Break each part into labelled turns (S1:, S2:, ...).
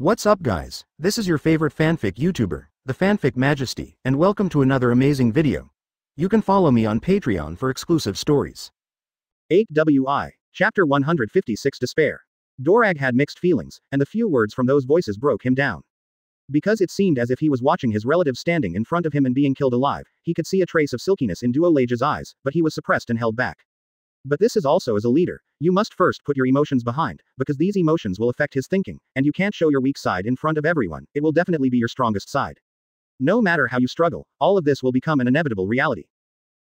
S1: What's up guys, this is your favorite fanfic YouTuber, the Fanfic Majesty, and welcome to another amazing video. You can follow me on Patreon for exclusive stories.
S2: 8WI. Chapter 156 Despair. Dorag had mixed feelings, and the few words from those voices broke him down. Because it seemed as if he was watching his relative standing in front of him and being killed alive, he could see a trace of silkiness in Duo Lage's eyes, but he was suppressed and held back. But this is also as a leader, you must first put your emotions behind, because these emotions will affect his thinking, and you can't show your weak side in front of everyone, it will definitely be your strongest side. No matter how you struggle, all of this will become an inevitable reality.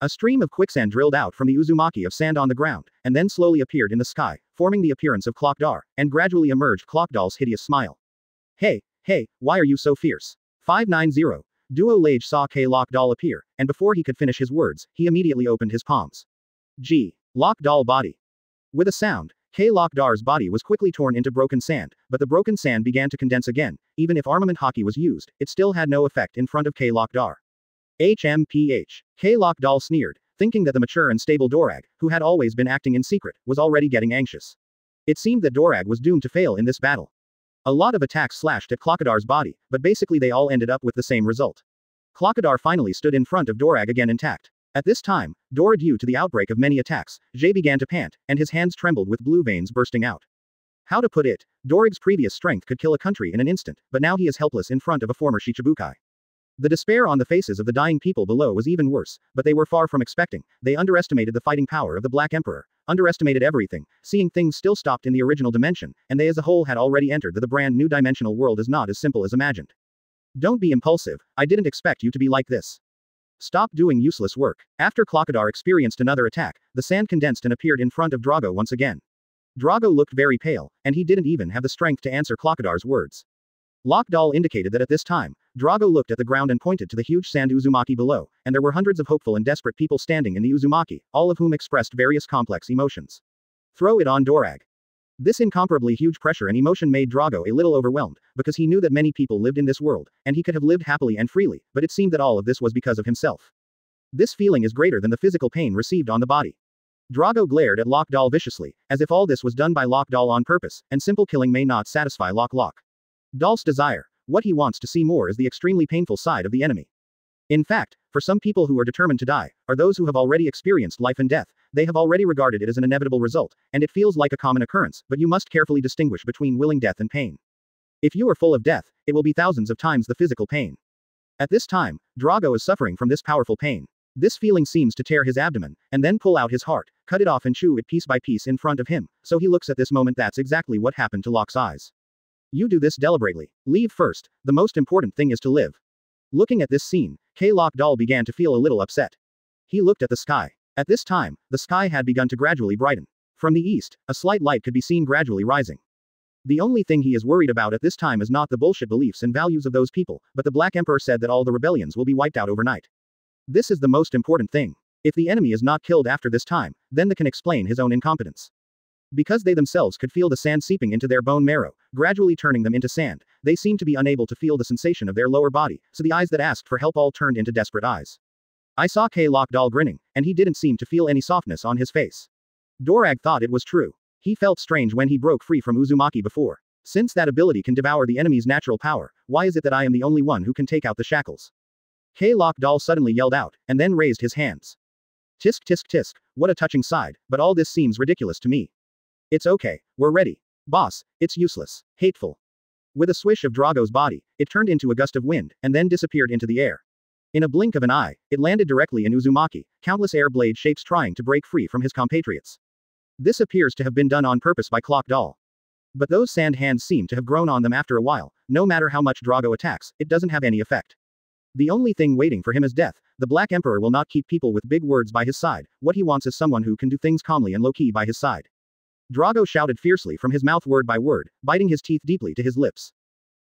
S2: A stream of quicksand drilled out from the Uzumaki of sand on the ground, and then slowly appeared in the sky, forming the appearance of Clockdar, and gradually emerged Clockdoll's hideous smile. Hey, why are you so fierce? 590. Duo Lage saw Clockdoll appear, and before he could finish his words, he immediately opened his palms. Clockdoll body. With a sound, Clockdar's body was quickly torn into broken sand, but the broken sand began to condense again. Even if armament hockey was used, it still had no effect in front of Clockdar. HMPH. Clockdoll sneered, thinking that the mature and stable Dorag, who had always been acting in secret, was already getting anxious. It seemed that Dorag was doomed to fail in this battle. A lot of attacks slashed at Clockadar's body, but basically they all ended up with the same result. Clockadar finally stood in front of Dorag again intact. At this time, due to the outbreak of many attacks, Jay began to pant, and his hands trembled with blue veins bursting out. How to put it, Dorag's previous strength could kill a country in an instant, but now he is helpless in front of a former Shichibukai. The despair on the faces of the dying people below was even worse, but they were far from expecting. They underestimated the fighting power of the Black Emperor, underestimated everything, seeing things still stopped in the original dimension, and they as a whole had already entered the brand new dimensional world is not as simple as imagined. Don't be impulsive, I didn't expect you to be like this. Stop doing useless work. After Clockadar experienced another attack, the sand condensed and appeared in front of Drago once again. Drago looked very pale, and he didn't even have the strength to answer Clockadar's words. Lockdoll indicated that at this time, Drago looked at the ground and pointed to the huge sand Uzumaki below, and there were hundreds of hopeful and desperate people standing in the Uzumaki, all of whom expressed various complex emotions. Throw it on Dorag. This incomparably huge pressure and emotion made Drago a little overwhelmed, because he knew that many people lived in this world, and he could have lived happily and freely, but it seemed that all of this was because of himself. This feeling is greater than the physical pain received on the body. Drago glared at Lockdoll viciously, as if all this was done by Lockdoll on purpose, and simple killing may not satisfy Doll's desire. What he wants to see more is the extremely painful side of the enemy. In fact, for some people who are determined to die, are those who have already experienced life and death, they have already regarded it as an inevitable result, and it feels like a common occurrence, but you must carefully distinguish between willing death and pain. If you are full of death, it will be thousands of times the physical pain. At this time, Drago is suffering from this powerful pain. This feeling seems to tear his abdomen, and then pull out his heart, cut it off and chew it piece by piece in front of him, so he looks at this moment. That's exactly what happened to Locke's eyes. You do this deliberately. Leave first, the most important thing is to live. Looking at this scene, Clockdoll began to feel a little upset. He looked at the sky. At this time, the sky had begun to gradually brighten. From the east, a slight light could be seen gradually rising. The only thing he is worried about at this time is not the bullshit beliefs and values of those people, but the Black Emperor said that all the rebellions will be wiped out overnight. This is the most important thing. If the enemy is not killed after this time, then that can explain his own incompetence. Because they themselves could feel the sand seeping into their bone marrow, gradually turning them into sand, they seemed to be unable to feel the sensation of their lower body, so the eyes that asked for help all turned into desperate eyes. I saw Clockdoll grinning, and he didn't seem to feel any softness on his face. Dorag thought it was true. He felt strange when he broke free from Uzumaki before. Since that ability can devour the enemy's natural power, why is it that I am the only one who can take out the shackles? Clockdoll suddenly yelled out, and then raised his hands. Tisk tisk tisk, what a touching side, but all this seems ridiculous to me. It's okay, we're ready. Boss, it's useless, hateful. With a swish of Drago's body, it turned into a gust of wind, and then disappeared into the air. In a blink of an eye, it landed directly in Uzumaki, countless air blade shapes trying to break free from his compatriots. This appears to have been done on purpose by Clockdoll. But those sand hands seem to have grown on them after a while. No matter how much Drago attacks, it doesn't have any effect. The only thing waiting for him is death. The Black Emperor will not keep people with big words by his side. What he wants is someone who can do things calmly and low-key by his side. Drago shouted fiercely from his mouth word by word, biting his teeth deeply to his lips.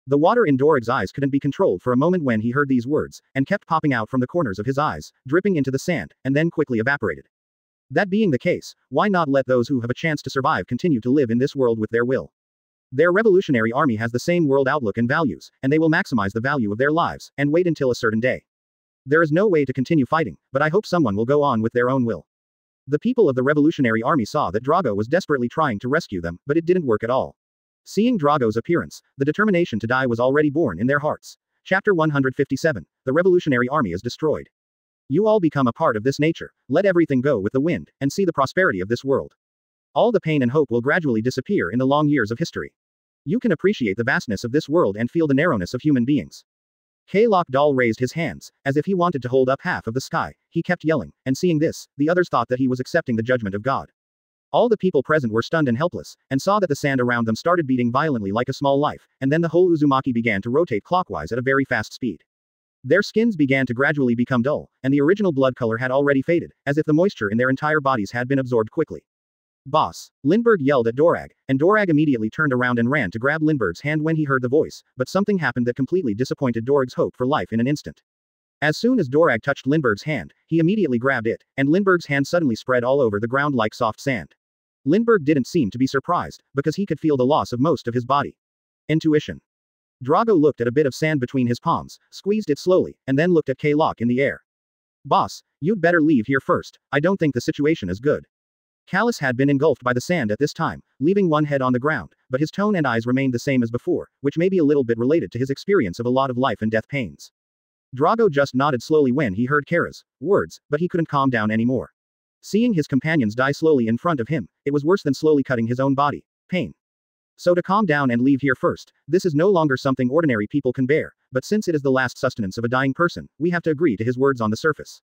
S2: The water in Dorag's eyes couldn't be controlled for a moment when he heard these words, and kept popping out from the corners of his eyes, dripping into the sand, and then quickly evaporated. That being the case, why not let those who have a chance to survive continue to live in this world with their will? Their revolutionary army has the same world outlook and values, and they will maximize the value of their lives, and wait until a certain day. There is no way to continue fighting, but I hope someone will go on with their own will. The people of the Revolutionary Army saw that Drago was desperately trying to rescue them, but it didn't work at all. Seeing Drago's appearance, the determination to die was already born in their hearts. Chapter 157. The Revolutionary Army is destroyed. You all become a part of this nature, let everything go with the wind, and see the prosperity of this world. All the pain and hope will gradually disappear in the long years of history. You can appreciate the vastness of this world and feel the narrowness of human beings. K-Lock Doll raised his hands, as if he wanted to hold up half of the sky. He kept yelling, and seeing this, the others thought that he was accepting the judgment of God. All the people present were stunned and helpless, and saw that the sand around them started beating violently like a small life, and then the whole Uzumaki began to rotate clockwise at a very fast speed. Their skins began to gradually become dull, and the original blood color had already faded, as if the moisture in their entire bodies had been absorbed quickly. Boss! Lindbergh yelled at Dorag, and Dorag immediately turned around and ran to grab Lindbergh's hand when he heard the voice, but something happened that completely disappointed Dorag's hope for life in an instant. As soon as Dorag touched Lindbergh's hand, he immediately grabbed it, and Lindbergh's hand suddenly spread all over the ground like soft sand. Lindbergh didn't seem to be surprised, because he could feel the loss of most of his body. Intuition. Drago looked at a bit of sand between his palms, squeezed it slowly, and then looked at K-Lock in the air. Boss, you'd better leave here first, I don't think the situation is good. Callus had been engulfed by the sand at this time, leaving one head on the ground, but his tone and eyes remained the same as before, which may be a little bit related to his experience of a lot of life and death pains. Drago just nodded slowly when he heard Kara's words, but he couldn't calm down anymore. Seeing his companions die slowly in front of him, it was worse than slowly cutting his own body. Pain. So to calm down and leave here first, this is no longer something ordinary people can bear, but since it is the last sustenance of a dying person, we have to agree to his words on the surface.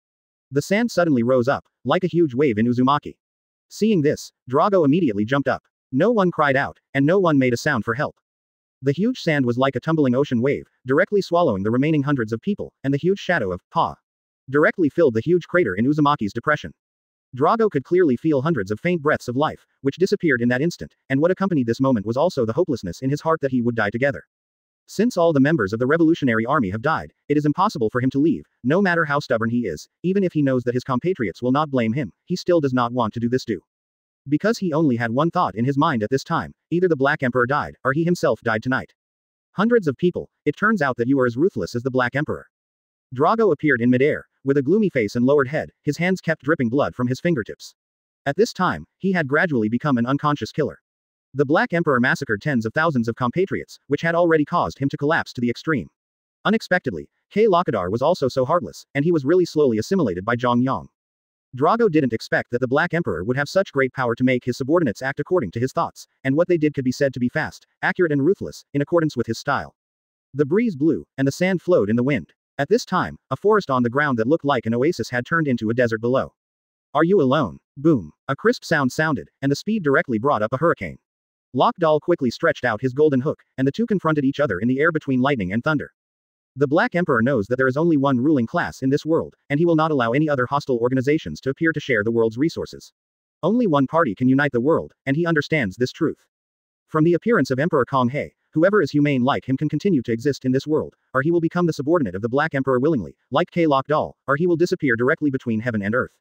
S2: The sand suddenly rose up, like a huge wave in Uzumaki. Seeing this, Drago immediately jumped up. No one cried out, and no one made a sound for help. The huge sand was like a tumbling ocean wave, directly swallowing the remaining hundreds of people, and the huge shadow of Pa directly filled the huge crater in Uzumaki's depression. Drago could clearly feel hundreds of faint breaths of life, which disappeared in that instant, and what accompanied this moment was also the hopelessness in his heart that he would die together. Since all the members of the Revolutionary Army have died, it is impossible for him to leave, no matter how stubborn he is, even if he knows that his compatriots will not blame him, he still does not want to do this. Because he only had one thought in his mind at this time, either the Black Emperor died, or he himself died tonight. Hundreds of people, it turns out that you are as ruthless as the Black Emperor. Drago appeared in midair, with a gloomy face and lowered head, his hands kept dripping blood from his fingertips. At this time, he had gradually become an unconscious killer. The Black Emperor massacred tens of thousands of compatriots, which had already caused him to collapse to the extreme. Unexpectedly, K-Lockadar was also so heartless, and he was really slowly assimilated by Zhang Yang. Drago didn't expect that the Black Emperor would have such great power to make his subordinates act according to his thoughts, and what they did could be said to be fast, accurate and ruthless, in accordance with his style. The breeze blew, and the sand flowed in the wind. At this time, a forest on the ground that looked like an oasis had turned into a desert below. Are you alone? Boom. A crisp sound sounded, and the speed directly brought up a hurricane. Lockdoll quickly stretched out his golden hook, and the two confronted each other in the air between lightning and thunder. The Black Emperor knows that there is only one ruling class in this world, and he will not allow any other hostile organizations to appear to share the world's resources. Only one party can unite the world, and he understands this truth. From the appearance of Emperor Kong He, whoever is humane like him can continue to exist in this world, or he will become the subordinate of the Black Emperor willingly, like K-Lockdoll, or he will disappear directly between heaven and earth.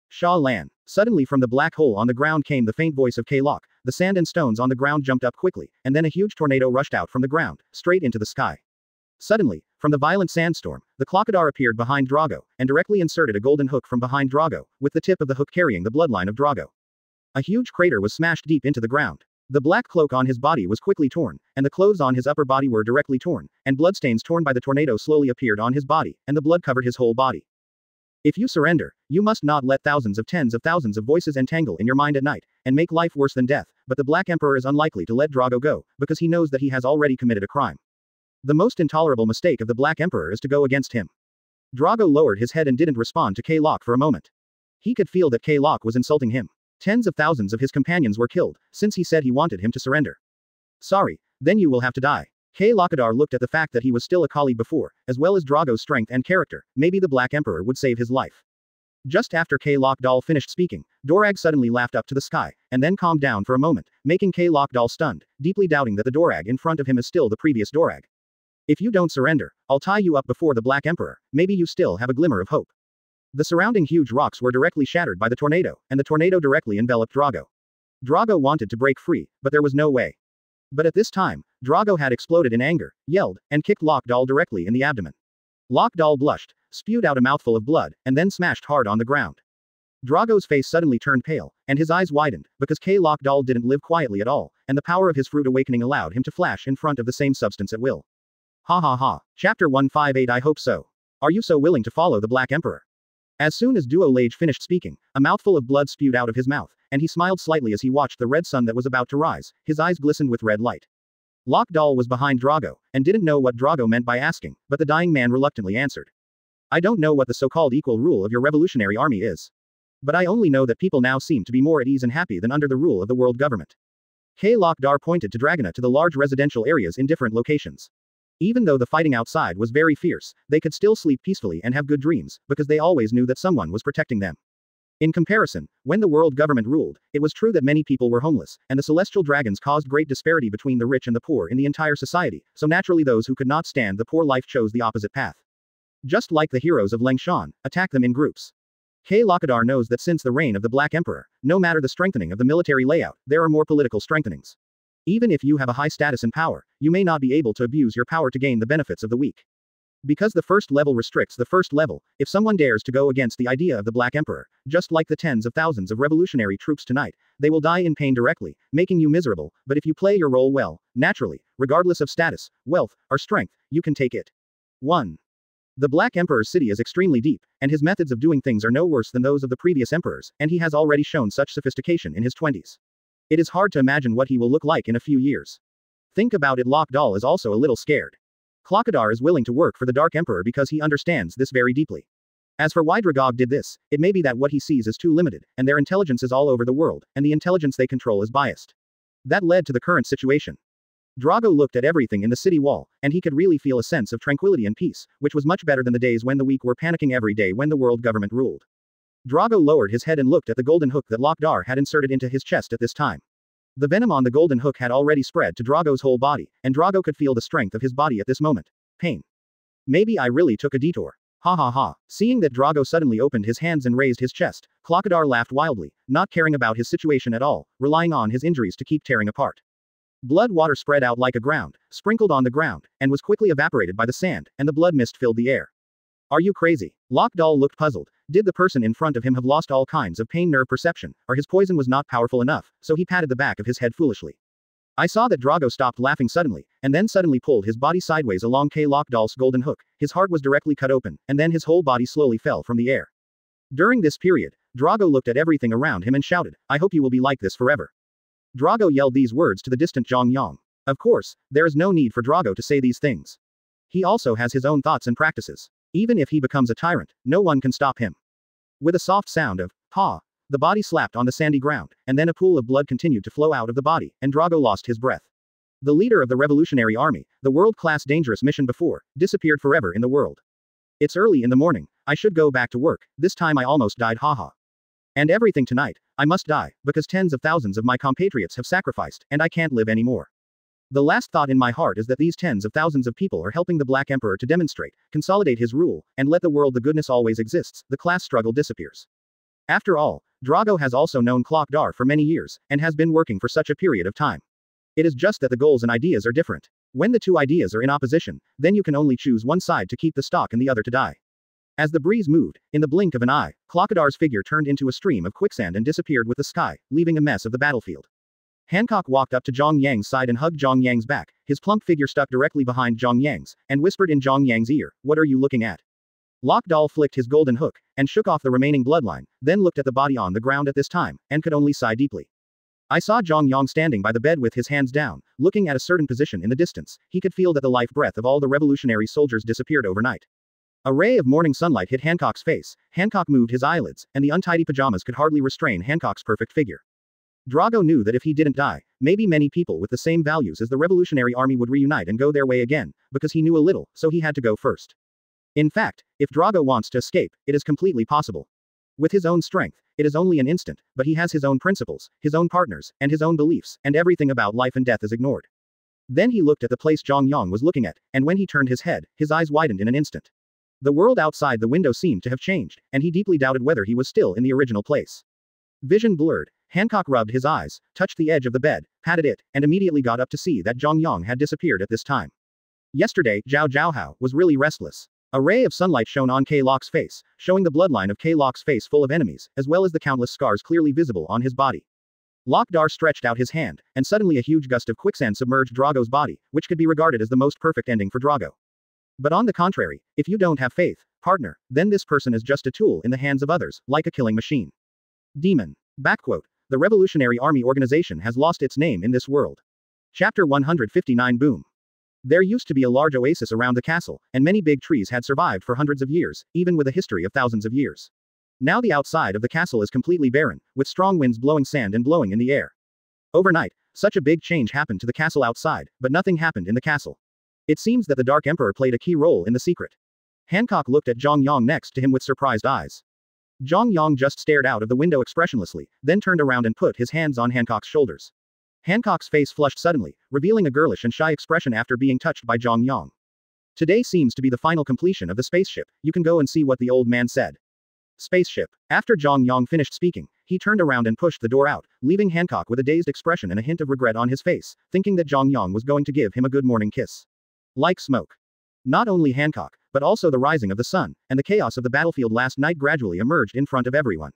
S2: Sha Lan. Suddenly from the black hole on the ground came the faint voice of K-Lock, the sand and stones on the ground jumped up quickly, and then a huge tornado rushed out from the ground, straight into the sky. Suddenly, from the violent sandstorm, the Clockadar appeared behind Drago, and directly inserted a golden hook from behind Drago, with the tip of the hook carrying the bloodline of Drago. A huge crater was smashed deep into the ground. The black cloak on his body was quickly torn, and the clothes on his upper body were directly torn, and bloodstains torn by the tornado slowly appeared on his body, and the blood covered his whole body. If you surrender, you must not let thousands of tens of thousands of voices entangle in your mind at night, and make life worse than death, but the Black Emperor is unlikely to let Drago go, because he knows that he has already committed a crime. The most intolerable mistake of the Black Emperor is to go against him. Drago lowered his head and didn't respond to K-Lock for a moment. He could feel that K-Lock was insulting him. Tens of thousands of his companions were killed, since he said he wanted him to surrender. Sorry, then you will have to die. K-Lockadar looked at the fact that he was still a colleague before, as well as Drago's strength and character, maybe the Black Emperor would save his life. Just after K-Lockdoll finished speaking, Dorag suddenly laughed up to the sky, and then calmed down for a moment, making K-Lockdoll stunned, deeply doubting that the Dorag in front of him is still the previous Dorag. If you don't surrender, I'll tie you up before the Black Emperor, maybe you still have a glimmer of hope. The surrounding huge rocks were directly shattered by the tornado, and the tornado directly enveloped Drago. Drago wanted to break free, but there was no way. But at this time, Drago had exploded in anger, yelled, and kicked Lockdoll directly in the abdomen. Lockdoll blushed, spewed out a mouthful of blood, and then smashed hard on the ground. Drago's face suddenly turned pale, and his eyes widened, because K-Lock Doll didn't live quietly at all, and the power of his fruit awakening allowed him to flash in front of the same substance at will. Ha ha ha. Chapter 158. I hope so. Are you so willing to follow the Black Emperor? As soon as Duo Lage finished speaking, a mouthful of blood spewed out of his mouth, and he smiled slightly as he watched the red sun that was about to rise. His eyes glistened with red light. Lock Doll was behind Drago, and didn't know what Drago meant by asking, but the dying man reluctantly answered. I don't know what the so-called equal rule of your revolutionary army is. But I only know that people now seem to be more at ease and happy than under the rule of the world government. K-Lock Dar pointed to Dragona to the large residential areas in different locations. Even though the fighting outside was very fierce, they could still sleep peacefully and have good dreams, because they always knew that someone was protecting them. In comparison, when the world government ruled, it was true that many people were homeless, and the celestial dragons caused great disparity between the rich and the poor in the entire society, so naturally those who could not stand the poor life chose the opposite path. Just like the heroes of Lengshan, attack them in groups. K-Lockadar knows that since the reign of the Black Emperor, no matter the strengthening of the military layout, there are more political strengthenings. Even if you have a high status and power, you may not be able to abuse your power to gain the benefits of the weak. Because the first level restricts the first level, if someone dares to go against the idea of the Black Emperor, just like the tens of thousands of revolutionary troops tonight, they will die in pain directly, making you miserable, but if you play your role well, naturally, regardless of status, wealth, or strength, you can take it. 1. The Black Emperor's city is extremely deep, and his methods of doing things are no worse than those of the previous emperors, and he has already shown such sophistication in his 20s. It is hard to imagine what he will look like in a few years. Think about it. Lock Doll is also a little scared. Clockadar is willing to work for the Dark Emperor because he understands this very deeply. As for why Dragog did this, it may be that what he sees is too limited, and their intelligence is all over the world, and the intelligence they control is biased. That led to the current situation. Drago looked at everything in the city wall, and he could really feel a sense of tranquility and peace, which was much better than the days when the weak were panicking every day when the world government ruled. Drago lowered his head and looked at the golden hook that Lockdar had inserted into his chest at this time. The venom on the golden hook had already spread to Drago's whole body, and Drago could feel the strength of his body at this moment. Pain. Maybe I really took a detour. Ha ha ha. Seeing that Drago suddenly opened his hands and raised his chest, Clockadar laughed wildly, not caring about his situation at all, relying on his injuries to keep tearing apart. Blood water spread out like a ground, sprinkled on the ground, and was quickly evaporated by the sand, and the blood mist filled the air. Are you crazy? Lockdoll looked puzzled. Did the person in front of him have lost all kinds of pain nerve perception, or his poison was not powerful enough, so he patted the back of his head foolishly. I saw that Drago stopped laughing suddenly, and then suddenly pulled his body sideways along Lockdoll's golden hook. His heart was directly cut open, and then his whole body slowly fell from the air. During this period, Drago looked at everything around him and shouted, I hope you will be like this forever. Drago yelled these words to the distant Zhang Yang. Of course, there is no need for Drago to say these things. He also has his own thoughts and practices. Even if he becomes a tyrant, no one can stop him. With a soft sound of, ha, the body slapped on the sandy ground, and then a pool of blood continued to flow out of the body, and Drago lost his breath. The leader of the revolutionary army, the world-class dangerous mission before, disappeared forever in the world. It's early in the morning, I should go back to work, this time I almost died haha. And everything tonight, I must die, because tens of thousands of my compatriots have sacrificed, and I can't live anymore. The last thought in my heart is that these tens of thousands of people are helping the Black Emperor to demonstrate, consolidate his rule, and let the world the goodness always exists, the class struggle disappears. After all, Drago has also known Clockdar for many years, and has been working for such a period of time. It is just that the goals and ideas are different. When the two ideas are in opposition, then you can only choose one side to keep the stock and the other to die. As the breeze moved, in the blink of an eye, Clockadar's figure turned into a stream of quicksand and disappeared with the sky, leaving a mess of the battlefield. Hancock walked up to Zhang Yang's side and hugged Zhang Yang's back, his plump figure stuck directly behind Zhang Yang's, and whispered in Zhang Yang's ear, what are you looking at? Lockdoll flicked his golden hook, and shook off the remaining bloodline, then looked at the body on the ground at this time, and could only sigh deeply. I saw Zhang Yang standing by the bed with his hands down, looking at a certain position in the distance. He could feel that the life breath of all the revolutionary soldiers disappeared overnight. A ray of morning sunlight hit Hancock's face, Hancock moved his eyelids, and the untidy pajamas could hardly restrain Hancock's perfect figure. Drago knew that if he didn't die, maybe many people with the same values as the revolutionary army would reunite and go their way again, because he knew a little, so he had to go first. In fact, if Drago wants to escape, it is completely possible. With his own strength, it is only an instant, but he has his own principles, his own partners, and his own beliefs, and everything about life and death is ignored. Then he looked at the place Zhang Yang was looking at, and when he turned his head, his eyes widened in an instant. The world outside the window seemed to have changed, and he deeply doubted whether he was still in the original place. Vision blurred, Hancock rubbed his eyes, touched the edge of the bed, patted it, and immediately got up to see that Zhang Yang had disappeared at this time. Yesterday, Zhao Zhaohao was really restless. A ray of sunlight shone on K-Lock's face, showing the bloodline of K-Lock's face full of enemies, as well as the countless scars clearly visible on his body. Lokdar stretched out his hand, and suddenly a huge gust of quicksand submerged Drago's body, which could be regarded as the most perfect ending for Drago. But on the contrary, if you don't have faith, partner, then this person is just a tool in the hands of others, like a killing machine. Demon. Backquote. The Revolutionary Army Organization has lost its name in this world. Chapter 159 Boom. There used to be a large oasis around the castle, and many big trees had survived for hundreds of years, even with a history of thousands of years. Now the outside of the castle is completely barren, with strong winds blowing sand and blowing in the air. Overnight, such a big change happened to the castle outside, but nothing happened in the castle. It seems that the Dark Emperor played a key role in the secret. Hancock looked at Zhang Yang next to him with surprised eyes. Zhang Yang just stared out of the window expressionlessly, then turned around and put his hands on Hancock's shoulders. Hancock's face flushed suddenly, revealing a girlish and shy expression after being touched by Zhang Yang. Today seems to be the final completion of the spaceship, you can go and see what the old man said. Spaceship. After Zhang Yang finished speaking, he turned around and pushed the door out, leaving Hancock with a dazed expression and a hint of regret on his face, thinking that Zhang Yang was going to give him a good morning kiss. Like smoke. Not only Hancock, but also the rising of the sun, and the chaos of the battlefield last night gradually emerged in front of everyone.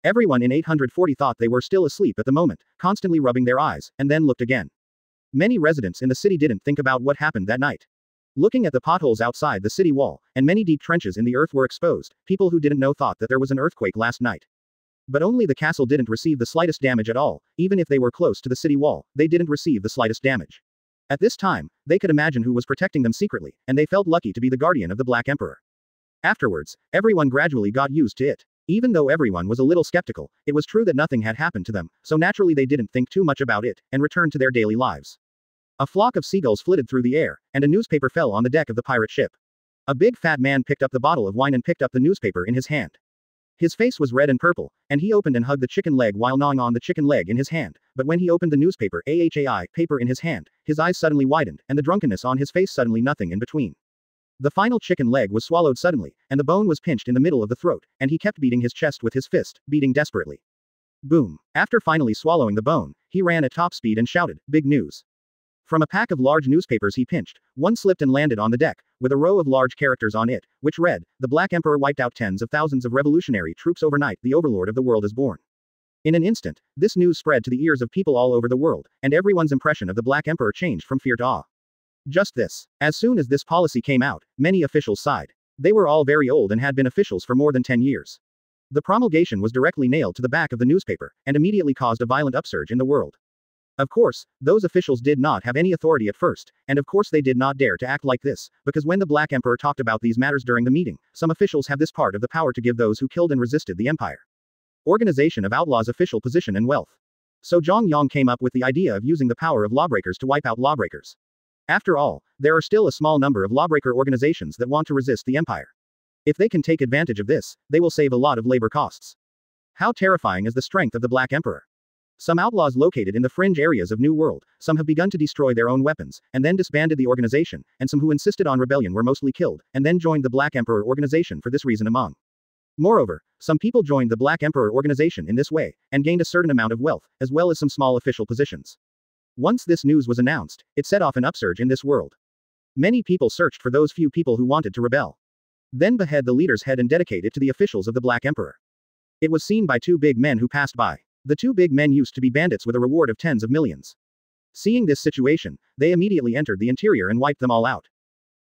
S2: Everyone in 840 thought they were still asleep at the moment, constantly rubbing their eyes, and then looked again. Many residents in the city didn't think about what happened that night. Looking at the potholes outside the city wall, and many deep trenches in the earth were exposed, people who didn't know thought that there was an earthquake last night. But only the castle didn't receive the slightest damage at all, even if they were close to the city wall, they didn't receive the slightest damage. At this time, they could imagine who was protecting them secretly, and they felt lucky to be the guardian of the Black Emperor. Afterwards, everyone gradually got used to it. Even though everyone was a little skeptical, it was true that nothing had happened to them, so naturally they didn't think too much about it, and returned to their daily lives. A flock of seagulls flitted through the air, and a newspaper fell on the deck of the pirate ship. A big fat man picked up the bottle of wine and picked up the newspaper in his hand. His face was red and purple, and he opened and hugged the chicken leg while gnawing on the chicken leg in his hand, but when he opened the newspaper AHAI paper in his hand, his eyes suddenly widened, and the drunkenness on his face suddenly nothing in between. The final chicken leg was swallowed suddenly, and the bone was pinched in the middle of the throat, and he kept beating his chest with his fist, beating desperately. Boom. After finally swallowing the bone, he ran at top speed and shouted, "Big news." From a pack of large newspapers he pinched, one slipped and landed on the deck, with a row of large characters on it, which read, "The Black Emperor wiped out tens of thousands of revolutionary troops overnight, the overlord of the world is born." In an instant, this news spread to the ears of people all over the world, and everyone's impression of the Black Emperor changed from fear to awe. Just this. As soon as this policy came out, many officials sighed. They were all very old and had been officials for more than 10 years. The promulgation was directly nailed to the back of the newspaper, and immediately caused a violent upsurge in the world. Of course, those officials did not have any authority at first, and of course they did not dare to act like this, because when the Black Emperor talked about these matters during the meeting, some officials have this part of the power to give those who killed and resisted the empire. Organization of outlaws official position and wealth. So Zhang Yang came up with the idea of using the power of lawbreakers to wipe out lawbreakers. After all, there are still a small number of lawbreaker organizations that want to resist the empire. If they can take advantage of this, they will save a lot of labor costs. How terrifying is the strength of the Black Emperor? Some outlaws located in the fringe areas of New World, some have begun to destroy their own weapons, and then disbanded the organization, and some who insisted on rebellion were mostly killed, and then joined the Black Emperor organization for this reason among. Moreover, some people joined the Black Emperor organization in this way, and gained a certain amount of wealth, as well as some small official positions. Once this news was announced, it set off an upsurge in this world. Many people searched for those few people who wanted to rebel. Then behead the leader's head and dedicate it to the officials of the Black Emperor. It was seen by two big men who passed by. The two big men used to be bandits with a reward of tens of millions. Seeing this situation, they immediately entered the interior and wiped them all out.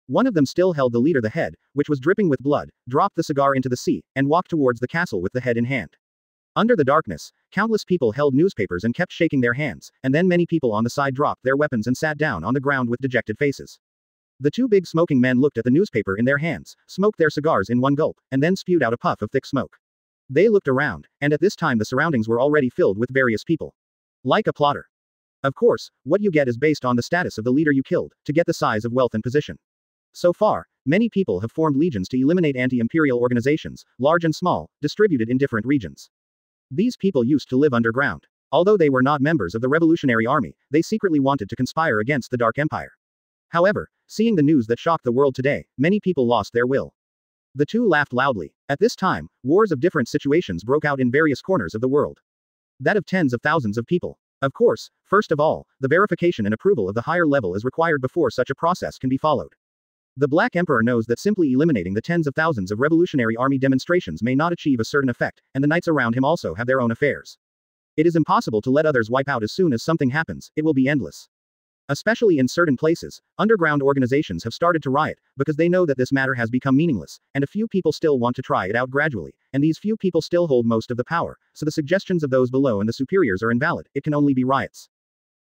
S2: One of them still held the leader the head, which was dripping with blood, dropped the cigar into the sea, and walked towards the castle with the head in hand. Under the darkness, countless people held newspapers and kept shaking their hands, and then many people on the side dropped their weapons and sat down on the ground with dejected faces. The two big smoking men looked at the newspaper in their hands, smoked their cigars in one gulp, and then spewed out a puff of thick smoke. They looked around, and at this time the surroundings were already filled with various people. Like a plotter. Of course, what you get is based on the status of the leader you killed, to get the size of wealth and position. So far, many people have formed legions to eliminate anti-imperial organizations, large and small, distributed in different regions. These people used to live underground. Although they were not members of the Revolutionary Army, they secretly wanted to conspire against the Dark Empire. However, seeing the news that shocked the world today, many people lost their will. The two laughed loudly. At this time, wars of different situations broke out in various corners of the world. That of tens of thousands of people. Of course, first of all, the verification and approval of the higher level is required before such a process can be followed. The Black Emperor knows that simply eliminating the tens of thousands of Revolutionary Army demonstrations may not achieve a certain effect, and the knights around him also have their own affairs. It is impossible to let others wipe out as soon as something happens, it will be endless. Especially in certain places, underground organizations have started to riot, because they know that this matter has become meaningless, and a few people still want to try it out gradually, and these few people still hold most of the power, so the suggestions of those below and the superiors are invalid, it can only be riots.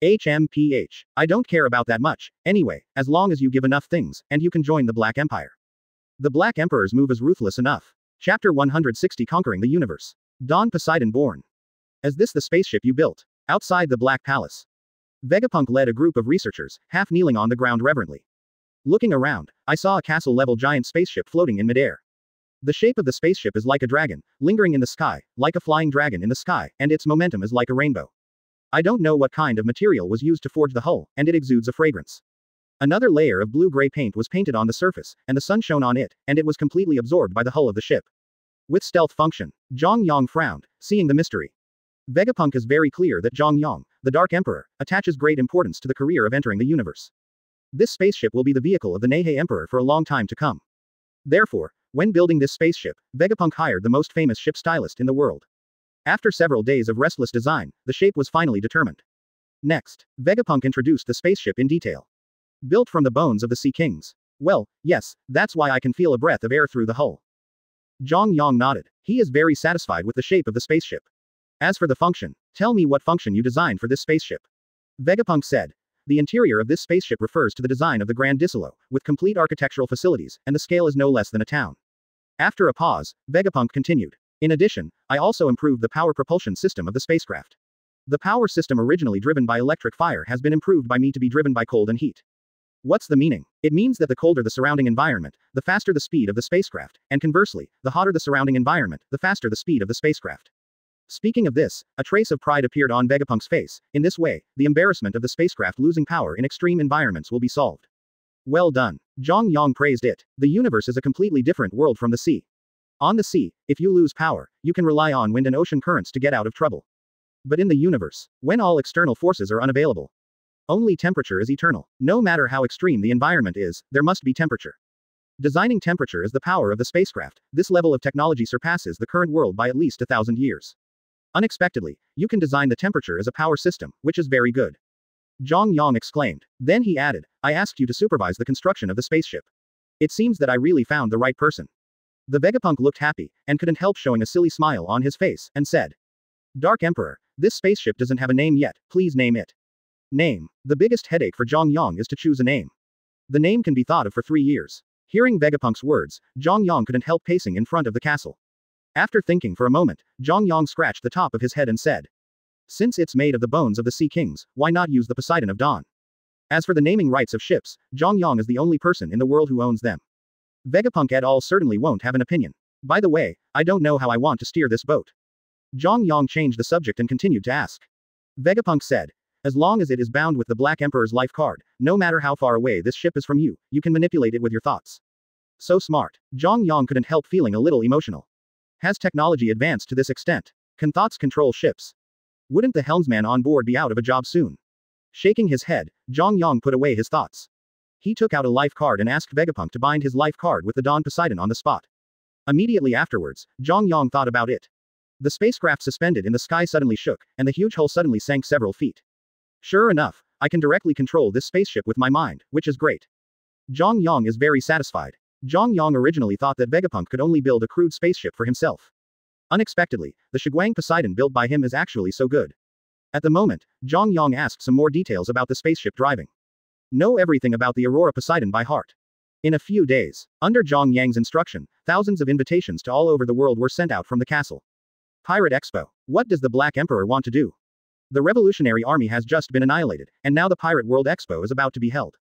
S2: HMPH. I don't care about that much, anyway, as long as you give enough things, and you can join the Black Empire. The Black Emperor's move is ruthless enough. Chapter 160 Conquering the Universe. Dawn Poseidon born. Is this the spaceship you built? Outside the Black Palace. Vegapunk led a group of researchers, half kneeling on the ground reverently. Looking around, I saw a castle-level giant spaceship floating in midair. The shape of the spaceship is like a dragon, lingering in the sky, like a flying dragon in the sky, and its momentum is like a rainbow. I don't know what kind of material was used to forge the hull, and it exudes a fragrance. Another layer of blue-gray paint was painted on the surface, and the sun shone on it, and it was completely absorbed by the hull of the ship. With stealth function. Zhang Yang frowned, seeing the mystery. Vegapunk is very clear that Zhang Yang, the Dark Emperor, attaches great importance to the career of entering the universe. This spaceship will be the vehicle of the Nehei Emperor for a long time to come. Therefore, when building this spaceship, Vegapunk hired the most famous ship stylist in the world. After several days of restless design, the shape was finally determined. Next, Vegapunk introduced the spaceship in detail. Built from the bones of the Sea Kings. Well, yes, that's why I can feel a breath of air through the hull. Zhang Yang nodded. He is very satisfied with the shape of the spaceship. As for the function, tell me what function you designed for this spaceship. Vegapunk said. The interior of this spaceship refers to the design of the Grand Disolo, with complete architectural facilities, and the scale is no less than a town. After a pause, Vegapunk continued. In addition, I also improved the power propulsion system of the spacecraft. The power system originally driven by electric fire has been improved by me to be driven by cold and heat. What's the meaning? It means that the colder the surrounding environment, the faster the speed of the spacecraft, and conversely, the hotter the surrounding environment, the faster the speed of the spacecraft. Speaking of this, a trace of pride appeared on Vegapunk's face. In this way, the embarrassment of the spacecraft losing power in extreme environments will be solved. Well done. Zhang Yang praised it. The universe is a completely different world from the sea. On the sea, if you lose power, you can rely on wind and ocean currents to get out of trouble. But in the universe, when all external forces are unavailable, only temperature is eternal. No matter how extreme the environment is, there must be temperature. Designing temperature is the power of the spacecraft. This level of technology surpasses the current world by at least 1,000 years. Unexpectedly, you can design the temperature as a power system, which is very good. Zhang Yang exclaimed. Then he added, I asked you to supervise the construction of the spaceship. It seems that I really found the right person. The Vegapunk looked happy, and couldn't help showing a silly smile on his face, and said. Dark Emperor, this spaceship doesn't have a name yet, please name it. Name. The biggest headache for Zhang Yang is to choose a name. The name can be thought of for 3 years. Hearing Vegapunk's words, Zhang Yang couldn't help pacing in front of the castle. After thinking for a moment, Zhang Yang scratched the top of his head and said. Since it's made of the bones of the Sea Kings, why not use the Poseidon of Dawn? As for the naming rights of ships, Zhang Yang is the only person in the world who owns them. Vegapunk et al. Certainly won't have an opinion. By the way, I don't know how I want to steer this boat. Zhang Yang changed the subject and continued to ask. Vegapunk said. As long as it is bound with the Black Emperor's life card, no matter how far away this ship is from you, you can manipulate it with your thoughts. So smart. Zhang Yang couldn't help feeling a little emotional. Has technology advanced to this extent? Can thoughts control ships? Wouldn't the helmsman on board be out of a job soon? Shaking his head, Zhang Yang put away his thoughts. He took out a life card and asked Vegapunk to bind his life card with the Dawn Poseidon on the spot. Immediately afterwards, Zhang Yang thought about it. The spacecraft suspended in the sky suddenly shook, and the huge hull suddenly sank several feet. Sure enough, I can directly control this spaceship with my mind, which is great. Zhang Yang is very satisfied. Zhang Yang originally thought that Vegapunk could only build a crude spaceship for himself. Unexpectedly, the Shiguang Poseidon built by him is actually so good. At the moment, Zhang Yang asked some more details about the spaceship driving. Know everything about the Aurora Poseidon by heart. In a few days, under Zhang Yang's instruction, thousands of invitations to all over the world were sent out from the castle. Pirate Expo. What does the Black Emperor want to do? The Revolutionary Army has just been annihilated, and now the Pirate World Expo is about to be held.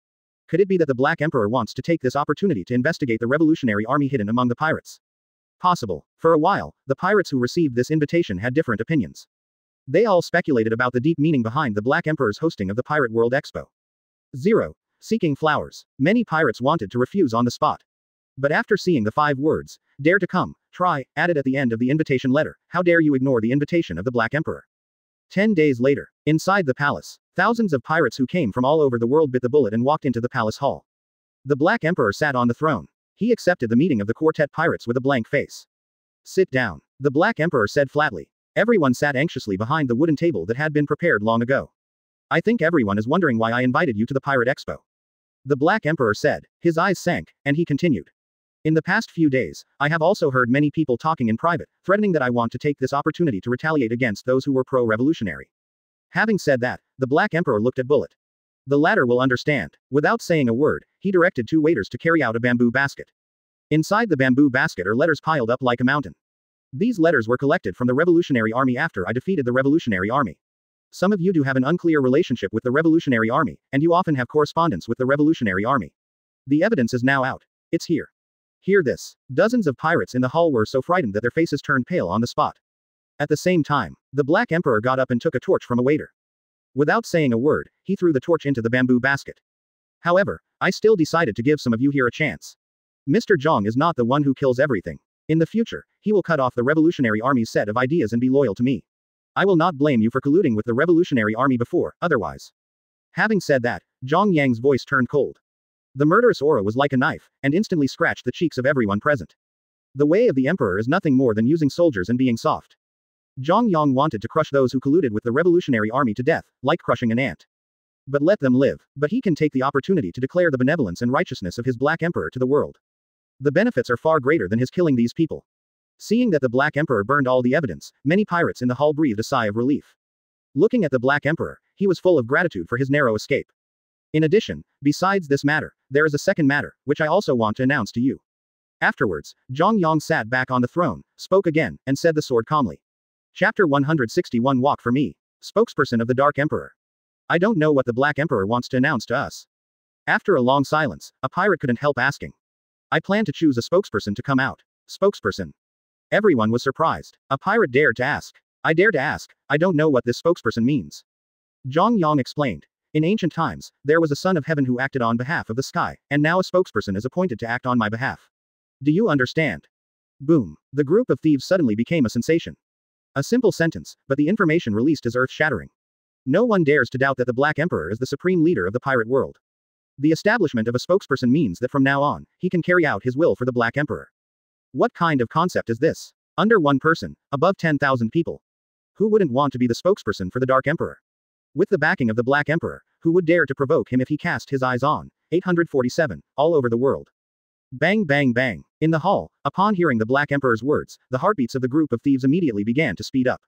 S2: Could it be that the Black Emperor wants to take this opportunity to investigate the Revolutionary Army hidden among the pirates? Possible. For a while, the pirates who received this invitation had different opinions. They all speculated about the deep meaning behind the Black Emperor's hosting of the Pirate World Expo. 0. Seeking flowers. Many pirates wanted to refuse on the spot. But after seeing the 5 words, dare to come, try, added at the end of the invitation letter, how dare you ignore the invitation of the Black Emperor? 10 days later, inside the palace, thousands of pirates who came from all over the world bit the bullet and walked into the palace hall. The Black Emperor sat on the throne. He accepted the meeting of the quartet pirates with a blank face. Sit down. The Black Emperor said flatly. Everyone sat anxiously behind the wooden table that had been prepared long ago. I think everyone is wondering why I invited you to the Pirate Expo. The Black Emperor said. His eyes sank, and he continued. In the past few days, I have also heard many people talking in private, threatening that I want to take this opportunity to retaliate against those who were pro-revolutionary. Having said that, the Black Emperor looked at Bullet. The latter will understand. Without saying a word, he directed 2 waiters to carry out a bamboo basket. Inside the bamboo basket are letters piled up like a mountain. These letters were collected from the Revolutionary Army after I defeated the Revolutionary Army. Some of you do have an unclear relationship with the Revolutionary Army, and you often have correspondence with the Revolutionary Army. The evidence is now out. It's here. Hear this. Dozens of pirates in the hall were so frightened that their faces turned pale on the spot. At the same time, the Black Emperor got up and took a torch from a waiter. Without saying a word, he threw the torch into the bamboo basket. However, I still decided to give some of you here a chance. Mr. Zhang is not the one who kills everything. In the future, he will cut off the Revolutionary Army's set of ideas and be loyal to me. I will not blame you for colluding with the Revolutionary Army before, otherwise. Having said that, Zhang Yang's voice turned cold. The murderous aura was like a knife, and instantly scratched the cheeks of everyone present. The way of the Emperor is nothing more than using soldiers and being soft. Zhang Yang wanted to crush those who colluded with the Revolutionary Army to death, like crushing an ant. But let them live. But he can take the opportunity to declare the benevolence and righteousness of his Black Emperor to the world. The benefits are far greater than his killing these people. Seeing that the Black Emperor burned all the evidence, many pirates in the hall breathed a sigh of relief. Looking at the Black Emperor, he was full of gratitude for his narrow escape. In addition, besides this matter, there is a second matter, which I also want to announce to you. Afterwards, Zhang Yang sat back on the throne, spoke again, and said the sword calmly. Chapter 161 Walk for me. Spokesperson of the Dark Emperor. I don't know what the Black Emperor wants to announce to us. After a long silence, a pirate couldn't help asking. I plan to choose a spokesperson to come out. Spokesperson. Everyone was surprised. A pirate dared to ask. I dare to ask. I don't know what this spokesperson means. Zhang Yang explained. In ancient times, there was a son of heaven who acted on behalf of the sky, and now a spokesperson is appointed to act on my behalf. Do you understand? Boom. The group of thieves suddenly became a sensation. A simple sentence, but the information released is earth-shattering. No one dares to doubt that the Black Emperor is the supreme leader of the pirate world. The establishment of a spokesperson means that from now on, he can carry out his will for the Black Emperor. What kind of concept is this? Under one person, above 10,000 people. Who wouldn't want to be the spokesperson for the Dark Emperor? With the backing of the Black Emperor, who would dare to provoke him if he cast his eyes on? 847, all over the world. Bang bang bang. In the hall, upon hearing the Black Emperor's words, the heartbeats of the group of thieves immediately began to speed up.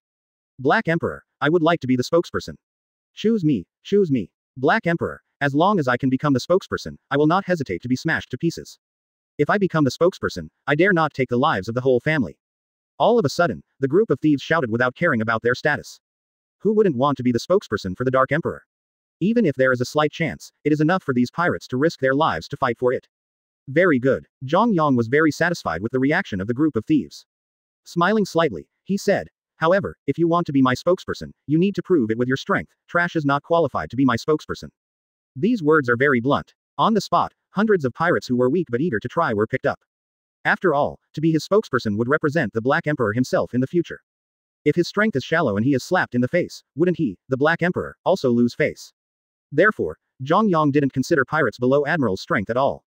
S2: Black Emperor, I would like to be the spokesperson. Choose me, choose me. Black Emperor, as long as I can become the spokesperson, I will not hesitate to be smashed to pieces. If I become the spokesperson, I dare not take the lives of the whole family. All of a sudden, the group of thieves shouted without caring about their status. Who wouldn't want to be the spokesperson for the Dark Emperor? Even if there is a slight chance, it is enough for these pirates to risk their lives to fight for it. Very good. Zhang Yang was very satisfied with the reaction of the group of thieves. Smiling slightly, he said, however, if you want to be my spokesperson, you need to prove it with your strength. Trash is not qualified to be my spokesperson. These words are very blunt. On the spot, hundreds of pirates who were weak but eager to try were picked up. After all, to be his spokesperson would represent the Black Emperor himself in the future. If his strength is shallow and he is slapped in the face, wouldn't he, the Black Emperor, also lose face? Therefore, Zhang Yang didn't consider pirates below Admiral's strength at all.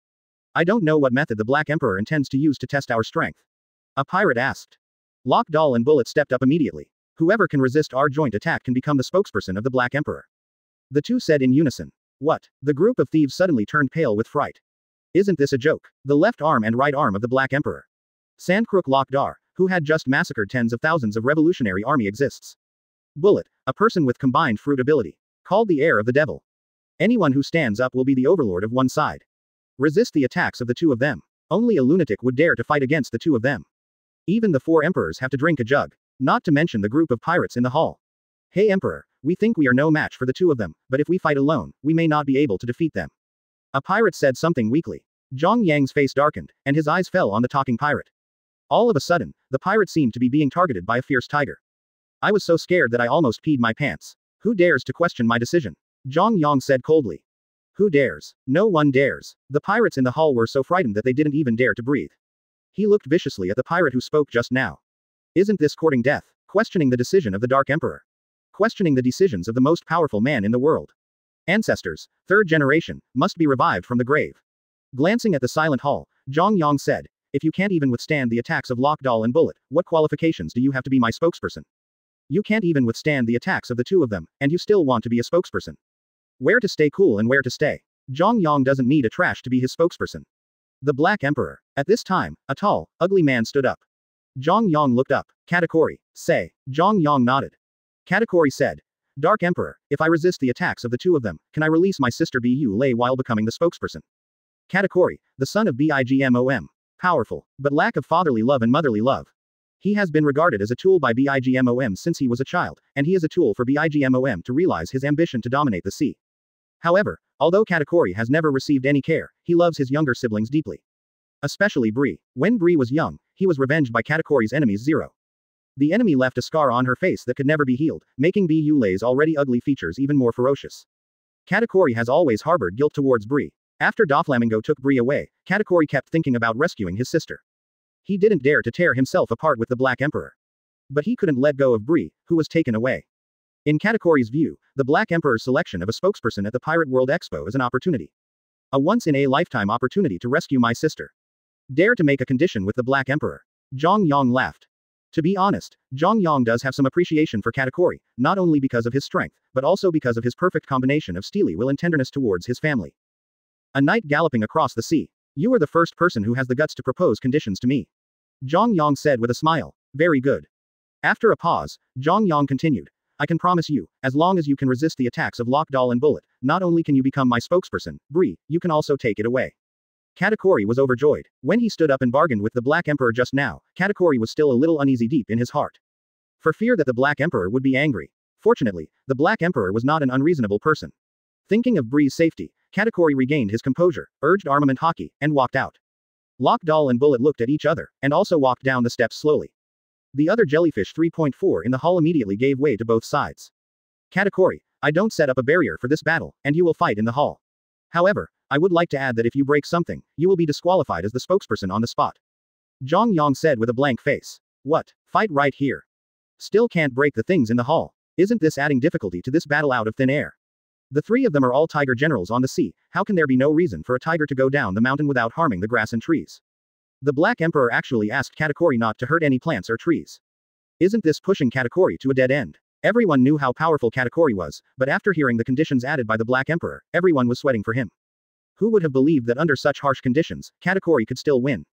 S2: I don't know what method the Black Emperor intends to use to test our strength. A pirate asked. Lock Dahl and Bullet stepped up immediately. Whoever can resist our joint attack can become the spokesperson of the Black Emperor. The two said in unison. What? The group of thieves suddenly turned pale with fright. Isn't this a joke? The left arm and right arm of the Black Emperor. Sandcrook Lock Dar, who had just massacred tens of thousands of Revolutionary Army exists. Bullet, a person with combined fruit ability. Called the heir of the devil. Anyone who stands up will be the overlord of one side. Resist the attacks of the two of them. Only a lunatic would dare to fight against the two of them. Even the 4 emperors have to drink a jug. Not to mention the group of pirates in the hall. Hey Emperor, we think we are no match for the two of them, but if we fight alone, we may not be able to defeat them. A pirate said something weakly. Zhang Yang's face darkened, and his eyes fell on the talking pirate. All of a sudden, the pirate seemed to be being targeted by a fierce tiger. I was so scared that I almost peed my pants. Who dares to question my decision? Zhang Yang said coldly. Who dares? No one dares. The pirates in the hall were so frightened that they didn't even dare to breathe. He looked viciously at the pirate who spoke just now. Isn't this courting death? Questioning the decision of the Dark Emperor. Questioning the decisions of the most powerful man in the world. Ancestors, 3rd generation, must be revived from the grave. Glancing at the silent hall, Zhang Yang said, if you can't even withstand the attacks of Lockdoll and Bullet, what qualifications do you have to be my spokesperson? You can't even withstand the attacks of the two of them, and you still want to be a spokesperson. Where to stay cool and where to stay? Zhang Yang doesn't need a trash to be his spokesperson. The Black Emperor. At this time, a tall, ugly man stood up. Zhang Yang looked up. Katakuri, say. Zhang Yang nodded. Katakuri said, Dark Emperor, if I resist the attacks of the two of them, can I release my sister Bu Lei while becoming the spokesperson? Katakuri, the son of Bigmom. Powerful, but lack of fatherly love and motherly love. He has been regarded as a tool by Bigmom since he was a child, and he is a tool for Bigmom to realize his ambition to dominate the sea. However, although Katakuri has never received any care, he loves his younger siblings deeply. Especially Bree. When Bree was young, he was revenged by Katakuri's enemies Zero. The enemy left a scar on her face that could never be healed, making Bu Lei's already ugly features even more ferocious. Katakuri has always harbored guilt towards Bree. After Doflamingo took Bree away, Katakuri kept thinking about rescuing his sister. He didn't dare to tear himself apart with the Black Emperor. But he couldn't let go of Bree, who was taken away. In Katakuri's view, the Black Emperor's selection of a spokesperson at the Pirate World Expo is an opportunity. A once-in-a-lifetime opportunity to rescue my sister. Dare to make a condition with the Black Emperor. Zhang Yang laughed. To be honest, Zhang Yang does have some appreciation for Katakuri, not only because of his strength, but also because of his perfect combination of steely will and tenderness towards his family. A knight galloping across the sea. You are the first person who has the guts to propose conditions to me. Zhang Yang said with a smile. Very good. After a pause, Zhang Yang continued. I can promise you, as long as you can resist the attacks of Lockdoll and Bullet, not only can you become my spokesperson, Bree, you can also take it away. Katakuri was overjoyed. When he stood up and bargained with the Black Emperor just now, Katakuri was still a little uneasy deep in his heart. For fear that the Black Emperor would be angry. Fortunately, the Black Emperor was not an unreasonable person. Thinking of Bree's safety, Katakuri regained his composure, urged armament hockey, and walked out. Lockdoll and Bullet looked at each other, and also walked down the steps slowly. The other jellyfish 3.4 in the hall immediately gave way to both sides. Katakuri, I don't set up a barrier for this battle, and you will fight in the hall. However, I would like to add that if you break something, you will be disqualified as the spokesperson on the spot. Zhang Yang said with a blank face. What? Fight right here. Still can't break the things in the hall. Isn't this adding difficulty to this battle out of thin air? The three of them are all tiger generals on the sea, how can there be no reason for a tiger to go down the mountain without harming the grass and trees? The Black Emperor actually asked Katakuri not to hurt any plants or trees. Isn't this pushing Katakuri to a dead end? Everyone knew how powerful Katakuri was, but after hearing the conditions added by the Black Emperor, everyone was sweating for him. Who would have believed that under such harsh conditions, Katakuri could still win?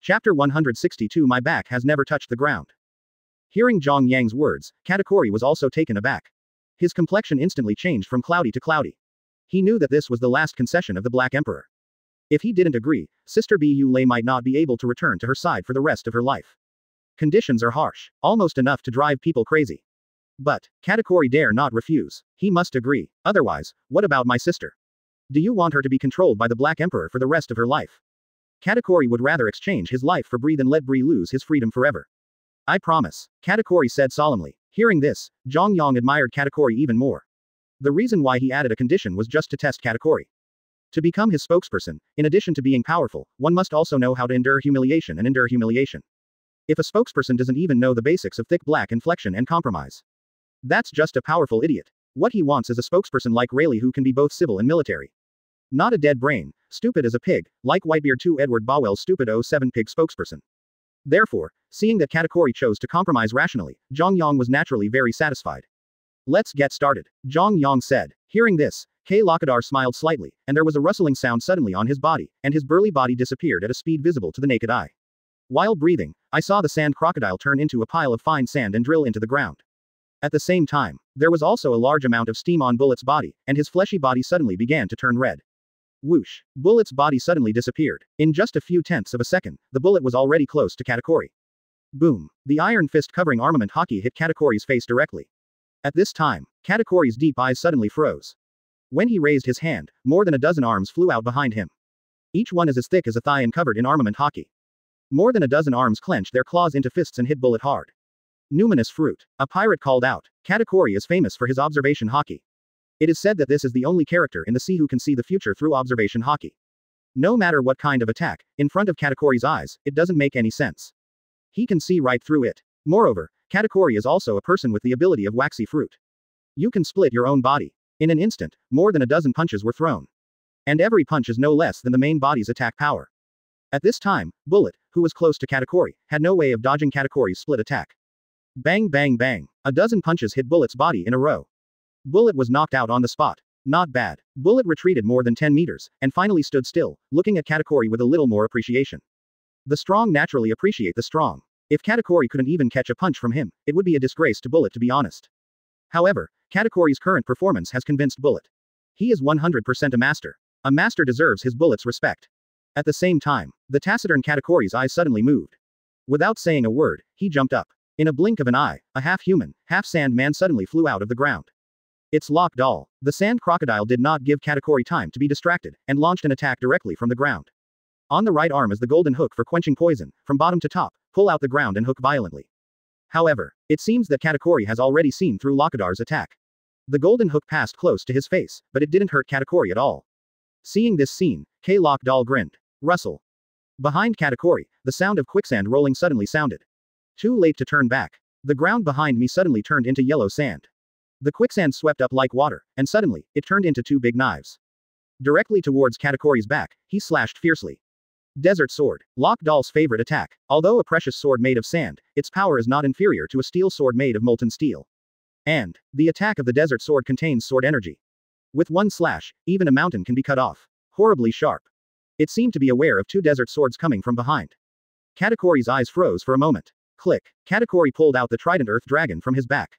S2: Chapter 162 My back has never touched the ground. Hearing Zhang Yang's words, Katakuri was also taken aback. His complexion instantly changed from cloudy to cloudy. He knew that this was the last concession of the Black Emperor. If he didn't agree, Sister Bu Lei might not be able to return to her side for the rest of her life. Conditions are harsh, almost enough to drive people crazy. But, Katakuri dare not refuse. He must agree. Otherwise, what about my sister? Do you want her to be controlled by the Black Emperor for the rest of her life? Katakuri would rather exchange his life for Bree than let Bree lose his freedom forever. I promise, Katakuri said solemnly. Hearing this, Zhang Yang admired Katakuri even more. The reason why he added a condition was just to test Katakuri. To become his spokesperson, in addition to being powerful, one must also know how to endure humiliation and endure humiliation. If a spokesperson doesn't even know the basics of thick black inflection and compromise, that's just a powerful idiot. What he wants is a spokesperson like Rayleigh who can be both civil and military. Not a dead brain, stupid as a pig, like Whitebeard 2 Edward Bowell's stupid 07 pig spokesperson. Therefore, seeing that Katakuri chose to compromise rationally, Zhang Yang was naturally very satisfied. Let's get started, Zhang Yang said. Hearing this, K. Lakadar smiled slightly, and there was a rustling sound suddenly on his body, and his burly body disappeared at a speed visible to the naked eye. While breathing, I saw the sand crocodile turn into a pile of fine sand and drill into the ground. At the same time, there was also a large amount of steam on Bullet's body, and his fleshy body suddenly began to turn red. Whoosh! Bullet's body suddenly disappeared. In just a few tenths of a second, the bullet was already close to Katakuri. Boom! The iron fist covering armament hockey hit Katakuri's face directly. At this time, Katakuri's deep eyes suddenly froze. When he raised his hand, more than a dozen arms flew out behind him. Each one is as thick as a thigh and covered in armament hockey. More than a dozen arms clenched their claws into fists and hit Bullet hard. Numinous fruit. A pirate called out. Katakuri is famous for his observation hockey. It is said that this is the only character in the sea who can see the future through observation hockey. No matter what kind of attack, in front of Katakuri's eyes, it doesn't make any sense. He can see right through it. Moreover, Katakuri is also a person with the ability of waxy fruit. You can split your own body. In an instant, more than a dozen punches were thrown. And every punch is no less than the main body's attack power. At this time, Bullet, who was close to Katakuri, had no way of dodging Katakuri's split attack. Bang bang bang. A dozen punches hit Bullet's body in a row. Bullet was knocked out on the spot. Not bad. Bullet retreated more than 10 meters, and finally stood still, looking at Katakuri with a little more appreciation. The strong naturally appreciate the strong. If Katakuri couldn't even catch a punch from him, it would be a disgrace to Bullet to be honest. However, Katakuri's current performance has convinced Bullet. He is 100% a master. A master deserves his Bullet's respect. At the same time, the taciturn Katakuri's eyes suddenly moved. Without saying a word, he jumped up. In a blink of an eye, a half-human, half-sand man suddenly flew out of the ground. It's Lock Doll. The sand crocodile did not give Katakuri time to be distracted, and launched an attack directly from the ground. On the right arm is the golden hook for quenching poison, from bottom to top, pull out the ground and hook violently. However, it seems that Katakuri has already seen through Lockdar's attack. The golden hook passed close to his face, but it didn't hurt Katakuri at all. Seeing this scene, Lock Doll grinned. Rustle. Behind Katakuri, the sound of quicksand rolling suddenly sounded. Too late to turn back. The ground behind me suddenly turned into yellow sand. The quicksand swept up like water, and suddenly, it turned into two big knives. Directly towards Katakuri's back, he slashed fiercely. Desert Sword. Lock Doll's favorite attack. Although a precious sword made of sand, its power is not inferior to a steel sword made of molten steel. And, the attack of the Desert Sword contains sword energy. With one slash, even a mountain can be cut off. Horribly sharp. It seemed to be aware of two desert swords coming from behind. Katakuri's eyes froze for a moment. Click. Katakuri pulled out the trident Earth Dragon from his back.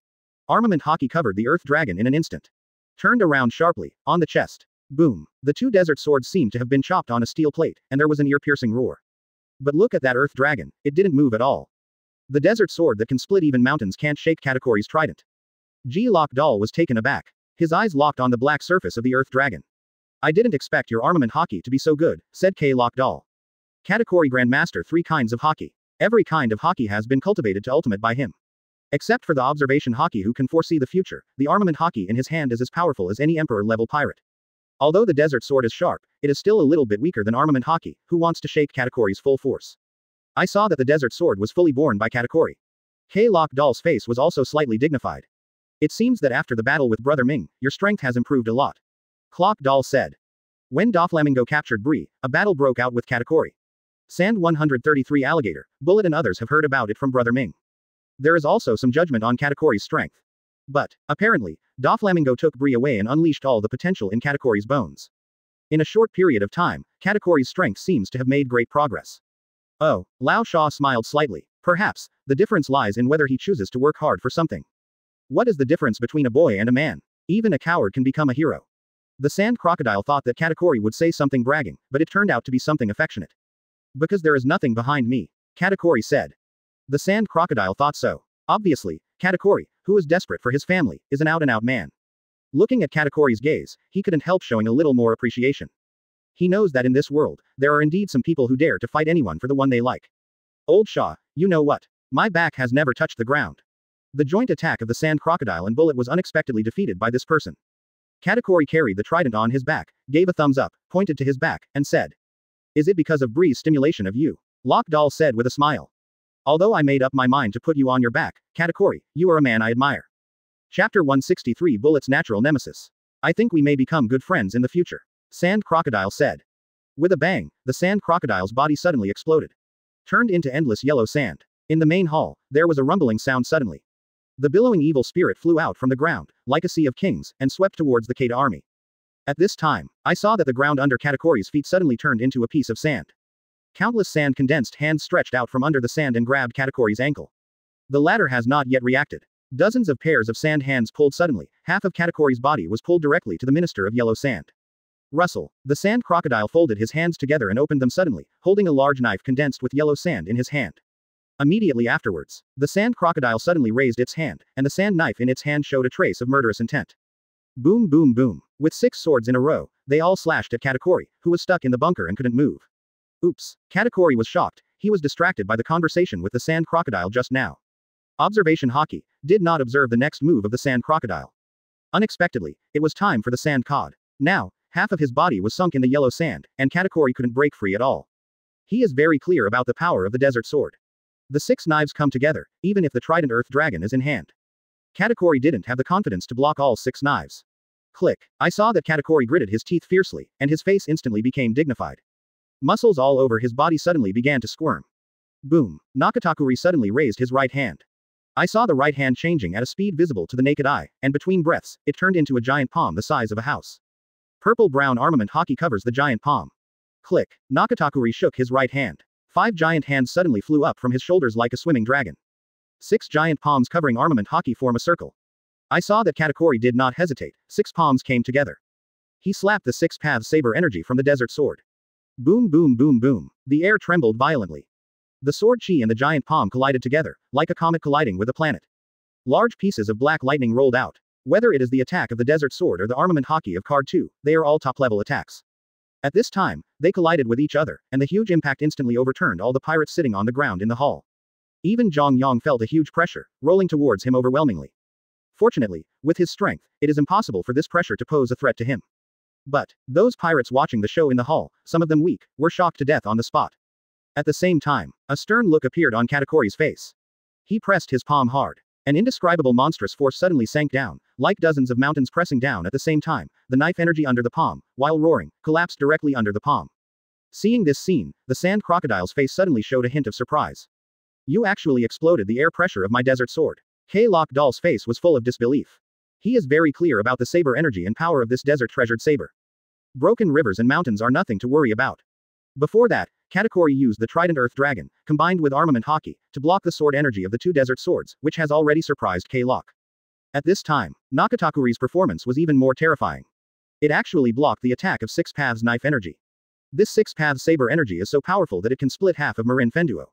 S2: Armament Haki covered the Earth Dragon in an instant. Turned around sharply, on the chest. Boom. The two desert swords seemed to have been chopped on a steel plate, and there was an ear-piercing roar. But look at that Earth Dragon, it didn't move at all. The desert sword that can split even mountains can't shake Katakuri's trident. Lock Doll was taken aback. His eyes locked on the black surface of the Earth Dragon. I didn't expect your armament Haki to be so good, said Lock Doll. Katakuri Grandmaster 3 kinds of Haki. Every kind of Haki has been cultivated to ultimate by him. Except for the observation Haki who can foresee the future, the armament Haki in his hand is as powerful as any Emperor-level pirate. Although the desert sword is sharp, it is still a little bit weaker than armament Haki, who wants to shake Katakuri's full force. I saw that the desert sword was fully borne by Katakuri. Lock Doll's face was also slightly dignified. It seems that after the battle with Brother Ming, your strength has improved a lot. Clock Doll said. When Doflamingo captured Bree, a battle broke out with Katakuri. Sand 133 Alligator, Bullet and others have heard about it from Brother Ming. There is also some judgment on Katakuri's strength. But, apparently, Doflamingo took Bree away and unleashed all the potential in Katakuri's bones. In a short period of time, Katakuri's strength seems to have made great progress. Oh, Lao Sha smiled slightly. Perhaps, the difference lies in whether he chooses to work hard for something. What is the difference between a boy and a man? Even a coward can become a hero. The sand crocodile thought that Katakuri would say something bragging, but it turned out to be something affectionate. Because there is nothing behind me, Katakuri said. The sand crocodile thought so. Obviously, Katakuri, who is desperate for his family, is an out-and-out man. Looking at Katakuri's gaze, he couldn't help showing a little more appreciation. He knows that in this world, there are indeed some people who dare to fight anyone for the one they like. Old Shaw, you know what? My back has never touched the ground. The joint attack of the sand crocodile and Bullet was unexpectedly defeated by this person. Katakuri carried the trident on his back, gave a thumbs up, pointed to his back, and said. Is it because of Bree's stimulation of you? Lock Doll said with a smile. Although I made up my mind to put you on your back, Katakuri, you are a man I admire. Chapter 163 Bullet's Natural Nemesis. I think we may become good friends in the future. Sand Crocodile said. With a bang, the sand crocodile's body suddenly exploded. Turned into endless yellow sand. In the main hall, there was a rumbling sound suddenly. The billowing evil spirit flew out from the ground, like a sea of kings, and swept towards the Kata army. At this time, I saw that the ground under Katakuri's feet suddenly turned into a piece of sand. Countless sand condensed hands stretched out from under the sand and grabbed Katakuri's ankle. The latter has not yet reacted. Dozens of pairs of sand hands pulled suddenly, half of Katakuri's body was pulled directly to the Minister of Yellow Sand. Rustle. The sand crocodile folded his hands together and opened them suddenly, holding a large knife condensed with yellow sand in his hand. Immediately afterwards, the sand crocodile suddenly raised its hand, and the sand knife in its hand showed a trace of murderous intent. Boom boom boom. With 6 swords in a row, they all slashed at Katakuri, who was stuck in the bunker and couldn't move. Oops. Katakuri was shocked. He was distracted by the conversation with the sand crocodile just now. Observation Haki did not observe the next move of the sand crocodile. Unexpectedly, it was time for the sand cod. Now, half of his body was sunk in the yellow sand, and Katakuri couldn't break free at all. He is very clear about the power of the desert sword. The 6 knives come together, even if the trident Earth Dragon is in hand. Katakuri didn't have the confidence to block all 6 knives. Click. I saw that Katakuri gritted his teeth fiercely, and his face instantly became dignified. Muscles all over his body suddenly began to squirm. Boom. Nakatakuri suddenly raised his right hand. I saw the right hand changing at a speed visible to the naked eye, and between breaths, it turned into a giant palm the size of a house. Purple-brown armament hockey covers the giant palm. Click. Nakatakuri shook his right hand. 5 giant hands suddenly flew up from his shoulders like a swimming dragon. 6 giant palms covering armament hockey form a circle. I saw that Katakuri did not hesitate. 6 palms came together. He slapped the 6 paths saber energy from the desert sword. Boom boom boom boom. The air trembled violently. The sword chi and the giant palm collided together, like a comet colliding with a planet. Large pieces of black lightning rolled out. Whether it is the attack of the desert sword or the armament hockey of card 2, they are all top-level attacks. At this time, they collided with each other, and the huge impact instantly overturned all the pirates sitting on the ground in the hall. Even Zhang Yang felt a huge pressure, rolling towards him overwhelmingly. Fortunately, with his strength, it is impossible for this pressure to pose a threat to him. But, those pirates watching the show in the hall, some of them weak, were shocked to death on the spot. At the same time, a stern look appeared on Katakuri's face. He pressed his palm hard. An indescribable monstrous force suddenly sank down, like dozens of mountains pressing down at the same time, the knife energy under the palm, while roaring, collapsed directly under the palm. Seeing this scene, the sand crocodile's face suddenly showed a hint of surprise. You actually exploded the air pressure of my desert sword. K-Lock Doll's face was full of disbelief. He is very clear about the saber energy and power of this desert treasured saber. Broken rivers and mountains are nothing to worry about. Before that, Katakuri used the Trident Earth Dragon, combined with armament hockey, to block the sword energy of the 2 desert swords, which has already surprised K-Lock. At this time, Nakatakuri's performance was even more terrifying. It actually blocked the attack of 6 paths knife energy. This 6 paths saber energy is so powerful that it can split half of Marin Fenduo.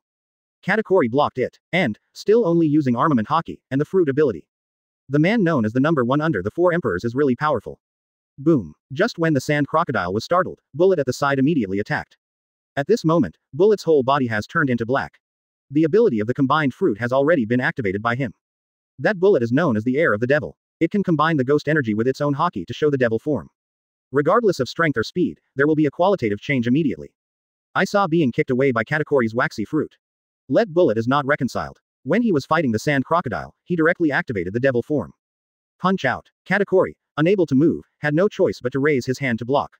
S2: Katakuri blocked it, and, still only using armament hockey, and the fruit ability. The man known as the number 1 under the 4 emperors is really powerful. Boom. Just when the sand crocodile was startled, Bullet at the side immediately attacked. At this moment, Bullet's whole body has turned into black. The ability of the combined fruit has already been activated by him. That Bullet is known as the heir of the devil. It can combine the ghost energy with its own hockey to show the devil form. Regardless of strength or speed, there will be a qualitative change immediately. I saw being kicked away by Katakuri's waxy fruit. Let Bullet is not reconciled. When he was fighting the sand crocodile, he directly activated the devil form. Punch out. Katakuri, unable to move, had no choice but to raise his hand to block.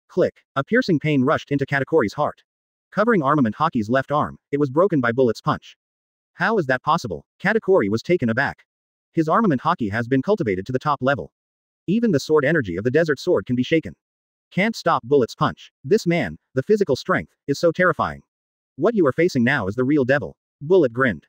S2: Click. A piercing pain rushed into Katakuri's heart. Covering armament hockey's left arm, it was broken by Bullet's punch. How is that possible? Katakuri was taken aback. His armament hockey has been cultivated to the top level. Even the sword energy of the desert sword can be shaken. Can't stop Bullet's punch. This man, the physical strength, is so terrifying. What you are facing now is the real devil. Bullet grinned.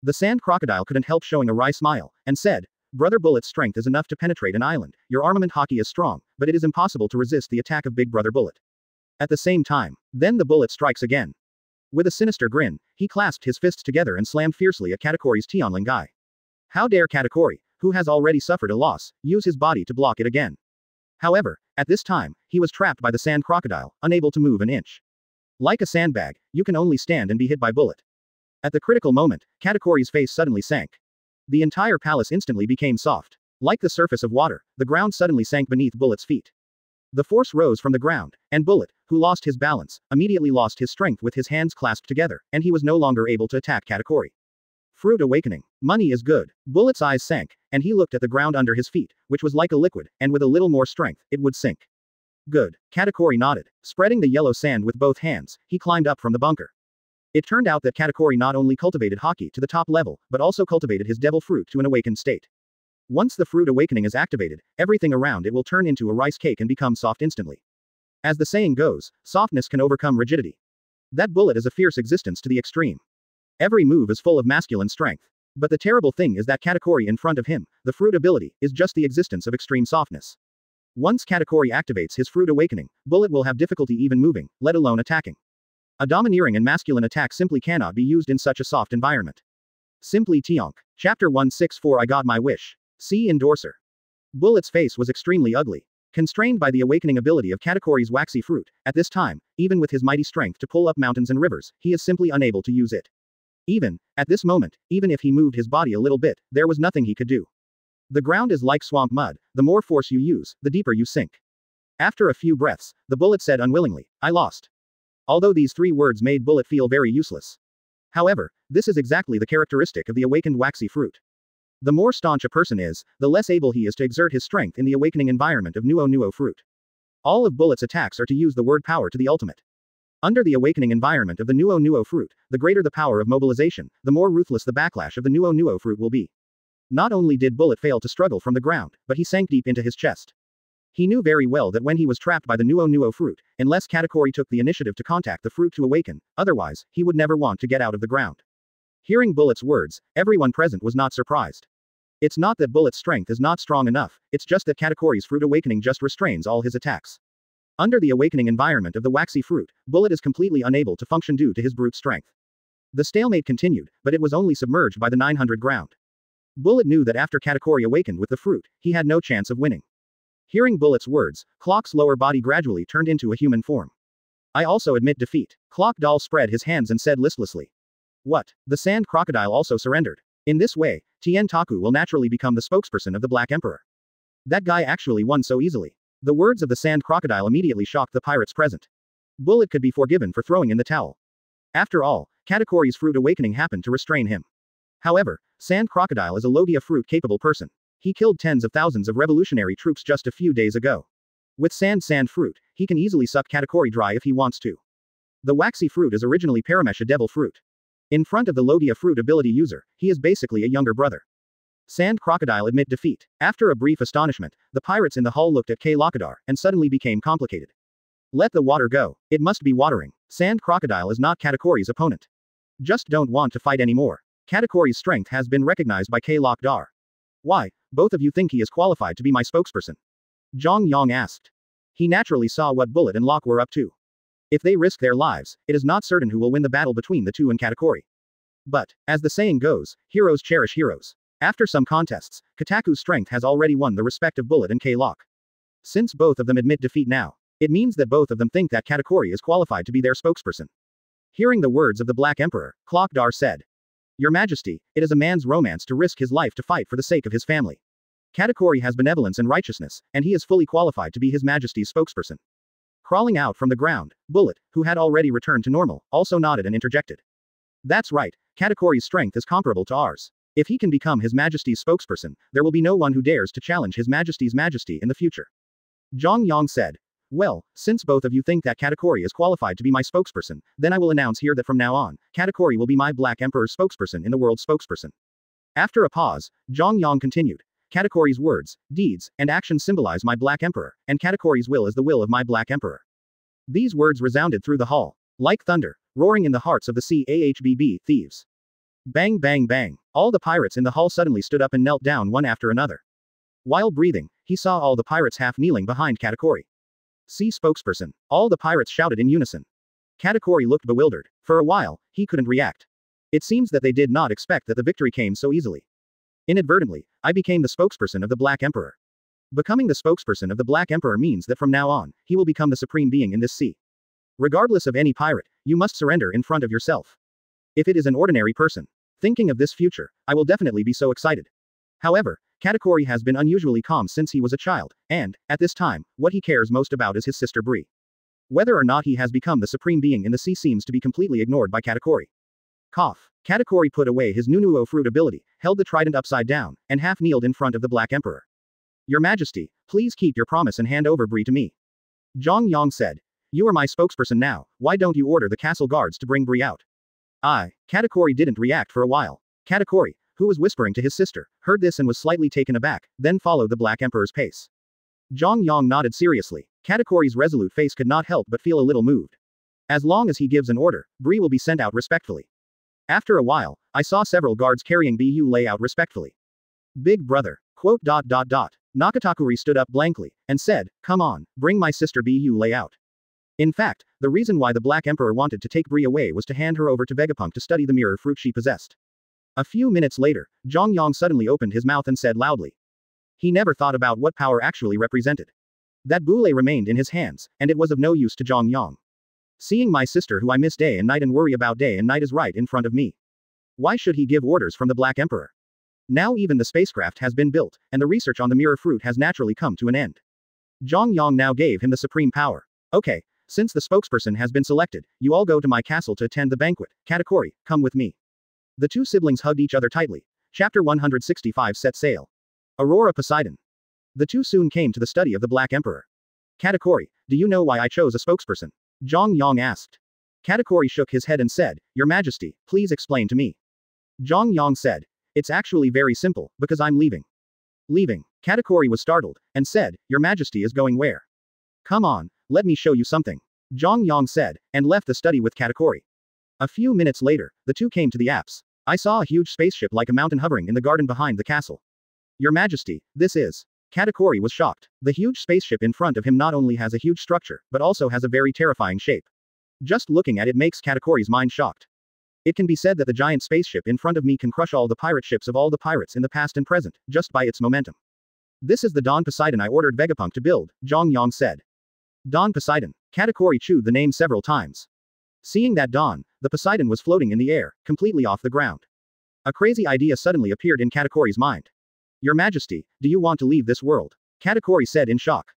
S2: The sand crocodile couldn't help showing a wry smile, and said, Brother Bullet's strength is enough to penetrate an island. Your armament hockey is strong, but it is impossible to resist the attack of Big Brother Bullet. At the same time, then the Bullet strikes again. With a sinister grin, he clasped his fists together and slammed fiercely at Katakuri's Tianling Gai. How dare Katakuri, who has already suffered a loss, use his body to block it again? However, at this time, he was trapped by the sand crocodile, unable to move an inch. Like a sandbag, you can only stand and be hit by Bullet. At the critical moment, Katakuri's face suddenly sank. The entire palace instantly became soft. Like the surface of water, the ground suddenly sank beneath Bullet's feet. The force rose from the ground, and Bullet, who lost his balance, immediately lost his strength with his hands clasped together, and he was no longer able to attack Katakuri. Fruit awakening. Money is good. Bullet's eyes sank, and he looked at the ground under his feet, which was like a liquid, and with a little more strength, it would sink. Good. Katakuri nodded. Spreading the yellow sand with both hands, he climbed up from the bunker. It turned out that Katakuri not only cultivated hockey to the top level, but also cultivated his devil fruit to an awakened state. Once the fruit awakening is activated, everything around it will turn into a rice cake and become soft instantly. As the saying goes, softness can overcome rigidity. That Bullet is a fierce existence to the extreme. Every move is full of masculine strength. But the terrible thing is that Katakuri in front of him, the fruit ability, is just the existence of extreme softness. Once Katakuri activates his fruit awakening, Bullet will have difficulty even moving, let alone attacking. A domineering and masculine attack simply cannot be used in such a soft environment. Simply Tionk. Chapter 164 I Got My Wish. See Endorser. Bullet's face was extremely ugly. Constrained by the awakening ability of Katakuri's waxy fruit, at this time, even with his mighty strength to pull up mountains and rivers, he is simply unable to use it. At this moment, even if he moved his body a little bit, there was nothing he could do. The ground is like swamp mud, the more force you use, the deeper you sink. After a few breaths, the Bullet said unwillingly, I lost. Although these 3 words made Bullet feel very useless. However, this is exactly the characteristic of the awakened waxy fruit. The more staunch a person is, the less able he is to exert his strength in the awakening environment of Nuo Nuo fruit. All of Bullet's attacks are to use the word power to the ultimate. Under the awakening environment of the Nuo Nuo fruit, the greater the power of mobilization, the more ruthless the backlash of the Nuo Nuo fruit will be. Not only did Bullet fail to struggle from the ground, but he sank deep into his chest. He knew very well that when he was trapped by the Nuo Nuo fruit, unless Katakuri took the initiative to contact the fruit to awaken, otherwise, he would never want to get out of the ground. Hearing Bullet's words, everyone present was not surprised. It's not that Bullet's strength is not strong enough, it's just that Katakuri's fruit awakening just restrains all his attacks. Under the awakening environment of the waxy fruit, Bullet is completely unable to function due to his brute strength. The stalemate continued, but it was only submerged by the 900 ground. Bullet knew that after Katakuri awakened with the fruit, he had no chance of winning. Hearing Bullet's words, Clock's lower body gradually turned into a human form. I also admit defeat. Clock Doll spread his hands and said listlessly. What? The sand crocodile also surrendered. In this way, Tien Taku will naturally become the spokesperson of the Black Emperor. That guy actually won so easily. The words of the sand crocodile immediately shocked the pirates present. Bullet could be forgiven for throwing in the towel. After all, Katakuri's fruit awakening happened to restrain him. However, Sand Crocodile is a Logia fruit-capable person. He killed tens of thousands of revolutionary troops just a few days ago. With sand fruit, he can easily suck Katakuri dry if he wants to. The waxy fruit is originally Paramesha devil fruit. In front of the Logia fruit ability user, he is basically a younger brother. Sand Crocodile admit defeat. After a brief astonishment, the pirates in the hull looked at K. Lakadar, and suddenly became complicated. Let the water go. It must be watering. Sand Crocodile is not Katakuri's opponent. Just don't want to fight anymore. Katakuri's strength has been recognized by K. Lakadar. Why, both of you think he is qualified to be my spokesperson? Zhang Yang asked. He naturally saw what Bullet and Locke were up to. If they risk their lives, it is not certain who will win the battle between the two and Katakuri. But, as the saying goes, heroes cherish heroes. After some contests, Kataku's strength has already won the respect of Bullet and K. Locke. Since both of them admit defeat now, it means that both of them think that Katakuri is qualified to be their spokesperson. Hearing the words of the Black Emperor, Clockdar said. Your Majesty, it is a man's romance to risk his life to fight for the sake of his family. Katakuri has benevolence and righteousness, and he is fully qualified to be His Majesty's spokesperson. Crawling out from the ground, Bullet, who had already returned to normal, also nodded and interjected. That's right, Katakuri's strength is comparable to ours. If he can become His Majesty's spokesperson, there will be no one who dares to challenge His Majesty's majesty in the future. Zhang Yang said. Well, since both of you think that Katakuri is qualified to be my spokesperson, then I will announce here that from now on, Katakuri will be my Black Emperor's spokesperson in the world's spokesperson. After a pause, Zhang Yang continued. Katakuri's words, deeds, and actions symbolize my Black Emperor, and Katakuri's will is the will of my Black Emperor. These words resounded through the hall, like thunder, roaring in the hearts of the CAHBB thieves. Bang bang bang. All the pirates in the hall suddenly stood up and knelt down one after another. While breathing, he saw all the pirates half kneeling behind Katakuri. See spokesperson. All the pirates shouted in unison. Katakuri looked bewildered. For a while, he couldn't react. It seems that they did not expect that the victory came so easily. Inadvertently, I became the spokesperson of the Black Emperor. Becoming the spokesperson of the Black Emperor means that from now on, he will become the supreme being in this sea. Regardless of any pirate, you must surrender in front of yourself. If it is an ordinary person, thinking of this future, I will definitely be so excited. However, Katakuri has been unusually calm since he was a child, and, at this time, what he cares most about is his sister Bree. Whether or not he has become the supreme being in the sea seems to be completely ignored by Katakuri. Cough. Katakuri put away his Nunuo fruit ability, held the trident upside down, and half kneeled in front of the Black Emperor. Your Majesty, please keep your promise and hand over Bree to me. Zhang Yang said. You are my spokesperson now, why don't you order the castle guards to bring Bree out? Katakuri didn't react for a while. Katakuri, who was whispering to his sister, heard this and was slightly taken aback, then followed the Black Emperor's pace. Zhang Yang nodded seriously. Katakuri's resolute face could not help but feel a little moved. As long as he gives an order, Bree will be sent out respectfully. After a while, I saw several guards carrying Bu Lei out respectfully. Big brother. Nakatakuri stood up blankly, and said, come on, bring my sister Bu Lei out. In fact, the reason why the Black Emperor wanted to take Bree away was to hand her over to Vegapunk to study the mirror fruit she possessed. A few minutes later, Zhang Yang suddenly opened his mouth and said loudly. He never thought about what power actually represented. That Bu Lei remained in his hands, and it was of no use to Zhang Yang. Seeing my sister who I miss day and night and worry about day and night is right in front of me. Why should he give orders from the Black Emperor? Now even the spacecraft has been built, and the research on the mirror fruit has naturally come to an end. Zhang Yang now gave him the supreme power. Okay, since the spokesperson has been selected, you all go to my castle to attend the banquet. Katakuri, come with me. The two siblings hugged each other tightly. Chapter 165 Set Sail. Aurora Poseidon. The two soon came to the study of the Black Emperor. Katakuri, do you know why I chose a spokesperson? Zhang Yang asked. Katakuri shook his head and said, Your Majesty, please explain to me. Zhang Yang said, It's actually very simple, because I'm leaving. Leaving. Katakuri was startled, and said, Your Majesty is going where? Come on, let me show you something. Zhang Yang said, and left the study with Katakuri. A few minutes later, the two came to the apse. I saw a huge spaceship like a mountain hovering in the garden behind the castle. Your Majesty, this is. Katakuri was shocked. The huge spaceship in front of him not only has a huge structure, but also has a very terrifying shape. Just looking at it makes Katakuri's mind shocked. It can be said that the giant spaceship in front of me can crush all the pirate ships of all the pirates in the past and present, just by its momentum. This is the Dawn Poseidon I ordered Vegapunk to build, Zhang Yang said. Dawn Poseidon. Katakuri chewed the name several times. Seeing that Dawn, the Poseidon was floating in the air, completely off the ground. A crazy idea suddenly appeared in Katakuri's mind. Your Majesty, do you want to leave this world? Katakuri said in shock.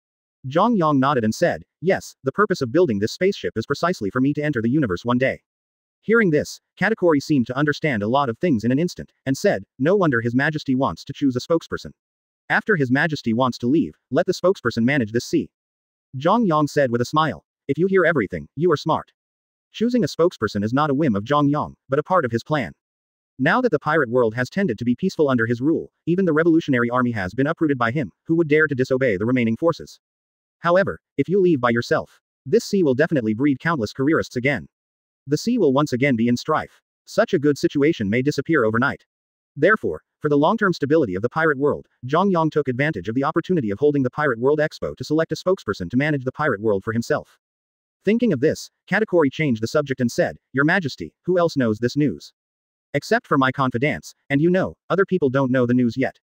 S2: Zhang Yang nodded and said, Yes, the purpose of building this spaceship is precisely for me to enter the universe one day. Hearing this, Katakuri seemed to understand a lot of things in an instant, and said, No wonder His Majesty wants to choose a spokesperson. After His Majesty wants to leave, let the spokesperson manage this sea. Zhang Yang said with a smile. If you hear everything, you are smart. Choosing a spokesperson is not a whim of Zhang Yang, but a part of his plan. Now that the pirate world has tended to be peaceful under his rule, even the revolutionary army has been uprooted by him, who would dare to disobey the remaining forces. However, if you leave by yourself, this sea will definitely breed countless careerists again. The sea will once again be in strife. Such a good situation may disappear overnight. Therefore, for the long-term stability of the pirate world, Zhang Yang took advantage of the opportunity of holding the Pirate World Expo to select a spokesperson to manage the pirate world for himself. Thinking of this, Katakuri changed the subject and said, Your Majesty, who else knows this news? Except for my confidants, and you know, other people don't know the news yet.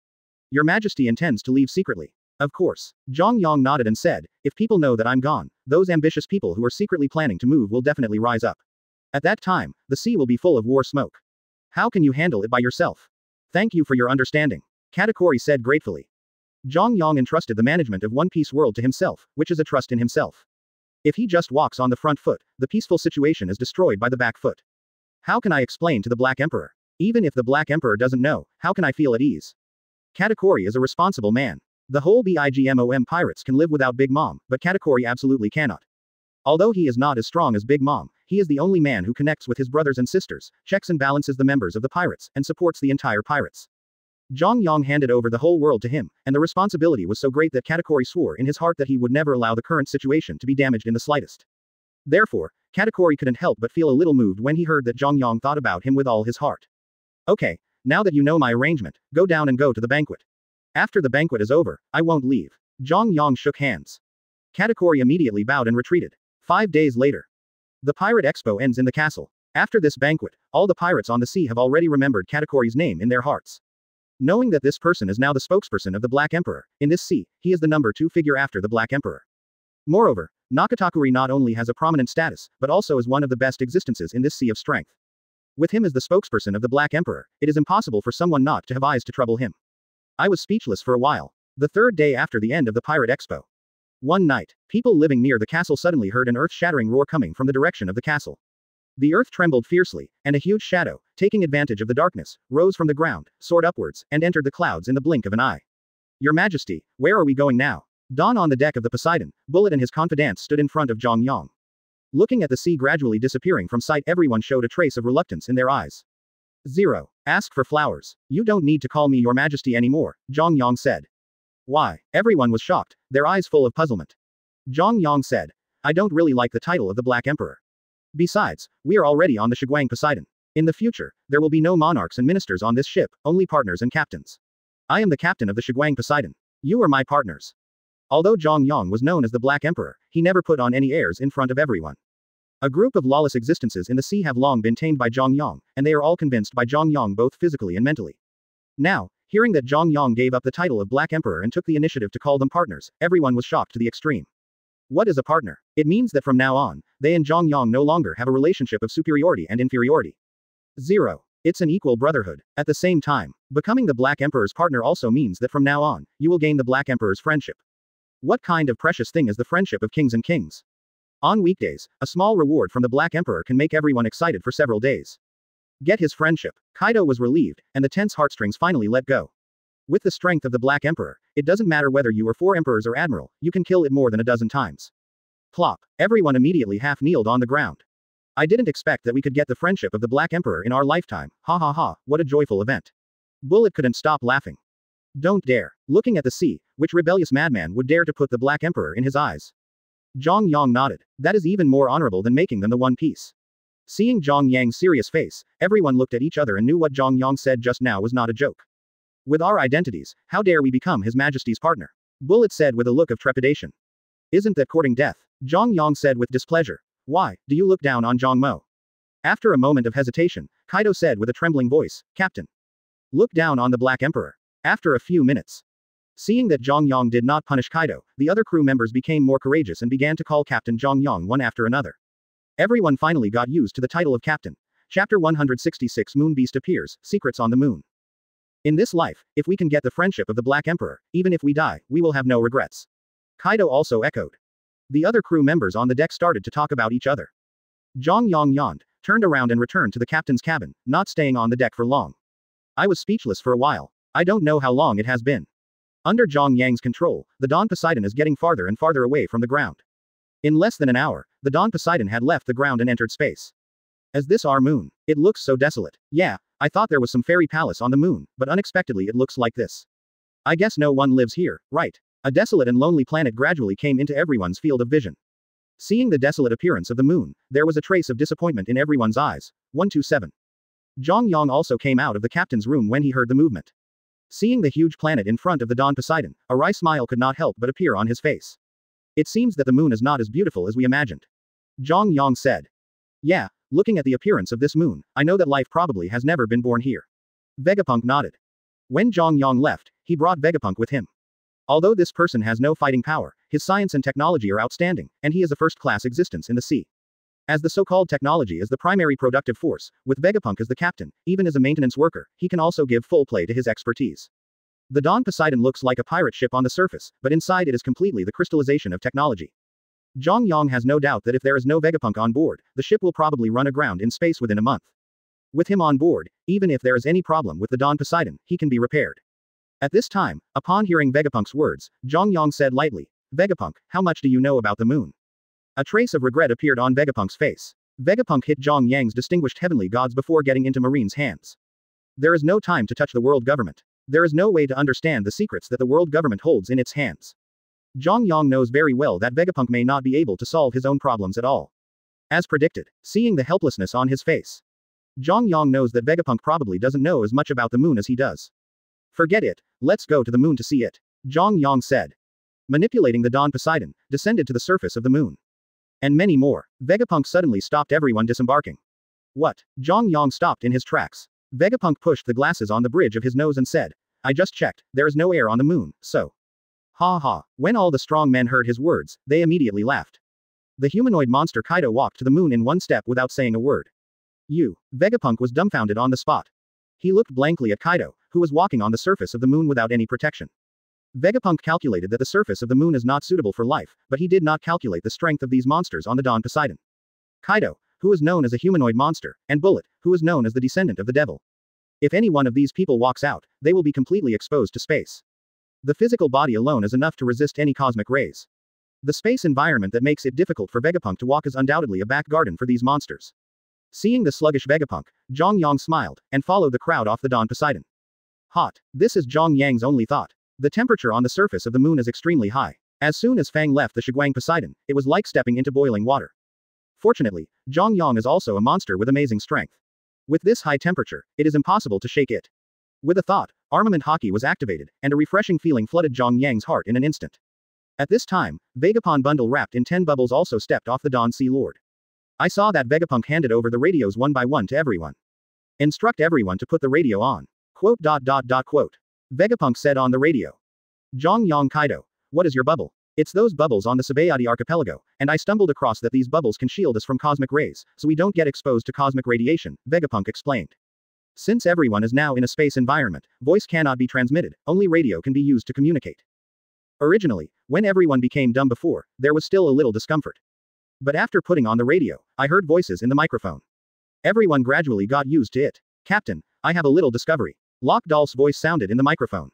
S2: Your Majesty intends to leave secretly. Of course. Zhang Yang nodded and said, If people know that I'm gone, those ambitious people who are secretly planning to move will definitely rise up. At that time, the sea will be full of war smoke. How can you handle it by yourself? Thank you for your understanding. Katakuri said gratefully. Zhang Yang entrusted the management of One Piece world to himself, which is a trust in himself. If he just walks on the front foot, the peaceful situation is destroyed by the back foot. How can I explain to the Black Emperor? Even if the Black Emperor doesn't know, how can I feel at ease? Katakuri is a responsible man. The whole BIGMOM pirates can live without Big Mom, but Katakuri absolutely cannot. Although he is not as strong as Big Mom, he is the only man who connects with his brothers and sisters, checks and balances the members of the pirates, and supports the entire pirates. Zhang Yang handed over the whole world to him, and the responsibility was so great that Katakuri swore in his heart that he would never allow the current situation to be damaged in the slightest. Therefore, Katakuri couldn't help but feel a little moved when he heard that Zhang Yang thought about him with all his heart. Okay, now that you know my arrangement, go down and go to the banquet. After the banquet is over, I won't leave. Zhang Yang shook hands. Katakuri immediately bowed and retreated. 5 days later. The Pirate Expo ends in the castle. After this banquet, all the pirates on the sea have already remembered Katakuri's name in their hearts. Knowing that this person is now the spokesperson of the Black Emperor, in this sea, he is the number 2 figure after the Black Emperor. Moreover, Nakatakuri not only has a prominent status, but also is one of the best existences in this sea of strength. With him as the spokesperson of the Black Emperor, it is impossible for someone not to have eyes to trouble him. I was speechless for a while. The 3rd day after the end of the Pirate Expo. One night, people living near the castle suddenly heard an earth-shattering roar coming from the direction of the castle. The earth trembled fiercely, and a huge shadow, taking advantage of the darkness, rose from the ground, soared upwards, and entered the clouds in the blink of an eye. Your Majesty, where are we going now? Dawn on the deck of the Poseidon, Bullet and his confidants stood in front of Zhang Yang. Looking at the sea gradually disappearing from sight, everyone showed a trace of reluctance in their eyes. 0. Ask for flowers. You don't need to call me Your Majesty anymore, Zhang Yang said. Why? Everyone was shocked, their eyes full of puzzlement. Zhang Yang said, I don't really like the title of the Black Emperor. Besides, we are already on the Shiguang Poseidon. In the future, there will be no monarchs and ministers on this ship, only partners and captains. I am the captain of the Shiguang Poseidon. You are my partners. Although Zhang Yang was known as the Black Emperor, he never put on any airs in front of everyone. A group of lawless existences in the sea have long been tamed by Zhang Yang, and they are all convinced by Zhang Yang both physically and mentally. Now, hearing that Zhang Yang gave up the title of Black Emperor and took the initiative to call them partners, everyone was shocked to the extreme. What is a partner? It means that from now on, they and Zhang Yang no longer have a relationship of superiority and inferiority. 0. It's an equal brotherhood. At the same time, becoming the Black Emperor's partner also means that from now on, you will gain the Black Emperor's friendship. What kind of precious thing is the friendship of kings and kings? On weekdays, a small reward from the Black Emperor can make everyone excited for several days. Get his friendship. Kaido was relieved, and the tense heartstrings finally let go. With the strength of the Black Emperor, it doesn't matter whether you are 4 emperors or admiral, you can kill it more than a dozen times. Plop. Everyone immediately half-kneeled on the ground. I didn't expect that we could get the friendship of the Black Emperor in our lifetime, ha ha ha, what a joyful event. Bullet couldn't stop laughing. Don't dare. Looking at the sea, which rebellious madman would dare to put the Black Emperor in his eyes? Zhang Yang nodded. That is even more honorable than making them the One Piece. Seeing Zhang Yang's serious face, everyone looked at each other and knew what Zhang Yang said just now was not a joke. With our identities, how dare we become His Majesty's partner? Bullet said with a look of trepidation. Isn't that courting death? Zhang Yang said with displeasure. Why, do you look down on Zhang Mo? After a moment of hesitation, Kaido said with a trembling voice, Captain. Look down on the Black Emperor. After a few minutes. Seeing that Zhang Yang did not punish Kaido, the other crew members became more courageous and began to call Captain Zhang Yang one after another. Everyone finally got used to the title of Captain. Chapter 166 Moon Beast appears, Secrets on the Moon. In this life, if we can get the friendship of the Black Emperor, even if we die, we will have no regrets. Kaido also echoed. The other crew members on the deck started to talk about each other. Zhang Yang yawned, turned around and returned to the captain's cabin, not staying on the deck for long. I was speechless for a while. I don't know how long it has been. Under Zhang Yang's control, the Dawn Poseidon is getting farther and farther away from the ground. In less than an hour, the Dawn Poseidon had left the ground and entered space. As this our moon, it looks so desolate. Yeah, I thought there was some fairy palace on the moon, but unexpectedly it looks like this. I guess no one lives here, right? A desolate and lonely planet gradually came into everyone's field of vision. Seeing the desolate appearance of the moon, there was a trace of disappointment in everyone's eyes. 127. Zhang Yang also came out of the captain's room when he heard the movement. Seeing the huge planet in front of the Dawn Poseidon, a wry smile could not help but appear on his face. It seems that the moon is not as beautiful as we imagined. Zhang Yang said. Yeah, looking at the appearance of this moon, I know that life probably has never been born here. Vegapunk nodded. When Zhang Yang left, he brought Vegapunk with him. Although this person has no fighting power, his science and technology are outstanding, and he is a first-class existence in the sea. As the so-called technology is the primary productive force, with Vegapunk as the captain, even as a maintenance worker, he can also give full play to his expertise. The Dawn Poseidon looks like a pirate ship on the surface, but inside it is completely the crystallization of technology. Zhang Yang has no doubt that if there is no Vegapunk on board, the ship will probably run aground in space within a month. With him on board, even if there is any problem with the Dawn Poseidon, he can be repaired. At this time, upon hearing Vegapunk's words, Zhang Yang said lightly, Vegapunk, how much do you know about the moon? A trace of regret appeared on Vegapunk's face. Vegapunk hit Zhang Yang's distinguished heavenly gods before getting into Marine's hands. There is no time to touch the world government. There is no way to understand the secrets that the world government holds in its hands. Zhang Yang knows very well that Vegapunk may not be able to solve his own problems at all. As predicted, seeing the helplessness on his face, Zhang Yang knows that Vegapunk probably doesn't know as much about the moon as he does. Forget it, let's go to the moon to see it, Zhang Yang said. Manipulating the Dawn Poseidon, descended to the surface of the moon. And many more. Vegapunk suddenly stopped everyone disembarking. What? Zhang Yang stopped in his tracks. Vegapunk pushed the glasses on the bridge of his nose and said, I just checked, there is no air on the moon, so. Ha ha. When all the strong men heard his words, they immediately laughed. The humanoid monster Kaido walked to the moon in one step without saying a word. Vegapunk was dumbfounded on the spot. He looked blankly at Kaido, who was walking on the surface of the moon without any protection. Vegapunk calculated that the surface of the moon is not suitable for life, but he did not calculate the strength of these monsters on the Dawn Poseidon. Kaido, who is known as a humanoid monster, and Bullet, who is known as the descendant of the devil. If any one of these people walks out, they will be completely exposed to space. The physical body alone is enough to resist any cosmic rays. The space environment that makes it difficult for Vegapunk to walk is undoubtedly a back garden for these monsters. Seeing the sluggish Vegapunk, Zhang Yang smiled, and followed the crowd off the Dawn Poseidon. Hot. This is Zhang Yang's only thought. The temperature on the surface of the moon is extremely high. As soon as Fang left the Shiguang Poseidon, it was like stepping into boiling water. Fortunately, Zhang Yang is also a monster with amazing strength. With this high temperature, it is impossible to shake it. With a thought, armament hockey was activated, and a refreshing feeling flooded Zhang Yang's heart in an instant. At this time, Vegapon bundle wrapped in 10 bubbles also stepped off the Dawn Sea Lord. I saw that Vegapunk handed over the radios one by one to everyone. Instruct everyone to put the radio on. Quote. Vegapunk said on the radio. Zhang Yang Kaido. What is your bubble? It's those bubbles on the Sabayati archipelago, and I stumbled across that these bubbles can shield us from cosmic rays, so we don't get exposed to cosmic radiation, Vegapunk explained. Since everyone is now in a space environment, voice cannot be transmitted, only radio can be used to communicate. Originally, when everyone became dumb before, there was still a little discomfort. But after putting on the radio, I heard voices in the microphone. Everyone gradually got used to it. Captain, I have a little discovery. Lok Dal's voice sounded in the microphone.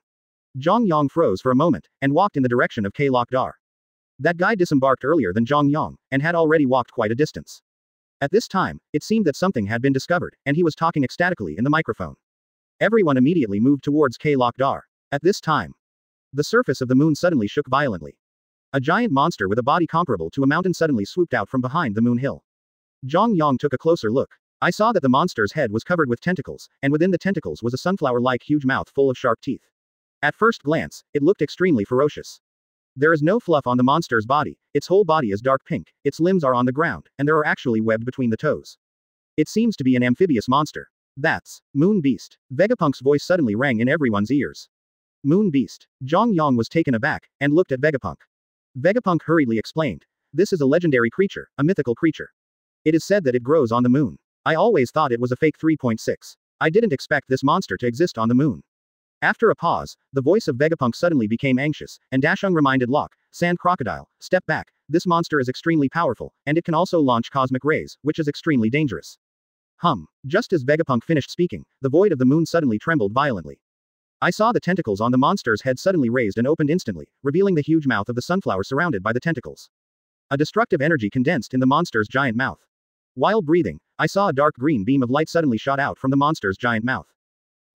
S2: Zhang Yang froze for a moment, and walked in the direction of K. Lok Dar. That guy disembarked earlier than Zhang Yang, and had already walked quite a distance. At this time, it seemed that something had been discovered, and he was talking ecstatically in the microphone. Everyone immediately moved towards K. Lok Dar. At this time, the surface of the moon suddenly shook violently. A giant monster with a body comparable to a mountain suddenly swooped out from behind the moon hill. Zhang Yang took a closer look. I saw that the monster's head was covered with tentacles, and within the tentacles was a sunflower-like huge mouth full of sharp teeth. At first glance, it looked extremely ferocious. There is no fluff on the monster's body, its whole body is dark pink, its limbs are on the ground, and there are actually webbed between the toes. It seems to be an amphibious monster. That's Moon Beast. Vegapunk's voice suddenly rang in everyone's ears. Moon Beast. Zhang Yang was taken aback, and looked at Vegapunk. Vegapunk hurriedly explained. This is a legendary creature, a mythical creature. It is said that it grows on the moon. I always thought it was a fake 3.6. I didn't expect this monster to exist on the moon. After a pause, the voice of Vegapunk suddenly became anxious, and Dashung reminded Locke, Sand Crocodile, step back, this monster is extremely powerful, and it can also launch cosmic rays, which is extremely dangerous. Just as Vegapunk finished speaking, the void of the moon suddenly trembled violently. I saw the tentacles on the monster's head suddenly raised and opened instantly, revealing the huge mouth of the sunflower surrounded by the tentacles. A destructive energy condensed in the monster's giant mouth. While breathing, I saw a dark green beam of light suddenly shot out from the monster's giant mouth.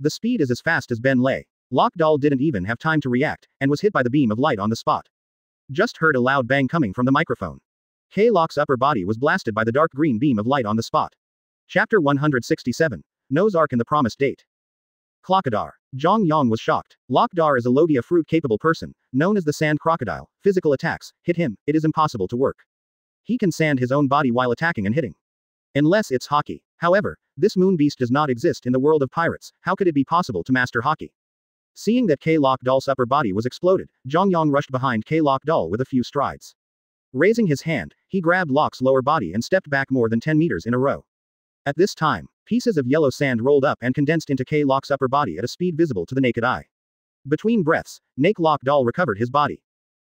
S2: The speed is as fast as Ben Lei. Lok Dal didn't even have time to react, and was hit by the beam of light on the spot. Just heard a loud bang coming from the microphone. K. Lok's upper body was blasted by the dark green beam of light on the spot. Chapter 167. Noah's Ark and the Promised Date. Clocadar. Zhang Yang was shocked. Lok Dar is a Logia fruit-capable person, known as the Sand Crocodile. Physical attacks, hit him, it is impossible to work. He can sand his own body while attacking and hitting. Unless it's hockey. However, this moon beast does not exist in the world of pirates, how could it be possible to master hockey? Seeing that K. Lok Dal's upper body was exploded, Zhang Yang rushed behind K. Lok Dal with a few strides. Raising his hand, he grabbed Lok's lower body and stepped back more than 10 meters in a row. At this time, pieces of yellow sand rolled up and condensed into K. Lok's upper body at a speed visible to the naked eye. Between breaths, Nak Lok Dal recovered his body.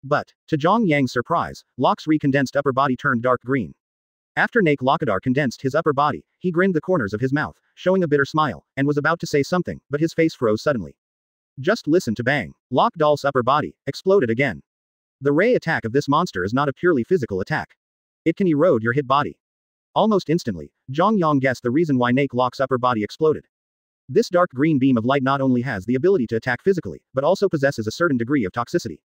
S2: But, to Zhang Yang's surprise, Lok's recondensed upper body turned dark green. After Nak Lokadar condensed his upper body, he grinned the corners of his mouth, showing a bitter smile, and was about to say something, but his face froze suddenly. Just listen to bang. Lok Dal's upper body exploded again. The ray attack of this monster is not a purely physical attack. It can erode your hit body. Almost instantly, Zhang Yang guessed the reason why Nak Lok's upper body exploded. This dark green beam of light not only has the ability to attack physically, but also possesses a certain degree of toxicity.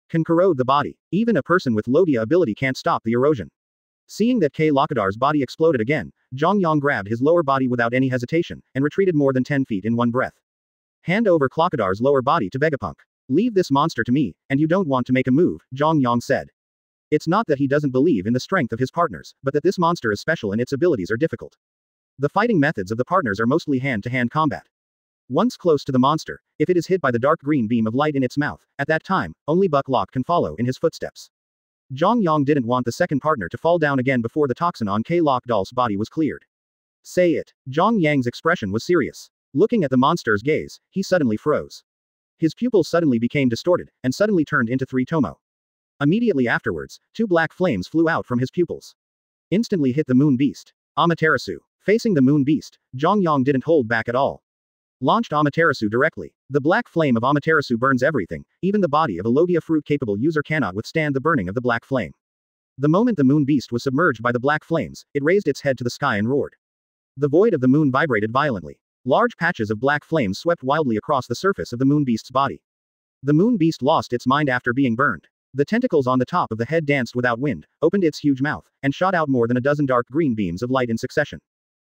S2: Can corrode the body. Even a person with Logia ability can't stop the erosion. Seeing that K. Lokadar's body exploded again, Zhang Yang grabbed his lower body without any hesitation, and retreated more than 10 feet in one breath. Hand over Clockadar's lower body to Vegapunk. Leave this monster to me, and you don't want to make a move, Zhang Yang said. It's not that he doesn't believe in the strength of his partners, but that this monster is special and its abilities are difficult. The fighting methods of the partners are mostly hand-to-hand combat. Once close to the monster, if it is hit by the dark green beam of light in its mouth, at that time, only Buck Locke can follow in his footsteps. Zhang Yang didn't want the second partner to fall down again before the toxin on K. Lok Dal's body was cleared. Say it. Zhang Yang's expression was serious. Looking at the monster's gaze, he suddenly froze. His pupils suddenly became distorted, and suddenly turned into 3 tomo. Immediately afterwards, 2 black flames flew out from his pupils. Instantly hit the moon beast. Amaterasu. Facing the moon beast, Zhang Yang didn't hold back at all. Launched Amaterasu directly. The black flame of Amaterasu burns everything, even the body of a Logia fruit-capable user cannot withstand the burning of the black flame. The moment the moon beast was submerged by the black flames, it raised its head to the sky and roared. The void of the moon vibrated violently. Large patches of black flames swept wildly across the surface of the moon beast's body. The moon beast lost its mind after being burned. The tentacles on the top of the head danced without wind, opened its huge mouth, and shot out more than a dozen dark green beams of light in succession.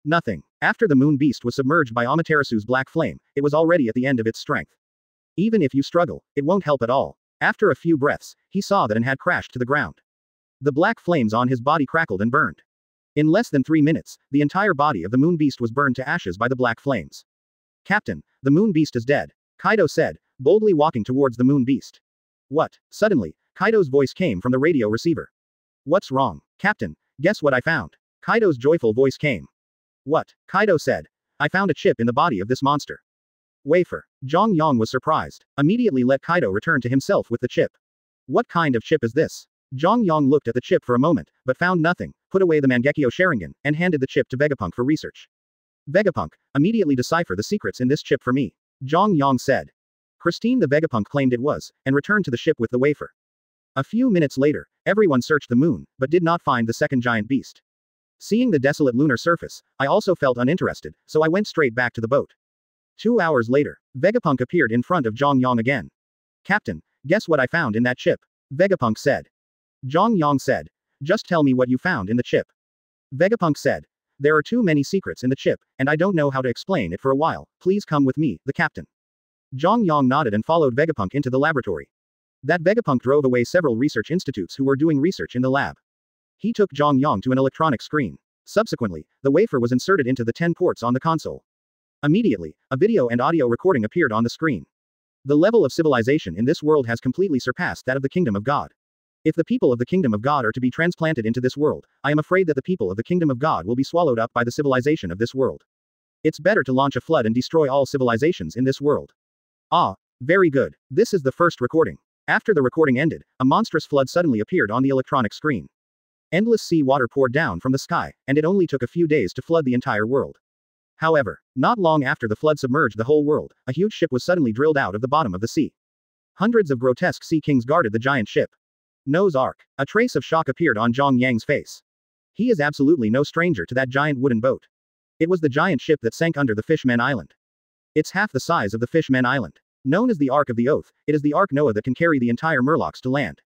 S2: Nothing. After the moon beast was submerged by Amaterasu's black flame, it was already at the end of its strength. Even if you struggle, it won't help at all. After a few breaths, he saw that and had crashed to the ground. The black flames on his body crackled and burned. In less than 3 minutes, the entire body of the moon beast was burned to ashes by the black flames. Captain, the moon beast is dead, Kaido said, boldly walking towards the moon beast. What? Suddenly, Kaido's voice came from the radio receiver. What's wrong, Captain? Guess what I found? Kaido's joyful voice came. What? Kaido said. I found a chip in the body of this monster. Wafer. Zhang Yang was surprised. Immediately let Kaido return to himself with the chip. What kind of chip is this? Zhang Yang looked at the chip for a moment, but found nothing, put away the Mangekyo Sharingan, and handed the chip to Vegapunk for research. Vegapunk, immediately decipher the secrets in this chip for me. Zhang Yang said. Christine the Vegapunk claimed it was, and returned to the ship with the wafer. A few minutes later, everyone searched the moon, but did not find the second giant beast. Seeing the desolate lunar surface, I also felt uninterested, so I went straight back to the boat. 2 hours later, Vegapunk appeared in front of Zhang Yang again. Captain, guess what I found in that chip? Vegapunk said. Zhang Yang said. Just tell me what you found in the chip. Vegapunk said. There are too many secrets in the chip, and I don't know how to explain it for a while. Please come with me, the captain. Zhang Yang nodded and followed Vegapunk into the laboratory. That Vegapunk drove away several research institutes who were doing research in the lab. He took Zhang Yang to an electronic screen. Subsequently, the wafer was inserted into the 10 ports on the console. Immediately, a video and audio recording appeared on the screen. The level of civilization in this world has completely surpassed that of the Kingdom of God. If the people of the Kingdom of God are to be transplanted into this world, I am afraid that the people of the Kingdom of God will be swallowed up by the civilization of this world. It's better to launch a flood and destroy all civilizations in this world. Ah, very good. This is the first recording. After the recording ended, a monstrous flood suddenly appeared on the electronic screen. Endless sea water poured down from the sky, and it only took a few days to flood the entire world. However, not long after the flood submerged the whole world, a huge ship was suddenly drilled out of the bottom of the sea. Hundreds of grotesque sea kings guarded the giant ship. Noah's Ark. A trace of shock appeared on Zhang Yang's face. He is absolutely no stranger to that giant wooden boat. It was the giant ship that sank under the Fishmen Island. It's half the size of the Fishmen Island. Known as the Ark of the Oath, it is the Ark Noah that can carry the entire Murlocs to land.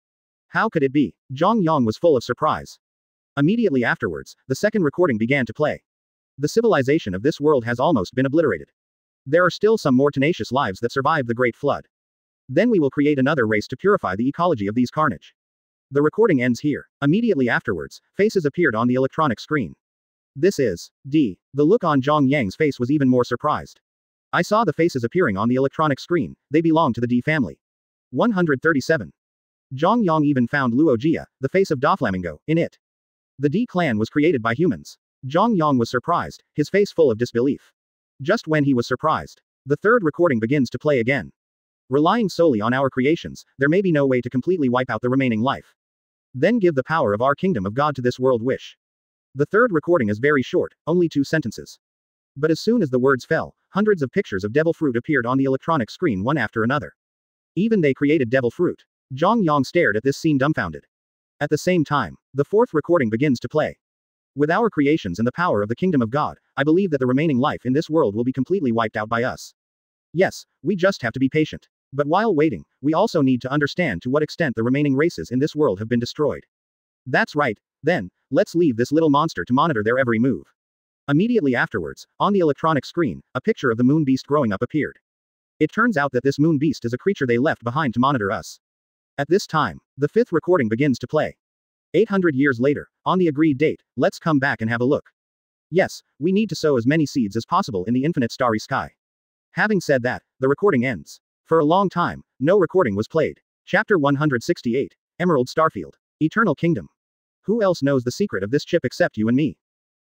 S2: How could it be? Zhang Yang was full of surprise. Immediately afterwards, the second recording began to play. The civilization of this world has almost been obliterated. There are still some more tenacious lives that survived the Great Flood. Then we will create another race to purify the ecology of these carnage. The recording ends here. Immediately afterwards, faces appeared on the electronic screen. This is D. The look on Zhang Yang's face was even more surprised. I saw the faces appearing on the electronic screen, they belong to the D family. 137. Zhang Yang even found Luo Jia, the face of Doflamingo, in it. The D clan was created by humans. Zhang Yang was surprised, his face full of disbelief. Just when he was surprised, the third recording begins to play again. Relying solely on our creations, there may be no way to completely wipe out the remaining life. Then give the power of our Kingdom of God to this world wish. The third recording is very short, only 2 sentences. But as soon as the words fell, hundreds of pictures of devil fruit appeared on the electronic screen one after another. Even they created devil fruit. Zhang Yang stared at this scene dumbfounded. At the same time, the fourth recording begins to play. With our creations and the power of the Kingdom of God, I believe that the remaining life in this world will be completely wiped out by us. Yes, we just have to be patient. But while waiting, we also need to understand to what extent the remaining races in this world have been destroyed. That's right, then, let's leave this little monster to monitor their every move. Immediately afterwards, on the electronic screen, a picture of the moon beast growing up appeared. It turns out that this moon beast is a creature they left behind to monitor us. At this time, the fifth recording begins to play. 800 years later, on the agreed date, let's come back and have a look. Yes, we need to sow as many seeds as possible in the infinite starry sky. Having said that, the recording ends. For a long time, no recording was played. Chapter 168. Emerald Starfield. Eternal Kingdom. Who else knows the secret of this chip except you and me?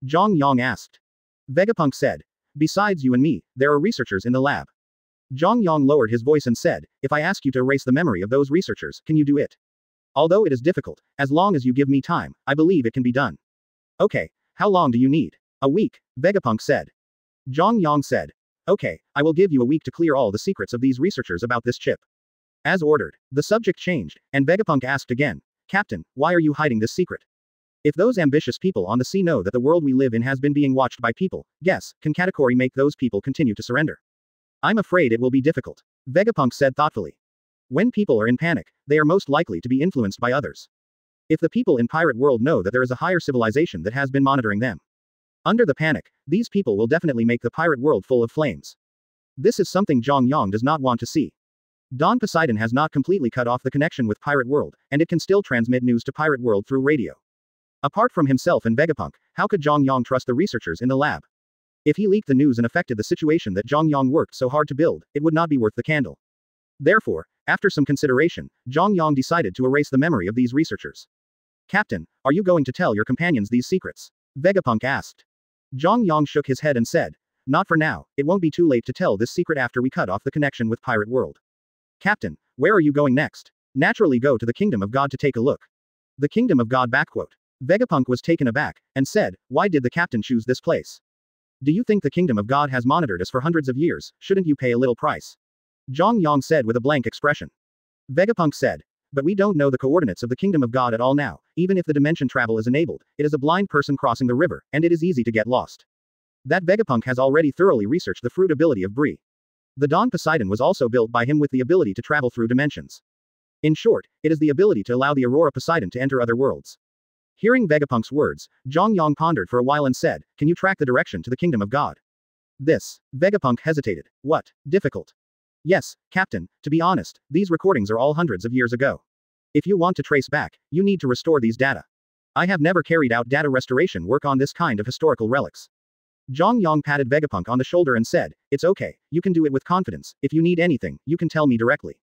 S2: Zhang Yang asked. Vegapunk said. Besides you and me, there are researchers in the lab. Zhang Yang lowered his voice and said, if I ask you to erase the memory of those researchers, can you do it? Although it is difficult, as long as you give me time, I believe it can be done. Okay, how long do you need? A week, Vegapunk said. Zhang Yang said. Okay, I will give you a week to clear all the secrets of these researchers about this chip. As ordered, the subject changed, and Vegapunk asked again, Captain, why are you hiding this secret? If those ambitious people on the sea know that the world we live in has been being watched by people, guess, can Katakuri make those people continue to surrender? I'm afraid it will be difficult. Vegapunk said thoughtfully. When people are in panic, they are most likely to be influenced by others. If the people in Pirate World know that there is a higher civilization that has been monitoring them, under the panic, these people will definitely make the pirate world full of flames. This is something Zhang Yang does not want to see. Don Poseidon has not completely cut off the connection with Pirate World, and it can still transmit news to Pirate World through radio. Apart from himself and Vegapunk, how could Zhang Yang trust the researchers in the lab? If he leaked the news and affected the situation that Zhang Yang worked so hard to build, it would not be worth the candle. Therefore, after some consideration, Zhang Yang decided to erase the memory of these researchers. Captain, are you going to tell your companions these secrets? Vegapunk asked. Zhang Yang shook his head and said, not for now, it won't be too late to tell this secret after we cut off the connection with Pirate World. Captain, where are you going next? Naturally go to the Kingdom of God to take a look. The Kingdom of God backquote. Vegapunk was taken aback, and said, "Why did the captain choose this place? Do you think the kingdom of God has monitored us for hundreds of years? Shouldn't you pay a little price?" Zhang Yang said with a blank expression. Vegapunk said, "But we don't know the coordinates of the kingdom of God at all now. Even if the dimension travel is enabled, it is a blind person crossing the river, and it is easy to get lost." That Vegapunk has already thoroughly researched the fruit ability of Bree. The Dawn Poseidon was also built by him with the ability to travel through dimensions. In short, it is the ability to allow the Aurora Poseidon to enter other worlds. Hearing Vegapunk's words, Zhang Yang pondered for a while and said, "Can you track the direction to the kingdom of God?" This. Vegapunk hesitated. What? Difficult? Yes, Captain, to be honest, these recordings are all hundreds of years ago. If you want to trace back, you need to restore these data. I have never carried out data restoration work on this kind of historical relics. Zhang Yang patted Vegapunk on the shoulder and said, "It's okay, you can do it with confidence. If you need anything, you can tell me directly."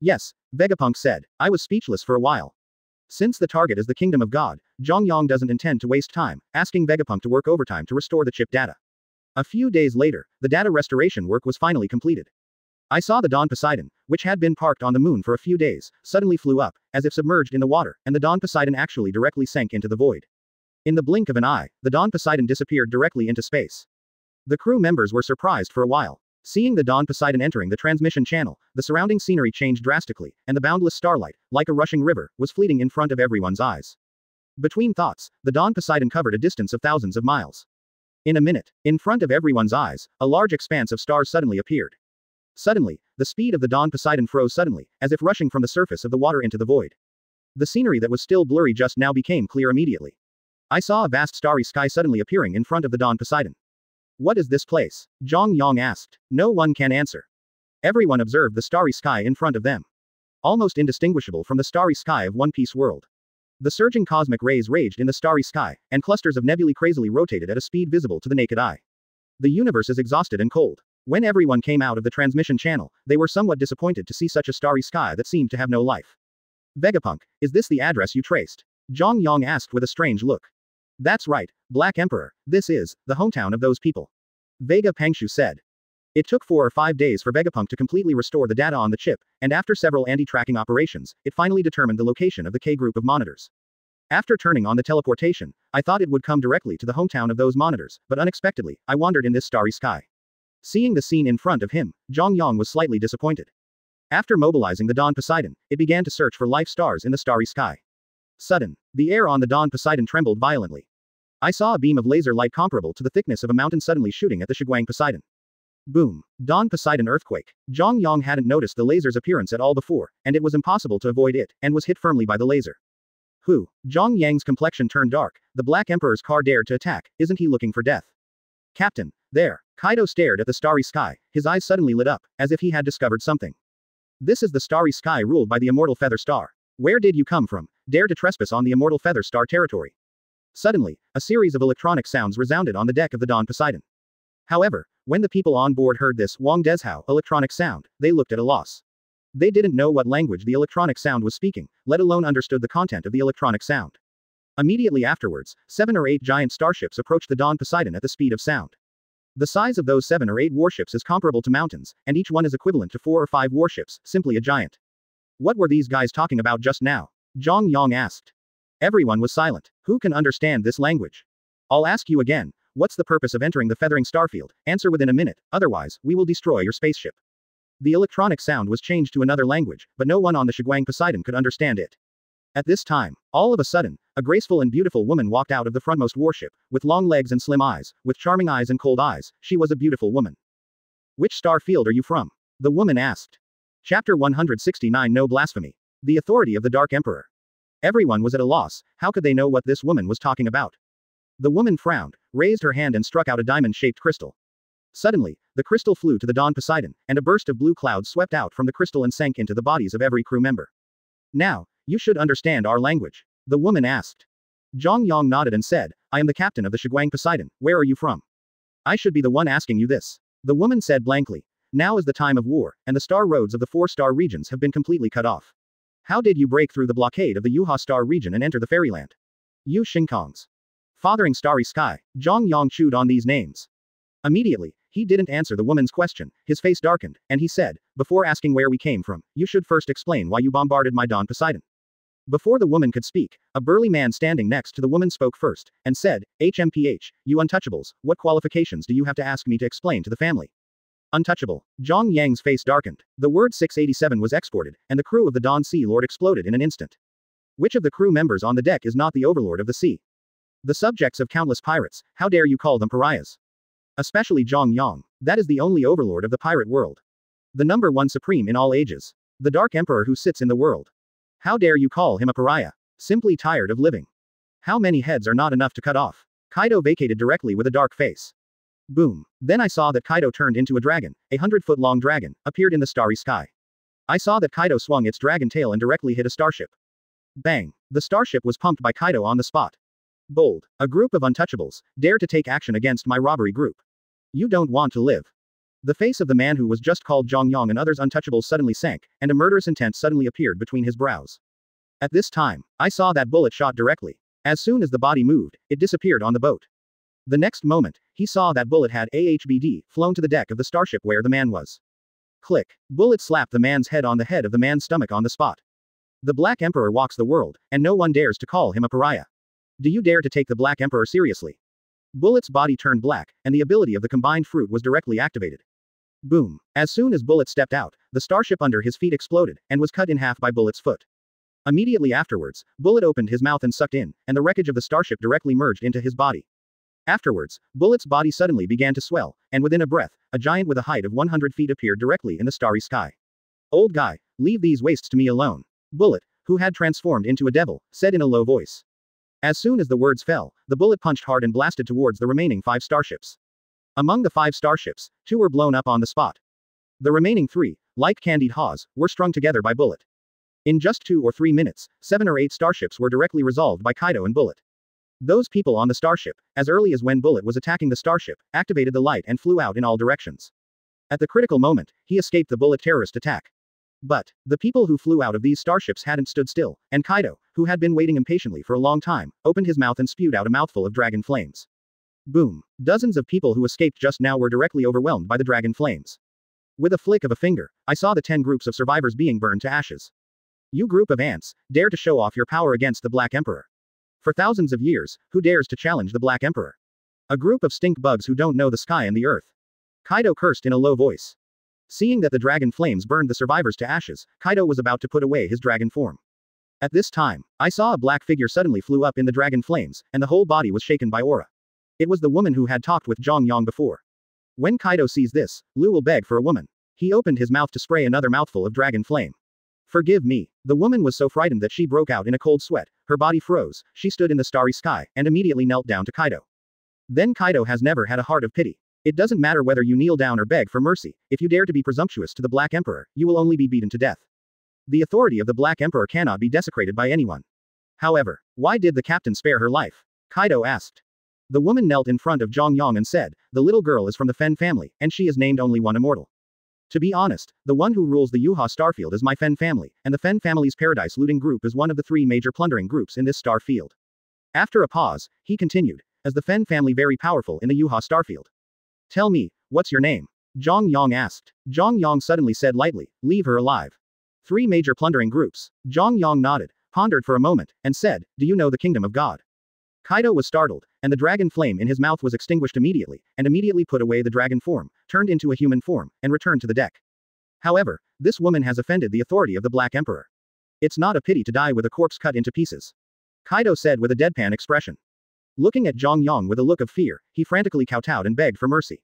S2: Yes, Vegapunk said. I was speechless for a while. Since the target is the kingdom of God, Zhang Yang doesn't intend to waste time, asking Vegapunk to work overtime to restore the chip data. A few days later, the data restoration work was finally completed. I saw the Dawn Poseidon, which had been parked on the moon for a few days, suddenly flew up, as if submerged in the water, and the Dawn Poseidon actually directly sank into the void. In the blink of an eye, the Dawn Poseidon disappeared directly into space. The crew members were surprised for a while. Seeing the Dawn Poseidon entering the transmission channel, the surrounding scenery changed drastically, and the boundless starlight, like a rushing river, was fleeting in front of everyone's eyes. Between thoughts, the Dawn Poseidon covered a distance of thousands of miles. In a minute, in front of everyone's eyes, a large expanse of stars suddenly appeared. Suddenly, the speed of the Dawn Poseidon froze suddenly, as if rushing from the surface of the water into the void. The scenery that was still blurry just now became clear immediately. I saw a vast starry sky suddenly appearing in front of the Dawn Poseidon. What is this place? Zhang Yang asked. No one can answer. Everyone observed the starry sky in front of them. Almost indistinguishable from the starry sky of One Piece world. The surging cosmic rays raged in the starry sky, and clusters of nebulae crazily rotated at a speed visible to the naked eye. The universe is exhausted and cold. When everyone came out of the transmission channel, they were somewhat disappointed to see such a starry sky that seemed to have no life. Vegapunk, is this the address you traced? Zhang Yang asked with a strange look. That's right, Black Emperor, this is the hometown of those people. Vega Pangshu said. It took 4 or 5 days for Vegapunk to completely restore the data on the chip, and after several anti-tracking operations, it finally determined the location of the K group of monitors. After turning on the teleportation, I thought it would come directly to the hometown of those monitors, but unexpectedly, I wandered in this starry sky. Seeing the scene in front of him, Zhang Yang was slightly disappointed. After mobilizing the Dawn Poseidon, it began to search for life stars in the starry sky. Sudden, the air on the Dawn Poseidon trembled violently. I saw a beam of laser light comparable to the thickness of a mountain suddenly shooting at the Shiguang Poseidon. Boom. Dawn Poseidon earthquake. Zhang Yang hadn't noticed the laser's appearance at all before, and it was impossible to avoid it, and was hit firmly by the laser. Who? Zhang Yang's complexion turned dark. The Black Emperor's car dared to attack. Isn't he looking for death? Captain. There. Kaido stared at the starry sky, his eyes suddenly lit up, as if he had discovered something. This is the starry sky ruled by the immortal Feather Star. Where did you come from? Dare to trespass on the immortal Feather Star territory? Suddenly, a series of electronic sounds resounded on the deck of the Dawn Poseidon. However, when the people on board heard this Wang Deshao electronic sound, they looked at a loss. They didn't know what language the electronic sound was speaking, let alone understood the content of the electronic sound. Immediately afterwards, 7 or 8 giant starships approached the Dawn Poseidon at the speed of sound. The size of those 7 or 8 warships is comparable to mountains, and each one is equivalent to 4 or 5 warships, simply a giant. What were these guys talking about just now? Zhang Yang asked. Everyone was silent. Who can understand this language? I'll ask you again, what's the purpose of entering the Feathering Starfield? Answer within a minute, otherwise, we will destroy your spaceship. The electronic sound was changed to another language, but no one on the Shiguang Poseidon could understand it. At this time, all of a sudden, a graceful and beautiful woman walked out of the frontmost warship, with long legs and slim eyes, with charming eyes and cold eyes. She was a beautiful woman. Which star field are you from? The woman asked. Chapter 169 No Blasphemy. The authority of the Dark Emperor. Everyone was at a loss. How could they know what this woman was talking about? The woman frowned, raised her hand and struck out a diamond-shaped crystal. Suddenly, the crystal flew to the Dawn Poseidon, and a burst of blue clouds swept out from the crystal and sank into the bodies of every crew member. Now, you should understand our language. The woman asked. Zhang Yang nodded and said, I am the captain of the Shiguang Poseidon. Where are you from? I should be the one asking you this. The woman said blankly. Now is the time of war, and the star roads of the 4-star regions have been completely cut off. How did you break through the blockade of the Yuha Star region and enter the fairyland? Yu Xingkongs. Fathering Starry Sky. Zhang Yang chewed on these names. Immediately, he didn't answer the woman's question, his face darkened, and he said, before asking where we came from, you should first explain why you bombarded my Dawn Poseidon. Before the woman could speak, a burly man standing next to the woman spoke first, and said, HMPH, you untouchables, what qualifications do you have to ask me to explain to the family? Untouchable. Zhang Yang's face darkened. The word 687 was exported, and the crew of the Dawn Sea Lord exploded in an instant. Which of the crew members on the deck is not the overlord of the sea? The subjects of countless pirates, how dare you call them pariahs? Especially Zhang Yang. That is the only overlord of the pirate world. The number one supreme in all ages. The Dark Emperor who sits in the world. How dare you call him a pariah? Simply tired of living. How many heads are not enough to cut off? Kaido vacated directly with a dark face. Boom. Then I saw that Kaido turned into a dragon, a 100-foot-long dragon, appeared in the starry sky. I saw that Kaido swung its dragon tail and directly hit a starship. Bang. The starship was pumped by Kaido on the spot. Bold. A group of untouchables, dare to take action against my robbery group. You don't want to live. The face of the man who was just called Zhang Yang and others untouchables suddenly sank, and a murderous intent suddenly appeared between his brows. At this time, I saw that bullet shot directly. As soon as the body moved, it disappeared on the boat. The next moment, he saw that bullet had AHBD flown to the deck of the starship where the man was. Click. Bullet slapped the man's head on the head of the man's stomach on the spot. The Black Emperor walks the world, and no one dares to call him a pariah. Do you dare to take the Black Emperor seriously? Bullet's body turned black, and the ability of the combined fruit was directly activated. Boom. As soon as Bullet stepped out, the starship under his feet exploded, and was cut in half by Bullet's foot. Immediately afterwards, Bullet opened his mouth and sucked in, and the wreckage of the starship directly merged into his body. Afterwards, Bullet's body suddenly began to swell, and within a breath, a giant with a height of 100 feet appeared directly in the starry sky. Old guy, leave these wastes to me alone. Bullet, who had transformed into a devil, said in a low voice. As soon as the words fell, the bullet punched hard and blasted towards the remaining 5 starships. Among the 5 starships, 2 were blown up on the spot. The remaining 3, like candied haws, were strung together by Bullet. In just 2 or 3 minutes, 7 or 8 starships were directly resolved by Kaido and Bullet. Those people on the starship, as early as when Bullet was attacking the starship, activated the light and flew out in all directions. At the critical moment, he escaped the Bullet terrorist attack. But, the people who flew out of these starships hadn't stood still, and Kaido, who had been waiting impatiently for a long time, opened his mouth and spewed out a mouthful of dragon flames. Boom. Dozens of people who escaped just now were directly overwhelmed by the dragon flames. With a flick of a finger, I saw the 10 groups of survivors being burned to ashes. You group of ants, dare to show off your power against the Black Emperor. For thousands of years, who dares to challenge the Black Emperor? A group of stink bugs who don't know the sky and the earth. Kaido cursed in a low voice. Seeing that the dragon flames burned the survivors to ashes, Kaido was about to put away his dragon form. At this time, I saw a black figure suddenly flew up in the dragon flames, and the whole body was shaken by aura. It was the woman who had talked with Zhang Yang before. When Kaido sees this, Lu will beg for a woman. He opened his mouth to spray another mouthful of dragon flame. Forgive me. The woman was so frightened that she broke out in a cold sweat, her body froze, she stood in the starry sky, and immediately knelt down to Kaido. Then Kaido has never had a heart of pity. It doesn't matter whether you kneel down or beg for mercy, if you dare to be presumptuous to the Black Emperor, you will only be beaten to death. The authority of the Black Emperor cannot be desecrated by anyone. However, why did the captain spare her life? Kaido asked. The woman knelt in front of Zhang Yang and said, the little girl is from the Fen family, and she is named only one immortal. To be honest, the one who rules the Yuha starfield is my Fen family, and the Fen family's paradise looting group is one of the 3 major plundering groups in this star field. After a pause, he continued, is the Fen family very powerful in the Yuha starfield? Tell me, what's your name? Zhang Yang asked. Zhang Yang suddenly said lightly, leave her alive. 3 major plundering groups. Zhang Yang nodded, pondered for a moment, and said, do you know the kingdom of God? Kaido was startled, and the dragon flame in his mouth was extinguished immediately, and immediately put away the dragon form, turned into a human form, and returned to the deck. However, this woman has offended the authority of the Black Emperor. It's not a pity to die with a corpse cut into pieces. Kaido said with a deadpan expression. Looking at Zhang Yang with a look of fear, he frantically kowtowed and begged for mercy.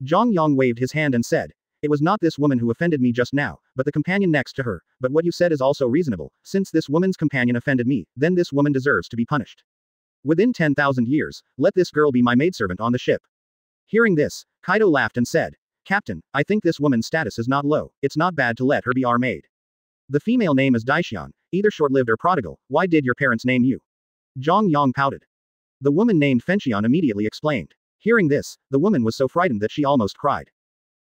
S2: Zhang Yang waved his hand and said, it was not this woman who offended me just now, but the companion next to her, but what you said is also reasonable, since this woman's companion offended me, then this woman deserves to be punished. Within 10,000 years, let this girl be my maidservant on the ship. Hearing this, Kaido laughed and said, Captain, I think this woman's status is not low, it's not bad to let her be our maid. The female name is Daishian, either short-lived or prodigal, why did your parents name you? Zhang Yang pouted. The woman named Fenxian immediately explained. Hearing this, the woman was so frightened that she almost cried.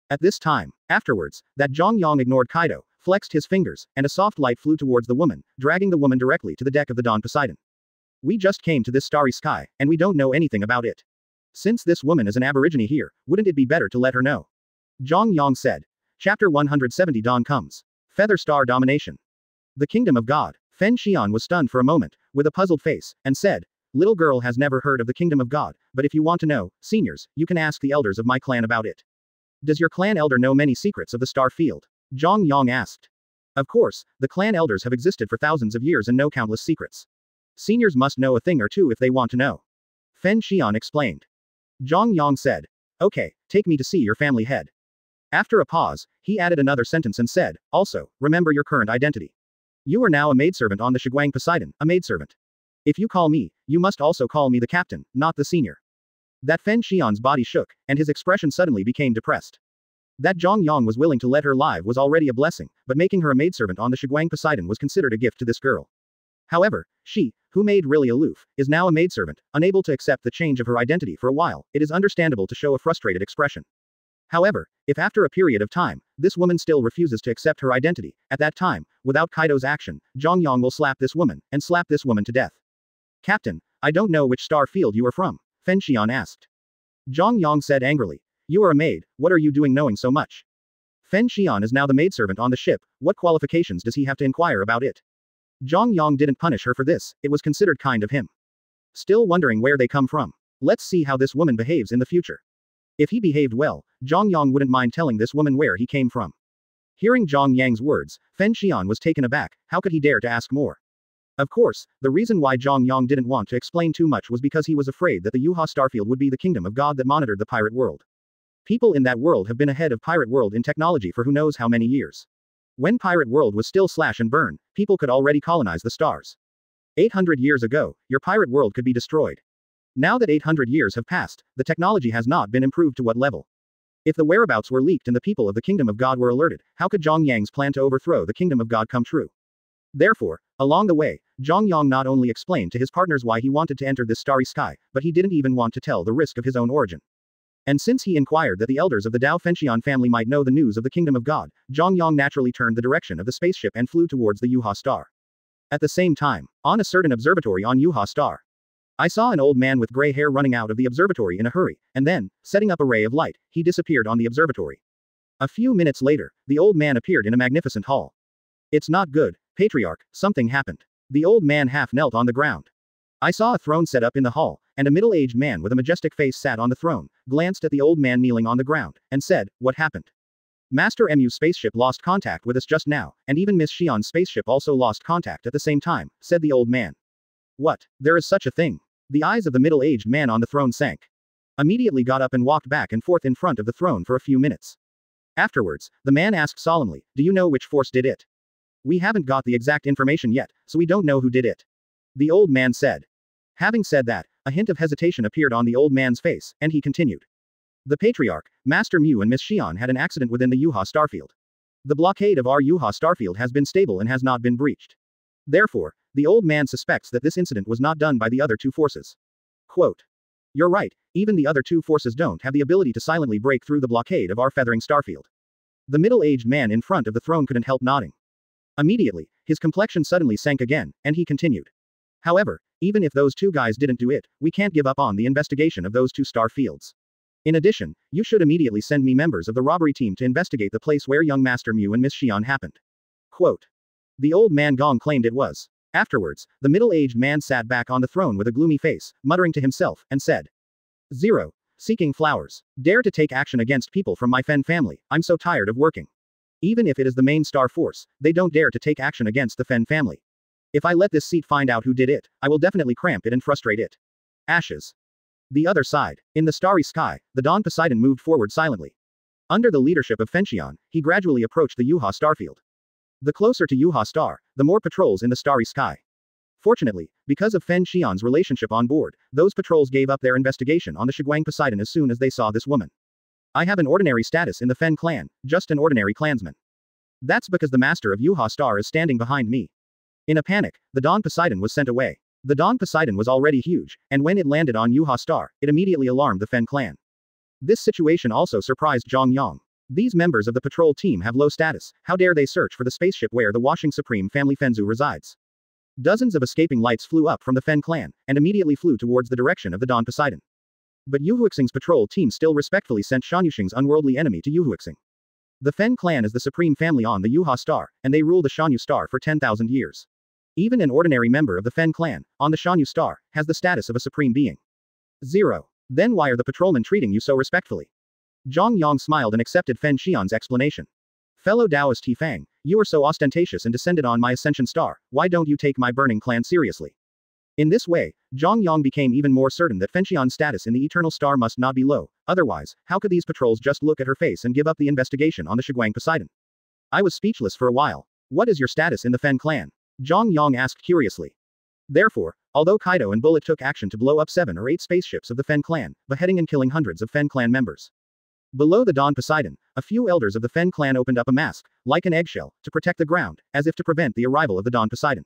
S2: At this time, afterwards, that Zhang Yang ignored Kaido, flexed his fingers, and a soft light flew towards the woman, dragging the woman directly to the deck of the Dawn Poseidon. We just came to this starry sky, and we don't know anything about it. Since this woman is an aborigine here, wouldn't it be better to let her know? Zhang Yang said. Chapter 170 Dawn comes. Feather Star Domination. The Kingdom of God. Fen Xian was stunned for a moment, with a puzzled face, and said, little girl has never heard of the kingdom of God, but if you want to know, seniors, you can ask the elders of my clan about it. Does your clan elder know many secrets of the star field? Zhang Yang asked. Of course, the clan elders have existed for thousands of years and know countless secrets. Seniors must know a thing or two if they want to know. Fen Xian explained. Zhang Yang said. Okay, take me to see your family head. After a pause, he added another sentence and said, also, remember your current identity. You are now a maidservant on the Shiguang Poseidon, a maidservant. If you call me, you must also call me the captain, not the senior. That Fen Xian's body shook, and his expression suddenly became depressed. That Zhang Yang was willing to let her live was already a blessing, but making her a maidservant on the Shiguang Poseidon was considered a gift to this girl. However, she, who made really aloof, is now a maidservant, unable to accept the change of her identity for a while. It is understandable to show a frustrated expression. However, if after a period of time, this woman still refuses to accept her identity, at that time, without Kaido's action, Zhang Yang will slap this woman, and slap this woman to death. Captain, I don't know which star field you are from, Fen Xian asked. Zhang Yang said angrily. You are a maid, what are you doing knowing so much? Fen Xian is now the maidservant on the ship, what qualifications does he have to inquire about it? Zhang Yang didn't punish her for this, it was considered kind of him. Still wondering where they come from. Let's see how this woman behaves in the future. If he behaved well, Zhang Yang wouldn't mind telling this woman where he came from. Hearing Zhang Yang's words, Fen Xian was taken aback, how could he dare to ask more? Of course, the reason why Zhang Yang didn't want to explain too much was because he was afraid that the Yuha Starfield would be the kingdom of God that monitored the pirate world. People in that world have been ahead of pirate world in technology for who knows how many years. When pirate world was still slash and burn, people could already colonize the stars. 800 years ago, your pirate world could be destroyed. Now that 800 years have passed, the technology has not been improved to what level. If the whereabouts were leaked and the people of the kingdom of God were alerted, how could Zhang Yang's plan to overthrow the kingdom of God come true? Therefore, along the way, Zhang Yang not only explained to his partners why he wanted to enter this starry sky, but he didn't even want to tell the risk of his own origin. And since he inquired that the elders of the Dao Fenxian family might know the news of the kingdom of God, Zhang Yang naturally turned the direction of the spaceship and flew towards the Yuha star. At the same time, on a certain observatory on Yuha star, I saw an old man with gray hair running out of the observatory in a hurry, and then, setting up a ray of light, he disappeared on the observatory. A few minutes later, the old man appeared in a magnificent hall. It's not good, Patriarch, something happened. The old man half knelt on the ground. I saw a throne set up in the hall, and a middle-aged man with a majestic face sat on the throne, glanced at the old man kneeling on the ground, and said, what happened? Master Mu's spaceship lost contact with us just now, and even Miss Xian's spaceship also lost contact at the same time, said the old man. What? There is such a thing. The eyes of the middle-aged man on the throne sank. Immediately got up and walked back and forth in front of the throne for a few minutes. Afterwards, the man asked solemnly, do you know which force did it? We haven't got the exact information yet, so we don't know who did it. The old man said. Having said that, a hint of hesitation appeared on the old man's face, and he continued. The Patriarch, Master Mu and Miss Xian had an accident within the Yuha Starfield. The blockade of our Yuha Starfield has been stable and has not been breached. Therefore, the old man suspects that this incident was not done by the other two forces. Quote. You're right, even the other two forces don't have the ability to silently break through the blockade of our feathering starfield. The middle-aged man in front of the throne couldn't help nodding. Immediately, his complexion suddenly sank again, and he continued. However, even if those two guys didn't do it, we can't give up on the investigation of those two star fields. In addition, you should immediately send me members of the robbery team to investigate the place where young Master Mu and Miss Xian happened. Quote. The old man Gong claimed it was. Afterwards, the middle-aged man sat back on the throne with a gloomy face, muttering to himself, and said. 0. Seeking flowers. Dare to take action against people from my Fen family, I'm so tired of working. Even if it is the main star force, they don't dare to take action against the Fen family. If I let this seat find out who did it, I will definitely cramp it and frustrate it. Ashes. The other side. In the starry sky, the Dawn Poseidon moved forward silently. Under the leadership of Fenxian, he gradually approached the Yuha Starfield. The closer to Yuha Star, the more patrols in the starry sky. Fortunately, because of Fen Xian's relationship on board, those patrols gave up their investigation on the Shiguang Poseidon as soon as they saw this woman. I have an ordinary status in the Fen clan, just an ordinary clansman. That's because the master of Yuha Star is standing behind me. In a panic, the Dawn Poseidon was sent away. The Dawn Poseidon was already huge, and when it landed on Yuha Star, it immediately alarmed the Fen clan. This situation also surprised Zhang Yang. These members of the patrol team have low status, how dare they search for the spaceship where the Washing Supreme family Fenzu resides? Dozens of escaping lights flew up from the Fen clan, and immediately flew towards the direction of the Dawn Poseidon. But Yu Huixing's patrol team still respectfully sent Shan Yuxing's unworldly enemy to Yu Huixing. The Fen clan is the supreme family on the Yuha Star, and they rule the Shan Yu Star for 10,000 years. Even an ordinary member of the Fen clan, on the Shanyu star, has the status of a supreme being. 0. Then why are the patrolmen treating you so respectfully? Zhang Yang smiled and accepted Fen Xian's explanation. Fellow Taoist He Fang, you are so ostentatious and descended on my ascension star, why don't you take my burning clan seriously? In this way, Zhang Yang became even more certain that Fen Xian's status in the Eternal Star must not be low, otherwise, how could these patrols just look at her face and give up the investigation on the Shiguang Poseidon? I was speechless for a while. What is your status in the Fen clan? Zhang Yang asked curiously. Therefore, although Kaido and Bullet took action to blow up 7 or 8 spaceships of the Fen clan, beheading and killing hundreds of Fen clan members. Below the Dawn Poseidon, a few elders of the Fen clan opened up a mask, like an eggshell, to protect the ground, as if to prevent the arrival of the Dawn Poseidon.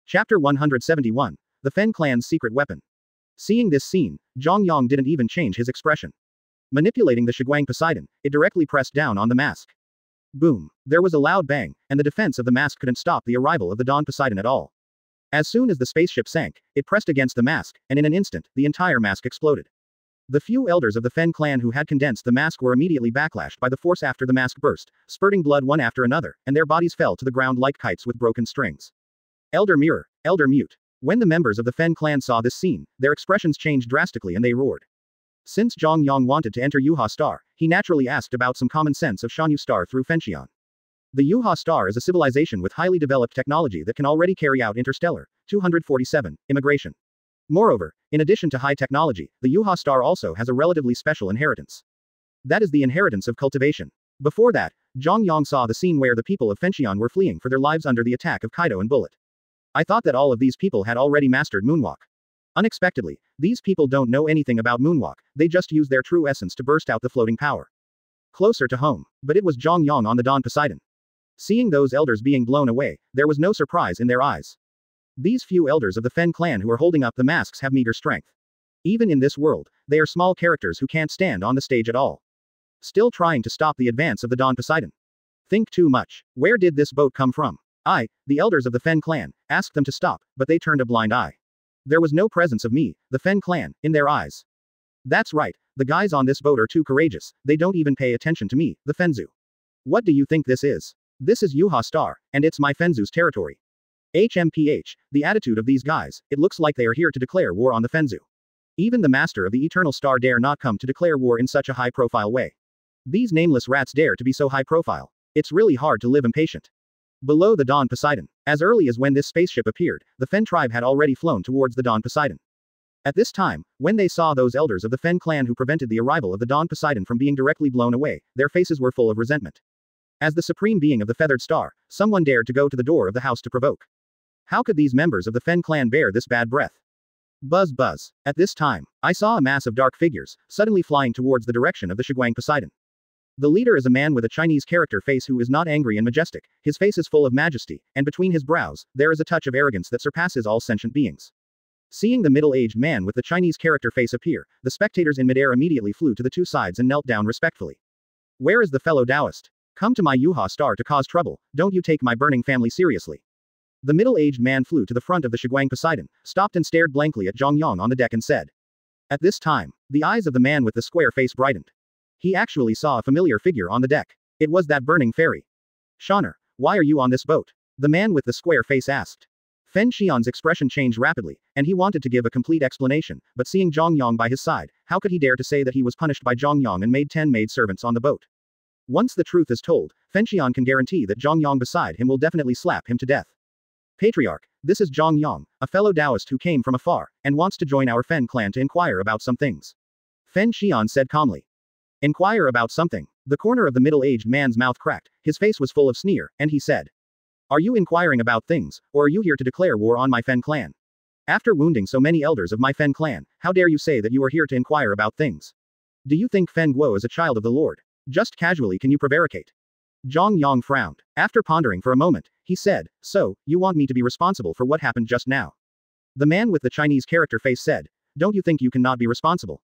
S2: Chapter 171. The Fen clan's secret weapon. Seeing this scene, Zhang Yang didn't even change his expression. Manipulating the Shiguang Poseidon, it directly pressed down on the mask. Boom. There was a loud bang, and the defense of the mask couldn't stop the arrival of the Dawn Poseidon at all. As soon as the spaceship sank, it pressed against the mask, and in an instant, the entire mask exploded. The few elders of the Fen clan who had condensed the mask were immediately backlashed by the force after the mask burst, spurting blood one after another, and their bodies fell to the ground like kites with broken strings. Elder Mirror, Elder Mute. When the members of the Fen clan saw this scene, their expressions changed drastically and they roared. Since Zhang Yang wanted to enter Yuha Star, he naturally asked about some common sense of Shanyu Star through Fenxian. The Yuha Star is a civilization with highly developed technology that can already carry out interstellar, 247, immigration. Moreover, in addition to high technology, the Yuha Star also has a relatively special inheritance. That is the inheritance of cultivation. Before that, Zhang Yang saw the scene where the people of Fenxian were fleeing for their lives under the attack of Kaido and Bullet. I thought that all of these people had already mastered moonwalk. Unexpectedly, these people don't know anything about moonwalk, they just use their true essence to burst out the floating power. Closer to home, but it was Zhang Yang on the Dawn Poseidon. Seeing those elders being blown away, there was no surprise in their eyes. These few elders of the Fen clan who are holding up the masks have meager strength. Even in this world, they are small characters who can't stand on the stage at all. Still trying to stop the advance of the Dawn Poseidon. Think too much. Where did this boat come from? The elders of the Fen clan, asked them to stop, but they turned a blind eye. There was no presence of me, the Fen clan, in their eyes. That's right, the guys on this boat are too courageous, they don't even pay attention to me, the Fenzu. What do you think this is? This is Yuha Star, and it's my Fenzu's territory. HMPH, the attitude of these guys, it looks like they are here to declare war on the Fenzu. Even the master of the Eternal Star dare not come to declare war in such a high-profile way. These nameless rats dare to be so high-profile. It's really hard to live impatient. Below the Dawn Poseidon, as early as when this spaceship appeared, the Fen tribe had already flown towards the Dawn Poseidon. At this time, when they saw those elders of the Fen clan who prevented the arrival of the Dawn Poseidon from being directly blown away, their faces were full of resentment. As the supreme being of the Feathered Star, someone dared to go to the door of the house to provoke. How could these members of the Fen clan bear this bad breath? Buzz buzz. At this time, I saw a mass of dark figures, suddenly flying towards the direction of the Shiguang Poseidon. The leader is a man with a Chinese character face who is not angry and majestic, his face is full of majesty, and between his brows, there is a touch of arrogance that surpasses all sentient beings. Seeing the middle-aged man with the Chinese character face appear, the spectators in midair immediately flew to the two sides and knelt down respectfully. Where is the fellow Taoist? Come to my Yuha Star to cause trouble, don't you take my burning family seriously. The middle-aged man flew to the front of the Shiguang Poseidon, stopped and stared blankly at Zhang Yang on the deck and said. At this time, the eyes of the man with the square face brightened. He actually saw a familiar figure on the deck. It was that burning fairy. Shoner, why are you on this boat? The man with the square face asked. Fen Xian's expression changed rapidly, and he wanted to give a complete explanation, but seeing Zhang Yang by his side, how could he dare to say that he was punished by Zhang Yang and made 10 maidservants on the boat? Once the truth is told, Fen Xian can guarantee that Zhang Yang beside him will definitely slap him to death. Patriarch, this is Zhang Yang, a fellow Taoist who came from afar, and wants to join our Fen clan to inquire about some things. Fen Xian said calmly. Inquire about something. The corner of the middle-aged man's mouth cracked, his face was full of sneer, and he said. Are you inquiring about things, or are you here to declare war on my Fen clan? After wounding so many elders of my Fen clan, how dare you say that you are here to inquire about things? Do you think Fen Guo is a child of the Lord? Just casually can you prevaricate? Zhang Yang frowned. After pondering for a moment, he said, so, you want me to be responsible for what happened just now? The man with the Chinese character face said, don't you think you cannot be responsible?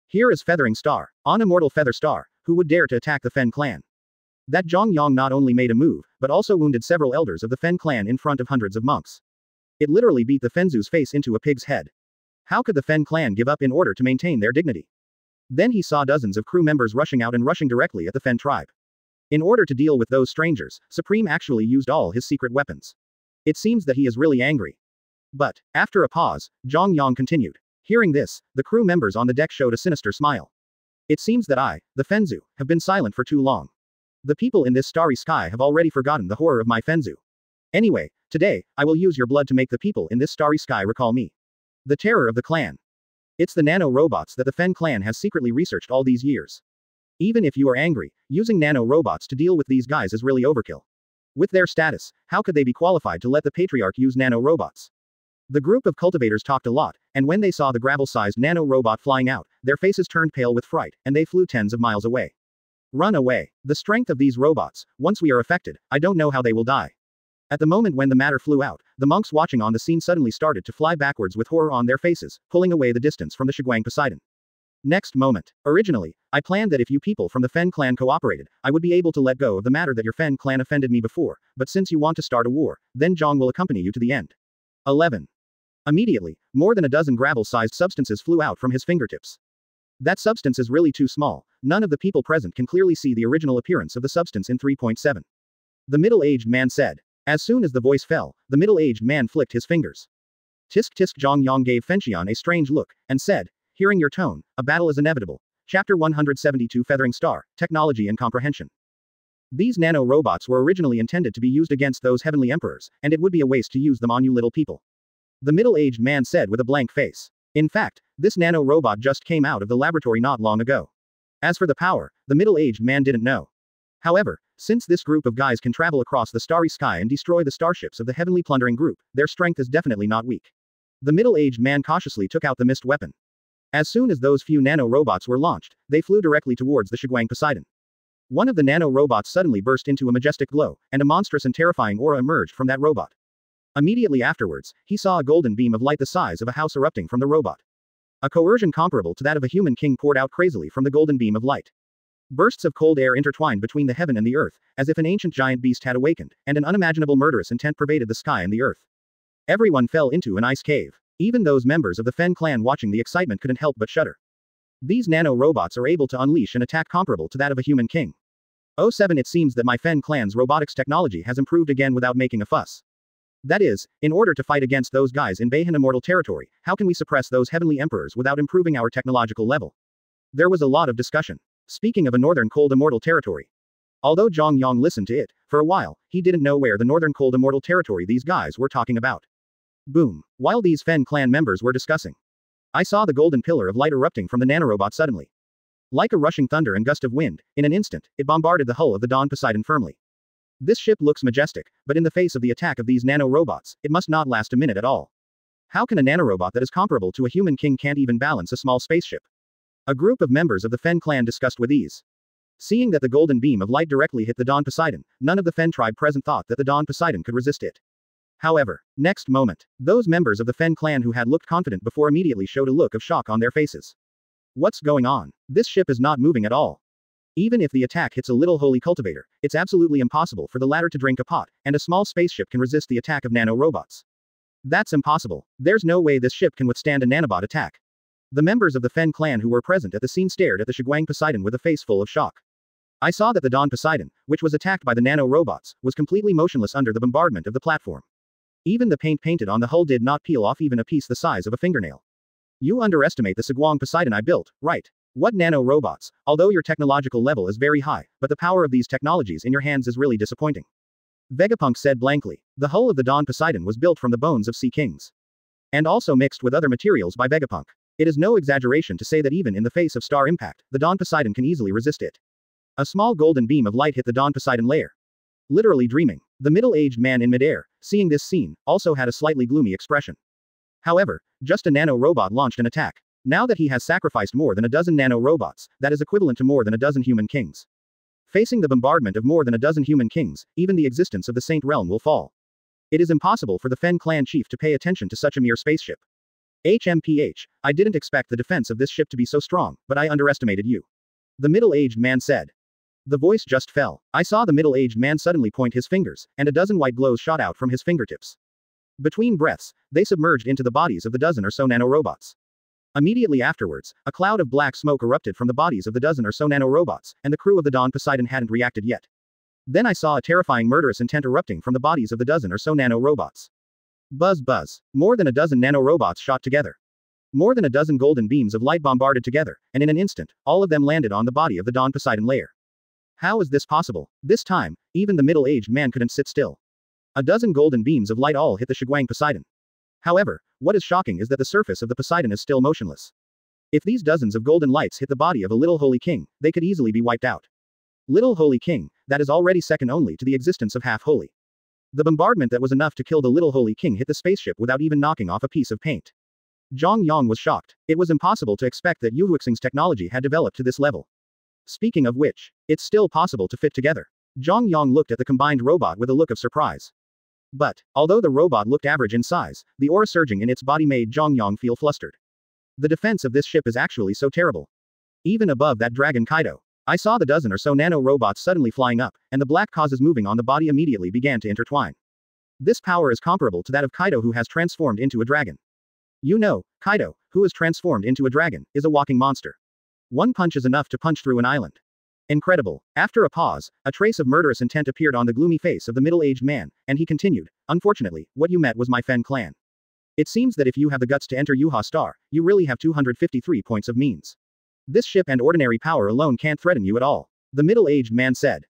S2: Here is Feathering Star, on Immortal Feather Star, who would dare to attack the Fen clan? That Zhang Yang not only made a move, but also wounded several elders of the Fen clan in front of hundreds of monks. It literally beat the Fenzu's face into a pig's head. How could the Fen clan give up in order to maintain their dignity? Then he saw dozens of crew members rushing out and rushing directly at the Fen tribe. In order to deal with those strangers, Supreme actually used all his secret weapons. It seems that he is really angry. But, after a pause, Zhang Yang continued. Hearing this, the crew members on the deck showed a sinister smile. It seems that I, the Fenzu, have been silent for too long. The people in this starry sky have already forgotten the horror of my Fenzu. Anyway, today, I will use your blood to make the people in this starry sky recall me. The terror of the clan. It's the nano-robots that the Fen clan has secretly researched all these years. Even if you are angry, using nano-robots to deal with these guys is really overkill. With their status, how could they be qualified to let the Patriarch use nano-robots? The group of cultivators talked a lot, and when they saw the gravel-sized nano-robot flying out, their faces turned pale with fright, and they flew tens of miles away. Run away. The strength of these robots, once we are affected, I don't know how they will die. At the moment when the matter flew out, the monks watching on the scene suddenly started to fly backwards with horror on their faces, pulling away the distance from the Shiguang Poseidon. Next moment. Originally, I planned that if you people from the Fen clan cooperated, I would be able to let go of the matter that your Fen clan offended me before, but since you want to start a war, then Zhang will accompany you to the end. 11. Immediately, more than a dozen gravel-sized substances flew out from his fingertips. That substance is really too small, none of the people present can clearly see the original appearance of the substance in 3.7. The middle-aged man said. As soon as the voice fell, the middle-aged man flicked his fingers. Tisk tisk. Zhang Yang gave Fenxian a strange look, and said, hearing your tone, a battle is inevitable. Chapter 172 Feathering Star, Technology and Comprehension. These nano-robots were originally intended to be used against those heavenly emperors, and it would be a waste to use them on you little people. The middle-aged man said with a blank face. In fact, this nano-robot just came out of the laboratory not long ago. As for the power, the middle-aged man didn't know. However, since this group of guys can travel across the starry sky and destroy the starships of the heavenly plundering group, their strength is definitely not weak. The middle-aged man cautiously took out the mist weapon. As soon as those few nano-robots were launched, they flew directly towards the Shiguang Poseidon. One of the nano-robots suddenly burst into a majestic glow, and a monstrous and terrifying aura emerged from that robot. Immediately afterwards, he saw a golden beam of light the size of a house erupting from the robot. A coercion comparable to that of a human king poured out crazily from the golden beam of light. Bursts of cold air intertwined between the heaven and the earth, as if an ancient giant beast had awakened, and an unimaginable murderous intent pervaded the sky and the earth. Everyone fell into an ice cave. Even those members of the Fen clan watching the excitement couldn't help but shudder. These nano-robots are able to unleash an attack comparable to that of a human king. 07 It seems that my Fen clan's robotics technology has improved again without making a fuss. That is, in order to fight against those guys in Beihan Immortal territory, how can we suppress those heavenly emperors without improving our technological level? There was a lot of discussion. Speaking of a northern cold immortal territory. Although Zhang Yang listened to it, for a while, he didn't know where the northern cold immortal territory these guys were talking about. Boom. While these Fen clan members were discussing, I saw the golden pillar of light erupting from the nanorobot suddenly. Like a rushing thunder and gust of wind, in an instant, it bombarded the hull of the Dawn Poseidon firmly. This ship looks majestic, but in the face of the attack of these nanorobots, it must not last a minute at all. How can a nanorobot that is comparable to a human king can't even balance a small spaceship? A group of members of the Fen clan discussed with ease. Seeing that the golden beam of light directly hit the Dawn Poseidon, none of the Fen tribe present thought that the Dawn Poseidon could resist it. However, next moment, those members of the Fen clan who had looked confident before immediately showed a look of shock on their faces. What's going on? This ship is not moving at all. Even if the attack hits a little holy cultivator, it's absolutely impossible for the latter to drink a pot, and a small spaceship can resist the attack of nano-robots. That's impossible. There's no way this ship can withstand a nanobot attack. The members of the Fen clan who were present at the scene stared at the Shiguang Poseidon with a face full of shock. I saw that the Dawn Poseidon, which was attacked by the nano-robots, was completely motionless under the bombardment of the platform. Even the paint painted on the hull did not peel off even a piece the size of a fingernail. You underestimate the Shiguang Poseidon I built, right? What nano-robots? Although your technological level is very high, but the power of these technologies in your hands is really disappointing. Vegapunk said blankly. The hull of the Dawn Poseidon was built from the bones of sea kings. And also mixed with other materials by Vegapunk. It is no exaggeration to say that even in the face of star impact, the Dawn Poseidon can easily resist it. A small golden beam of light hit the Dawn Poseidon layer. Literally dreaming. The middle-aged man in midair, seeing this scene, also had a slightly gloomy expression. However, just a nano-robot launched an attack. Now that he has sacrificed more than a dozen nano-robots, that is equivalent to more than a dozen human kings. Facing the bombardment of more than a dozen human kings, even the existence of the Saint Realm will fall. It is impossible for the Fen clan chief to pay attention to such a mere spaceship. HMPH, I didn't expect the defense of this ship to be so strong, but I underestimated you. The middle-aged man said. The voice just fell. I saw the middle-aged man suddenly point his fingers, and a dozen white glows shot out from his fingertips. Between breaths, they submerged into the bodies of the dozen or so nanorobots. Immediately afterwards, a cloud of black smoke erupted from the bodies of the dozen or so nanorobots, and the crew of the Dawn Poseidon hadn't reacted yet. Then I saw a terrifying murderous intent erupting from the bodies of the dozen or so nano-robots. Buzz buzz. More than a dozen nano-robots shot together. More than a dozen golden beams of light bombarded together, and in an instant, all of them landed on the body of the Dawn Poseidon layer. How is this possible? This time, even the middle-aged man couldn't sit still. A dozen golden beams of light all hit the Shigwang Poseidon. However, what is shocking is that the surface of the Poseidon is still motionless. If these dozens of golden lights hit the body of a little holy king, they could easily be wiped out. Little holy king, that is already second only to the existence of half-holy. The bombardment that was enough to kill the little holy king hit the spaceship without even knocking off a piece of paint. Zhang Yang was shocked. It was impossible to expect that Yu Huixing's technology had developed to this level. Speaking of which, it's still possible to fit together. Zhang Yang looked at the combined robot with a look of surprise. But, although the robot looked average in size, the aura surging in its body made Zhang Yang feel flustered. The defense of this ship is actually so terrible. Even above that dragon Kaido. I saw the dozen or so nano-robots suddenly flying up, and the black causes moving on the body immediately began to intertwine. This power is comparable to that of Kaido who has transformed into a dragon. You know, Kaido, who is transformed into a dragon, is a walking monster. One punch is enough to punch through an island. Incredible. After a pause, a trace of murderous intent appeared on the gloomy face of the middle-aged man, and he continued, unfortunately, what you met was my Fen clan. It seems that if you have the guts to enter Yuha Star, you really have 253 points of means. This ship and ordinary power alone can't threaten you at all. The middle-aged man said.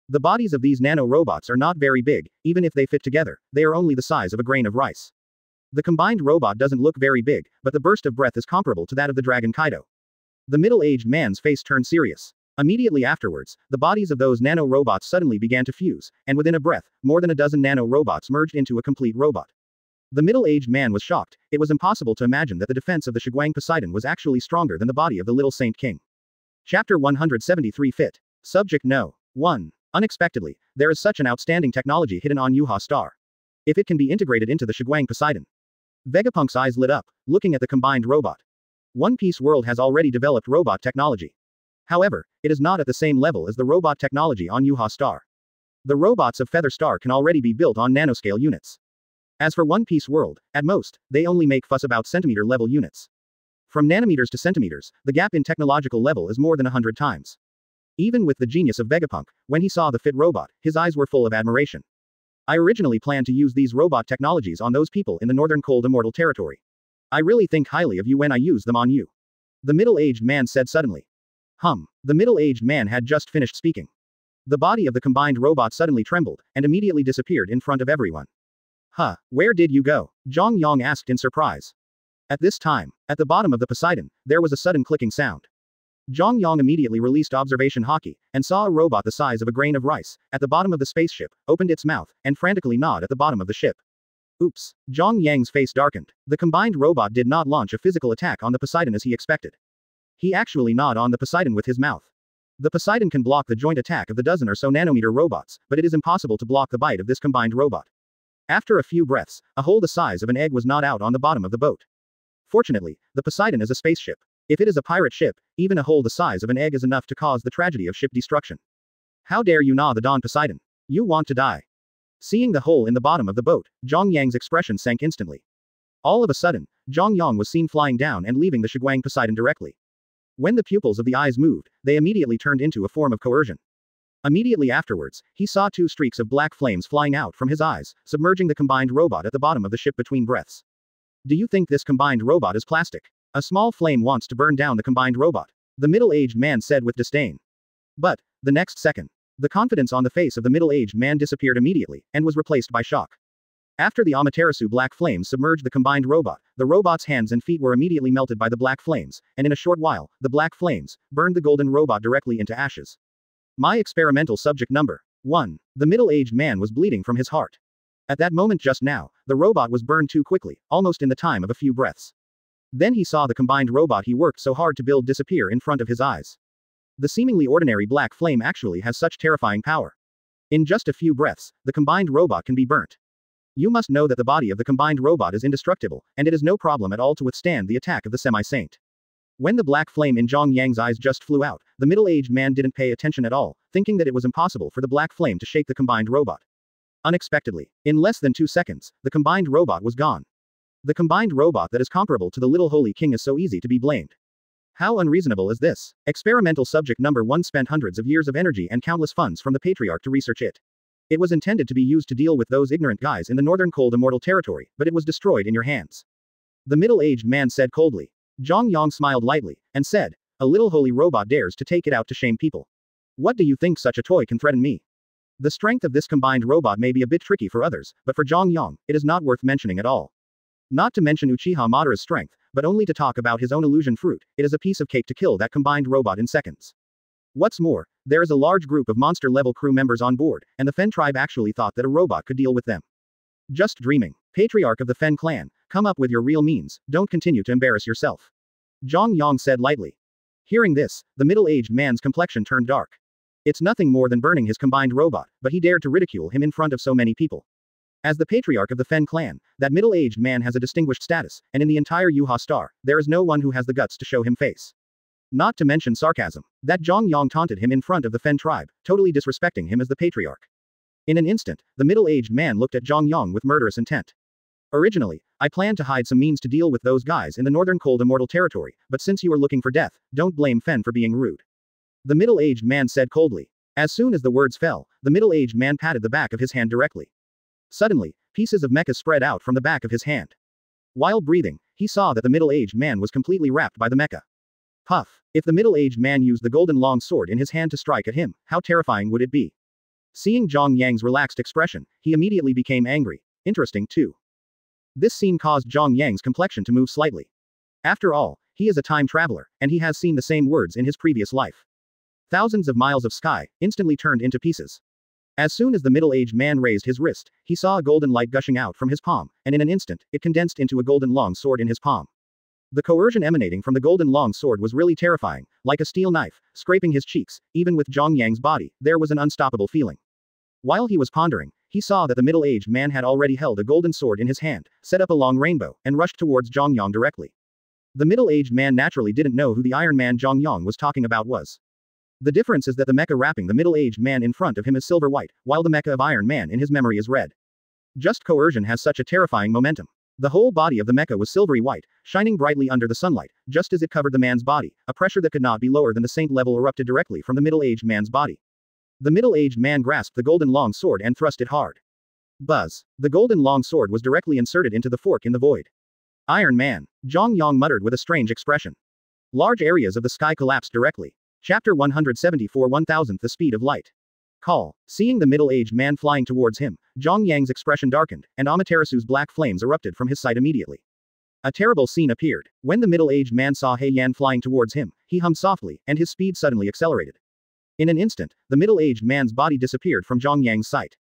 S2: The bodies of these nano-robots are not very big, even if they fit together, they are only the size of a grain of rice. The combined robot doesn't look very big, but the burst of breath is comparable to that of the dragon Kaido. The middle-aged man's face turned serious. Immediately afterwards, the bodies of those nano-robots suddenly began to fuse, and within a breath, more than a dozen nano-robots merged into a complete robot. The middle-aged man was shocked. It was impossible to imagine that the defense of the Shigwang Poseidon was actually stronger than the body of the little Saint King. Chapter 173 Fit. Subject No. 1. Unexpectedly, there is such an outstanding technology hidden on Yuha Star. If it can be integrated into the Shigwang Poseidon. Vegapunk's eyes lit up, looking at the combined robot. One Piece World has already developed robot technology. However, it is not at the same level as the robot technology on Yuha Star. The robots of Feather Star can already be built on nanoscale units. As for One Piece World, at most, they only make fuss about centimeter-level units. From nanometers to centimeters, the gap in technological level is more than 100 times. Even with the genius of Vegapunk, when he saw the fit robot, his eyes were full of admiration. I originally planned to use these robot technologies on those people in the northern cold immortal territory. I really think highly of you when I use them on you. The middle-aged man said suddenly. The middle-aged man had just finished speaking. The body of the combined robot suddenly trembled, and immediately disappeared in front of everyone. Where did you go? Zhang Yang asked in surprise. At this time, at the bottom of the Poseidon, there was a sudden clicking sound. Zhang Yang immediately released observation haki, and saw a robot the size of a grain of rice, at the bottom of the spaceship, opened its mouth, and frantically gnawed at the bottom of the ship. Oops. Zhang Yang's face darkened. The combined robot did not launch a physical attack on the Poseidon as he expected. He actually gnawed on the Poseidon with his mouth. The Poseidon can block the joint attack of the dozen or so nanometer robots, but it is impossible to block the bite of this combined robot. After a few breaths, a hole the size of an egg was gnawed out on the bottom of the boat. Fortunately, the Poseidon is a spaceship. If it is a pirate ship, even a hole the size of an egg is enough to cause the tragedy of ship destruction. How dare you gnaw the Dawn Poseidon? You want to die. Seeing the hole in the bottom of the boat, Zhang Yang's expression sank instantly. All of a sudden, Zhang Yang was seen flying down and leaving the Shigwang Poseidon directly. When the pupils of the eyes moved, they immediately turned into a form of coercion. Immediately afterwards, he saw two streaks of black flames flying out from his eyes, submerging the combined robot at the bottom of the ship between breaths. Do you think this combined robot is plastic? A small flame wants to burn down the combined robot. The middle-aged man said with disdain. But, the next second, the confidence on the face of the middle-aged man disappeared immediately, and was replaced by shock. After the Amaterasu black flames submerged the combined robot, the robot's hands and feet were immediately melted by the black flames, and in a short while, the black flames burned the golden robot directly into ashes. My experimental subject number 1. The middle-aged man was bleeding from his heart. At that moment just now, the robot was burned too quickly, almost in the time of a few breaths. Then he saw the combined robot he worked so hard to build disappear in front of his eyes. The seemingly ordinary black flame actually has such terrifying power. In just a few breaths, the combined robot can be burnt. You must know that the body of the combined robot is indestructible, and it is no problem at all to withstand the attack of the semi-saint. When the black flame in Zhang Yang's eyes just flew out, the middle-aged man didn't pay attention at all, thinking that it was impossible for the black flame to shake the combined robot. Unexpectedly, in less than 2 seconds, the combined robot was gone. The combined robot that is comparable to the little holy king is so easy to be blamed. How unreasonable is this? Experimental subject number 1 spent hundreds of years of energy and countless funds from the Patriarch to research it. It was intended to be used to deal with those ignorant guys in the northern cold immortal territory, but it was destroyed in your hands. The middle-aged man said coldly. Zhang Yang smiled lightly, and said, a little holy robot dares to take it out to shame people. What do you think such a toy can threaten me? The strength of this combined robot may be a bit tricky for others, but for Zhang Yang, it is not worth mentioning at all. Not to mention Uchiha Madara's strength, but only to talk about his own illusion fruit, it is a piece of cake to kill that combined robot in seconds. What's more, there is a large group of monster-level crew members on board, and the Fen tribe actually thought that a robot could deal with them. Just dreaming. Patriarch of the Fen clan, come up with your real means, don't continue to embarrass yourself. Zhang Yang said lightly. Hearing this, the middle-aged man's complexion turned dark. It's nothing more than burning his combined robot, but he dared to ridicule him in front of so many people. As the patriarch of the Fen clan, that middle-aged man has a distinguished status, and in the entire Yuha Star, there is no one who has the guts to show him face. Not to mention sarcasm. That Zhang Yang taunted him in front of the Fen tribe, totally disrespecting him as the patriarch. In an instant, the middle-aged man looked at Zhang Yang with murderous intent. Originally, I planned to hide some means to deal with those guys in the northern cold immortal territory, but since you are looking for death, don't blame Fen for being rude. The middle-aged man said coldly. As soon as the words fell, the middle-aged man patted the back of his hand directly. Suddenly, pieces of mecha spread out from the back of his hand. While breathing, he saw that the middle-aged man was completely wrapped by the mecha. Puff. If the middle-aged man used the golden long sword in his hand to strike at him, how terrifying would it be? Seeing Zhang Yang's relaxed expression, he immediately became angry. Interesting too. This scene caused Zhang Yang's complexion to move slightly. After all, he is a time traveler, and he has seen the same words in his previous life. Thousands of miles of sky, instantly turned into pieces. As soon as the middle-aged man raised his wrist, he saw a golden light gushing out from his palm, and in an instant, it condensed into a golden long sword in his palm. The coercion emanating from the golden long sword was really terrifying, like a steel knife, scraping his cheeks. Even with Zhang Yang's body, there was an unstoppable feeling. While he was pondering, he saw that the middle-aged man had already held a golden sword in his hand, set up a long rainbow, and rushed towards Zhang Yang directly. The middle-aged man naturally didn't know who the Iron Man Zhang Yang was talking about was. The difference is that the mecha wrapping the middle-aged man in front of him is silver white, while the mecha of Iron Man in his memory is red. Just coercion has such a terrifying momentum. The whole body of the mecha was silvery white, shining brightly under the sunlight, just as it covered the man's body. A pressure that could not be lower than the saint level erupted directly from the middle-aged man's body. The middle-aged man grasped the golden long sword and thrust it hard. Buzz. The golden long sword was directly inserted into the fork in the void. Iron Man. Zhang Yang muttered with a strange expression. Large areas of the sky collapsed directly. Chapter 174 1000th The Speed of Light. Call. Seeing the middle-aged man flying towards him, Zhang Yang's expression darkened, and Amaterasu's black flames erupted from his sight immediately. A terrible scene appeared. When the middle-aged man saw He Yan flying towards him, he hummed softly, and his speed suddenly accelerated. In an instant, the middle-aged man's body disappeared from Zhang Yang's sight.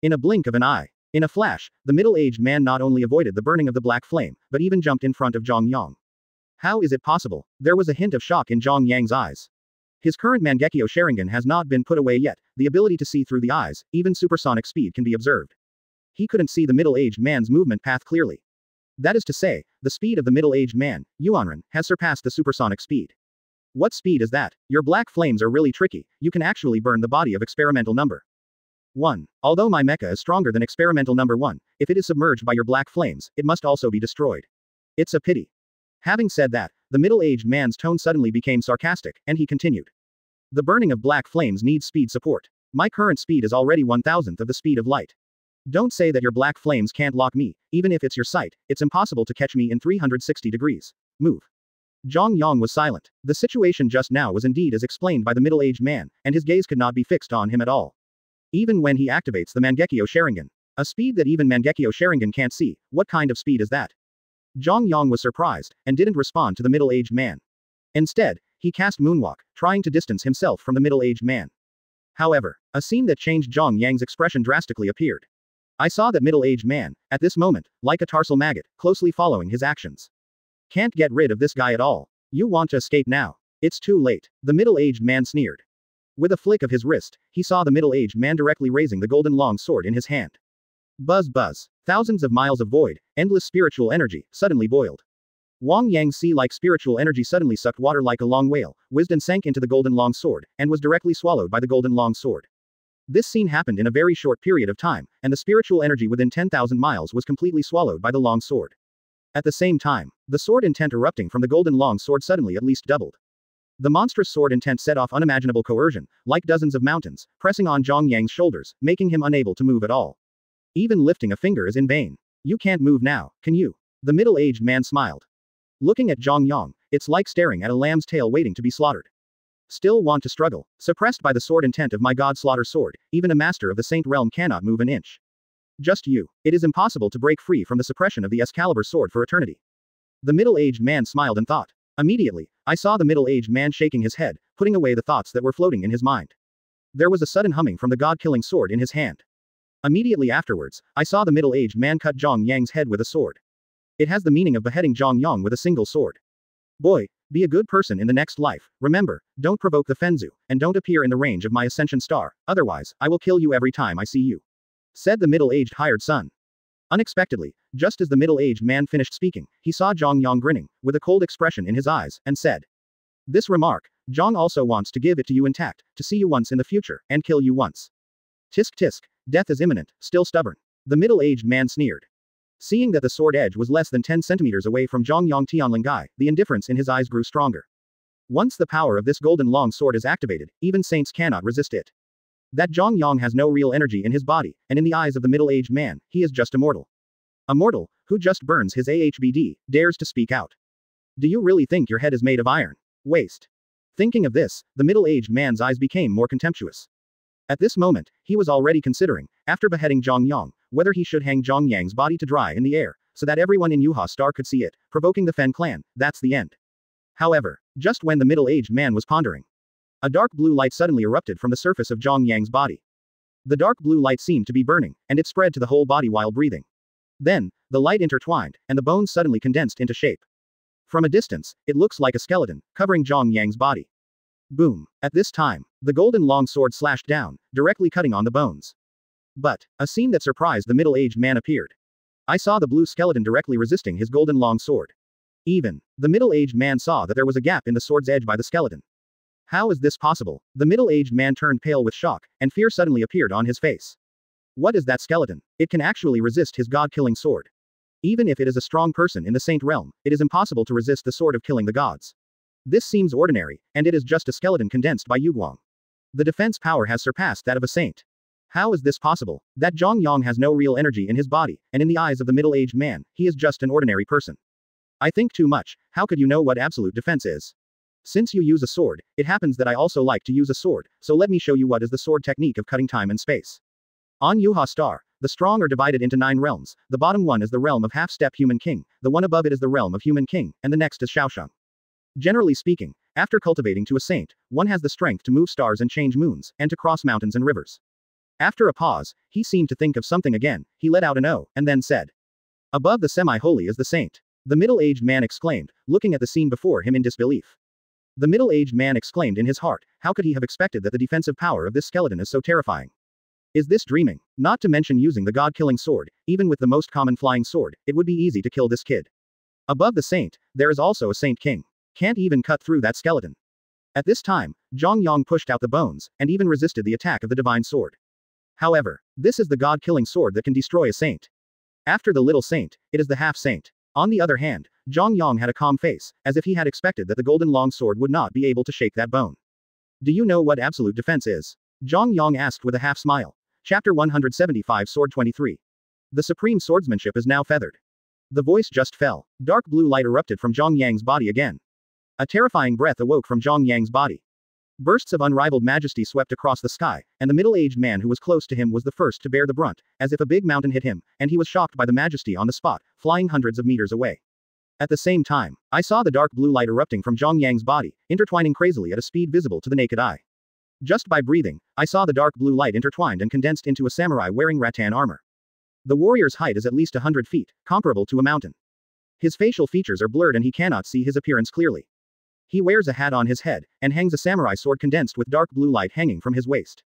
S2: In a blink of an eye. In a flash, the middle-aged man not only avoided the burning of the black flame, but even jumped in front of Zhang Yang. How is it possible? There was a hint of shock in Zhang Yang's eyes. His current Mangekyo Sharingan has not been put away yet, the ability to see through the eyes, even supersonic speed can be observed. He couldn't see the middle-aged man's movement path clearly. That is to say, the speed of the middle-aged man, Yuanren, has surpassed the supersonic speed. What speed is that? Your black flames are really tricky, you can actually burn the body of experimental number 1. Although my mecha is stronger than experimental number 1, if it is submerged by your black flames, it must also be destroyed. It's a pity. Having said that, the middle-aged man's tone suddenly became sarcastic, and he continued. The burning of black flames needs speed support. My current speed is already 1,000th of the speed of light. Don't say that your black flames can't lock me, even if it's your sight, it's impossible to catch me in 360 degrees. Move. Zhang Yang was silent. The situation just now was indeed as explained by the middle-aged man, and his gaze could not be fixed on him at all. Even when he activates the Mangekyo Sharingan. A speed that even Mangekyo Sharingan can't see, what kind of speed is that? Zhang Yang was surprised, and didn't respond to the middle-aged man. Instead, he cast Moonwalk, trying to distance himself from the middle-aged man. However, a scene that changed Zhang Yang's expression drastically appeared. I saw that middle-aged man, at this moment, like a tarsal maggot, closely following his actions. Can't get rid of this guy at all. You want to escape now. It's too late. The middle-aged man sneered. With a flick of his wrist, he saw the middle-aged man directly raising the golden long sword in his hand. Buzz buzz. Thousands of miles of void, endless spiritual energy, suddenly boiled. Wang Yang's sea-like spiritual energy suddenly sucked water like a long whale, whizzed and sank into the golden long sword, and was directly swallowed by the golden long sword. This scene happened in a very short period of time, and the spiritual energy within 10,000 miles was completely swallowed by the long sword. At the same time, the sword intent erupting from the golden long sword suddenly at least doubled. The monstrous sword intent set off unimaginable coercion, like dozens of mountains, pressing on Zhang Yang's shoulders, making him unable to move at all. Even lifting a finger is in vain. You can't move now, can you? The middle-aged man smiled. Looking at Zhang Yang, it's like staring at a lamb's tail waiting to be slaughtered. Still want to struggle? Suppressed by the sword intent of my god slaughter sword, even a master of the Saint Realm cannot move an inch. Just you. It is impossible to break free from the suppression of the Excalibur sword for eternity. The middle-aged man smiled and thought. Immediately, I saw the middle-aged man shaking his head, putting away the thoughts that were floating in his mind. There was a sudden humming from the god-killing sword in his hand. Immediately afterwards, I saw the middle-aged man cut Zhang Yang's head with a sword. It has the meaning of beheading Zhang Yang with a single sword. Boy, be a good person in the next life. Remember, don't provoke the Fenzu, and don't appear in the range of my ascension star, otherwise, I will kill you every time I see you. Said the middle-aged hired son. Unexpectedly, just as the middle-aged man finished speaking, he saw Zhang Yang grinning, with a cold expression in his eyes, and said. This remark, Zhang also wants to give it to you intact, to see you once in the future, and kill you once. Tisk tisk, death is imminent, still stubborn. The middle-aged man sneered. Seeing that the sword edge was less than 10 centimeters away from Zhang Yang Tianlinggai, the indifference in his eyes grew stronger. Once the power of this golden long sword is activated, even saints cannot resist it. That Zhang Yang has no real energy in his body, and in the eyes of the middle-aged man, he is just a mortal. A mortal, who just burns his AHBD, dares to speak out. Do you really think your head is made of iron? Waste. Thinking of this, the middle-aged man's eyes became more contemptuous. At this moment, he was already considering, after beheading Zhang Yang, whether he should hang Zhang Yang's body to dry in the air, so that everyone in Yuha Star could see it, provoking the Fen clan. That's the end. However, just when the middle-aged man was pondering, a dark blue light suddenly erupted from the surface of Zhang Yang's body. The dark blue light seemed to be burning, and it spread to the whole body while breathing. Then, the light intertwined, and the bones suddenly condensed into shape. From a distance, it looks like a skeleton, covering Zhang Yang's body. Boom. At this time, the golden long sword slashed down, directly cutting on the bones. But, a scene that surprised the middle-aged man appeared. I saw the blue skeleton directly resisting his golden long sword. Even, the middle-aged man saw that there was a gap in the sword's edge by the skeleton. How is this possible? The middle-aged man turned pale with shock, and fear suddenly appeared on his face. What is that skeleton? It can actually resist his god-killing sword. Even if it is a strong person in the Saint Realm, it is impossible to resist the sword of killing the gods. This seems ordinary, and it is just a skeleton condensed by Yuguang. The defense power has surpassed that of a saint. How is this possible? That Zhang Yang has no real energy in his body, and in the eyes of the middle-aged man, he is just an ordinary person. I think too much. How could you know what absolute defense is? Since you use a sword, it happens that I also like to use a sword, so let me show you what is the sword technique of cutting time and space. On Yuha Star, the strong are divided into 9 realms. The bottom one is the realm of half-step human king, the one above it is the realm of human king, and the next is Shaosheng. Generally speaking, after cultivating to a saint, one has the strength to move stars and change moons, and to cross mountains and rivers. After a pause, he seemed to think of something again, he let out an "oh," and then said. Above the semi-holy is the saint. The middle-aged man exclaimed, looking at the scene before him in disbelief. The middle-aged man exclaimed in his heart, how could he have expected that the defensive power of this skeleton is so terrifying? Is this dreaming? Not to mention using the god-killing sword, even with the most common flying sword, it would be easy to kill this kid. Above the saint, there is also a saint king. Can't even cut through that skeleton. At this time, Zhang Yang pushed out the bones, and even resisted the attack of the divine sword. However, this is the god-killing sword that can destroy a saint. After the little saint, it is the half-saint. On the other hand, Zhang Yang had a calm face, as if he had expected that the golden long sword would not be able to shake that bone. Do you know what absolute defense is? Zhang Yang asked with a half-smile. Chapter 175 Sword 23. The supreme swordsmanship is now feathered. The voice just fell. Dark blue light erupted from Zhang Yang's body again. A terrifying breath awoke from Zhang Yang's body. Bursts of unrivaled majesty swept across the sky, and the middle-aged man who was close to him was the first to bear the brunt, as if a big mountain hit him, and he was shocked by the majesty on the spot, flying hundreds of meters away. At the same time, I saw the dark blue light erupting from Zhang Yang's body, intertwining crazily at a speed visible to the naked eye. Just by breathing, I saw the dark blue light intertwined and condensed into a samurai wearing rattan armor. The warrior's height is at least 100 feet, comparable to a mountain. His facial features are blurred and he cannot see his appearance clearly. He wears a hat on his head, and hangs a samurai sword condensed with dark blue light hanging from his waist.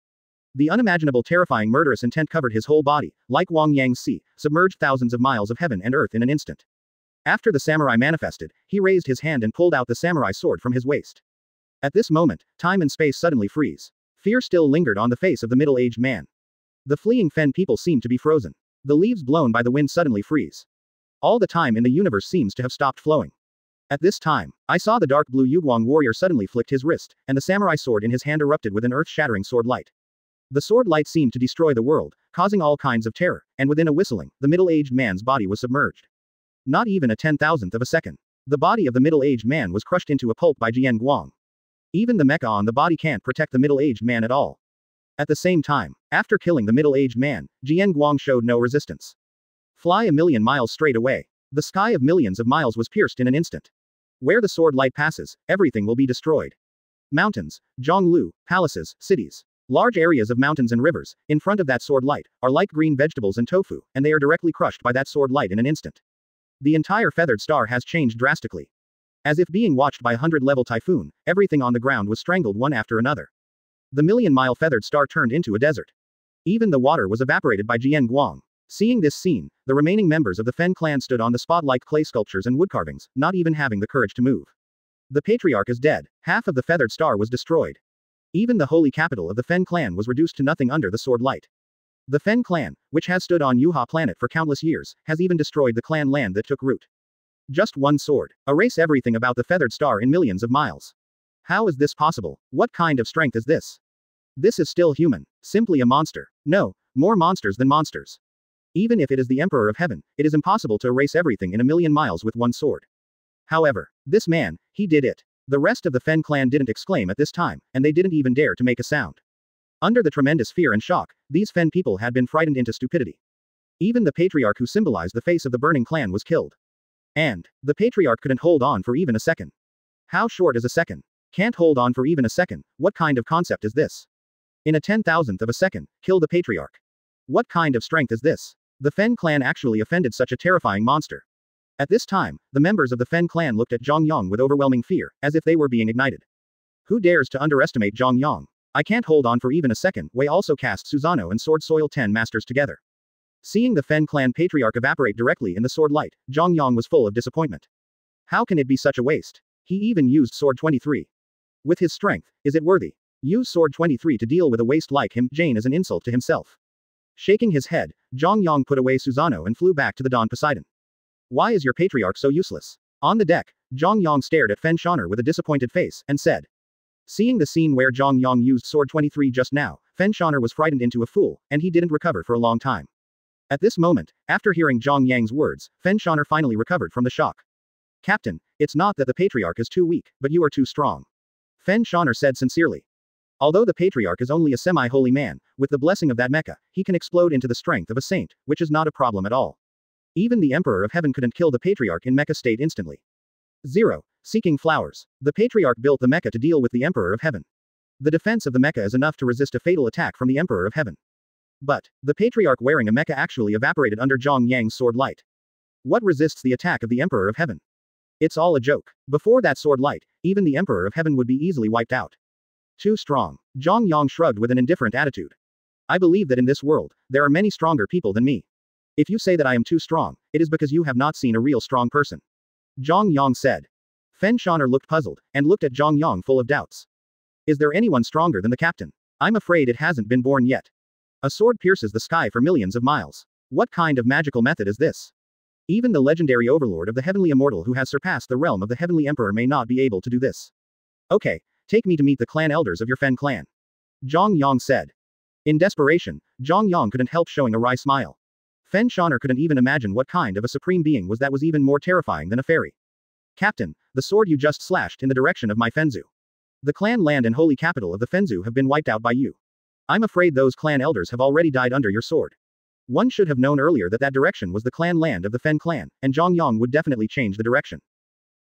S2: The unimaginable terrifying murderous intent covered his whole body, like Wang Yang's sea, submerged thousands of miles of heaven and earth in an instant. After the samurai manifested, he raised his hand and pulled out the samurai sword from his waist. At this moment, time and space suddenly freeze. Fear still lingered on the face of the middle-aged man. The fleeing Fen people seemed to be frozen. The leaves blown by the wind suddenly freeze. All the time in the universe seems to have stopped flowing. At this time, I saw the dark blue Yugwang warrior suddenly flicked his wrist, and the samurai sword in his hand erupted with an earth-shattering sword light. The sword light seemed to destroy the world, causing all kinds of terror, and within a whistling, the middle-aged man's body was submerged. Not even a 10,000th of a second. The body of the middle-aged man was crushed into a pulp by Jian Guang. Even the mecha on the body can't protect the middle-aged man at all. At the same time, after killing the middle-aged man, Jian Guang showed no resistance. Fly a million miles straight away. The sky of millions of miles was pierced in an instant. Where the sword light passes, everything will be destroyed. Mountains, Zhonglu, palaces, cities. Large areas of mountains and rivers, in front of that sword light, are like green vegetables and tofu, and they are directly crushed by that sword light in an instant. The entire feathered star has changed drastically. As if being watched by a 100-level typhoon, everything on the ground was strangled one after another. The million-mile feathered star turned into a desert. Even the water was evaporated by Jian Guang. Seeing this scene, the remaining members of the Fen clan stood on the spot like clay sculptures and wood carvings, not even having the courage to move. The patriarch is dead. Half of the feathered star was destroyed. Even the holy capital of the Fen clan was reduced to nothing under the sword light. The Fen clan, which has stood on Yuha planet for countless years, has even destroyed the clan land that took root. Just one sword. Erase everything about the feathered star in millions of miles. How is this possible? What kind of strength is this? This is still human. Simply a monster. No, more monsters than monsters. Even if it is the Emperor of Heaven, it is impossible to erase everything in a million miles with one sword. However, this man, he did it. The rest of the Fen clan didn't exclaim at this time, and they didn't even dare to make a sound. Under the tremendous fear and shock, these Fen people had been frightened into stupidity. Even the patriarch who symbolized the face of the burning clan was killed. And the patriarch couldn't hold on for even a second. How short is a second? Can't hold on for even a second. What kind of concept is this? In a 10,000th of a second, kill the patriarch. What kind of strength is this? The Fen clan actually offended such a terrifying monster. At this time, the members of the Fen clan looked at Zhang Yang with overwhelming fear, as if they were being ignited. Who dares to underestimate Zhang Yang? I can't hold on for even a second. Wei also cast Susanoo and Sword Soil 10 masters together. Seeing the Fen clan patriarch evaporate directly in the sword light, Zhang Yang was full of disappointment. How can it be such a waste? He even used Sword 23. With his strength, is it worthy? Use Sword 23 to deal with a waste like him. Jane is an insult to himself. Shaking his head, Zhang Yang put away Susanoo and flew back to the Dawn Poseidon. Why is your patriarch so useless? On the deck, Zhang Yang stared at Fen Shoner with a disappointed face, and said. Seeing the scene where Zhang Yang used Sword 23 just now, Fen Shoner was frightened into a fool, and he didn't recover for a long time. At this moment, after hearing Zhang Yang's words, Fen Shoner finally recovered from the shock. Captain, it's not that the patriarch is too weak, but you are too strong. Fen Shoner said sincerely. Although the patriarch is only a semi-holy man, with the blessing of that mecha, he can explode into the strength of a saint, which is not a problem at all. Even the Emperor of Heaven couldn't kill the patriarch in mecha state instantly. 0. Seeking flowers. The patriarch built the mecha to deal with the Emperor of Heaven. The defense of the mecha is enough to resist a fatal attack from the Emperor of Heaven. But, the patriarch wearing a mecha actually evaporated under Zhang Yang's sword light. What resists the attack of the Emperor of Heaven? It's all a joke. Before that sword light, even the Emperor of Heaven would be easily wiped out. Too strong. Zhang Yang shrugged with an indifferent attitude. I believe that in this world, there are many stronger people than me. If you say that I am too strong, it is because you have not seen a real strong person. Zhang Yang said. Fen Shoner looked puzzled, and looked at Zhang Yang full of doubts. Is there anyone stronger than the captain? I'm afraid it hasn't been born yet. A sword pierces the sky for millions of miles. What kind of magical method is this? Even the legendary overlord of the heavenly immortal who has surpassed the realm of the heavenly emperor may not be able to do this. Okay, take me to meet the clan elders of your Fen clan. Zhang Yang said. In desperation, Zhang Yang couldn't help showing a wry smile. Fen Shoner couldn't even imagine what kind of a supreme being was that was even more terrifying than a fairy. Captain, the sword you just slashed in the direction of my Fenzu. The clan land and holy capital of the Fenzu have been wiped out by you. I'm afraid those clan elders have already died under your sword. One should have known earlier that that direction was the clan land of the Fen clan, and Zhang Yang would definitely change the direction.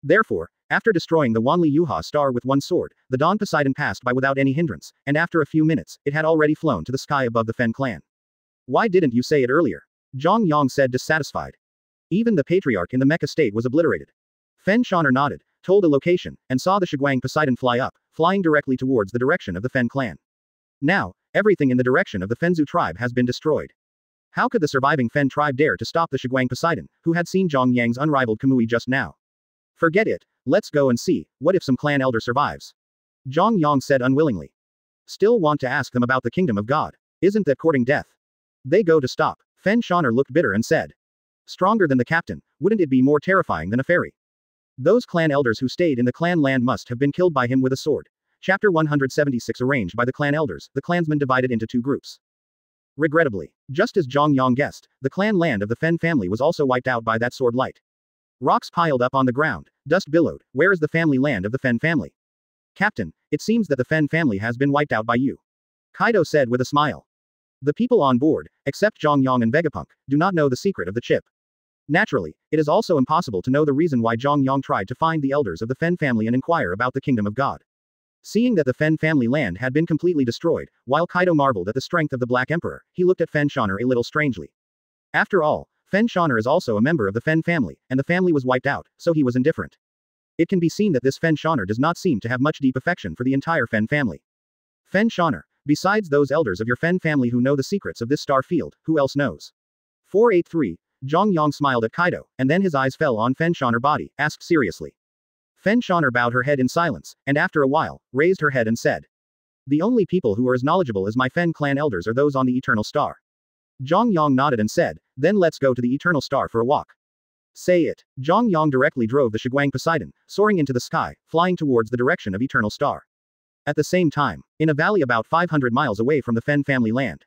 S2: Therefore, after destroying the Wanli Yuha star with one sword, the Dawn Poseidon passed by without any hindrance, and after a few minutes, it had already flown to the sky above the Fen clan. Why didn't you say it earlier? Zhang Yang said dissatisfied. Even the patriarch in the mecha state was obliterated. Fen Shoner nodded, told a location, and saw the Shiguang Poseidon fly up, flying directly towards the direction of the Fen clan. Now, everything in the direction of the Fenzu tribe has been destroyed. How could the surviving Fen tribe dare to stop the Shiguang Poseidon, who had seen Zhang Yang's unrivaled Kamui just now? Forget it, let's go and see, what if some clan elder survives? Zhang Yang said unwillingly. Still want to ask them about the kingdom of God. Isn't that courting death? They go to stop. Fen Shoner looked bitter and said. Stronger than the captain, wouldn't it be more terrifying than a fairy? Those clan elders who stayed in the clan land must have been killed by him with a sword. Chapter 176 Arranged by the clan elders, the clansmen divided into two groups. Regrettably, just as Zhang Yang guessed, the clan land of the Fen family was also wiped out by that sword light. Rocks piled up on the ground, dust billowed. Where is the family land of the Fen family? Captain, it seems that the Fen family has been wiped out by you. Kaido said with a smile. The people on board, except Zhang Yang and Vegapunk, do not know the secret of the chip. Naturally, it is also impossible to know the reason why Zhang Yang tried to find the elders of the Fen family and inquire about the kingdom of God. Seeing that the Fen family land had been completely destroyed, while Kaido marveled at the strength of the Black Emperor, he looked at Fen Shoner a little strangely. After all, Fen Shoner is also a member of the Fen family, and the family was wiped out, so he was indifferent. It can be seen that this Fen Shoner does not seem to have much deep affection for the entire Fen family. Fen Shoner, besides those elders of your Fen family who know the secrets of this star field, who else knows? 483. Zhang Yang smiled at Kaido, and then his eyes fell on Fen Shoner body, asked seriously. Fen Shoner bowed her head in silence, and after a while, raised her head and said. The only people who are as knowledgeable as my Fen clan elders are those on the Eternal Star. Zhang Yang nodded and said, then let's go to the Eternal Star for a walk. Say it. Zhang Yang directly drove the Shiguang Poseidon, soaring into the sky, flying towards the direction of Eternal Star. At the same time, in a valley about 500 miles away from the Fen family land,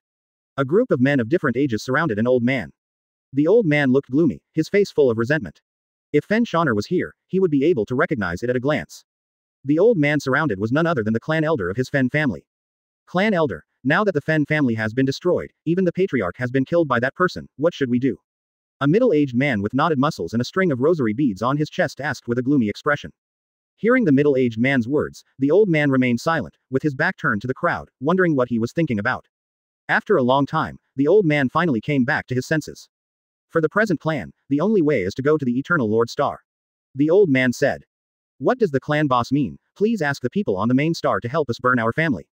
S2: a group of men of different ages surrounded an old man. The old man looked gloomy, his face full of resentment. If Fen Shoner was here, he would be able to recognize it at a glance. The old man surrounded was none other than the clan elder of his Fen family. Clan elder, now that the Fen family has been destroyed, even the patriarch has been killed by that person, what should we do? A middle-aged man with knotted muscles and a string of rosary beads on his chest asked with a gloomy expression. Hearing the middle-aged man's words, the old man remained silent, with his back turned to the crowd, wondering what he was thinking about. After a long time, the old man finally came back to his senses. For the present plan, the only way is to go to the Eternal Lord Star. The old man said. What does the clan boss mean? Please ask the people on the main star to help us burn our family.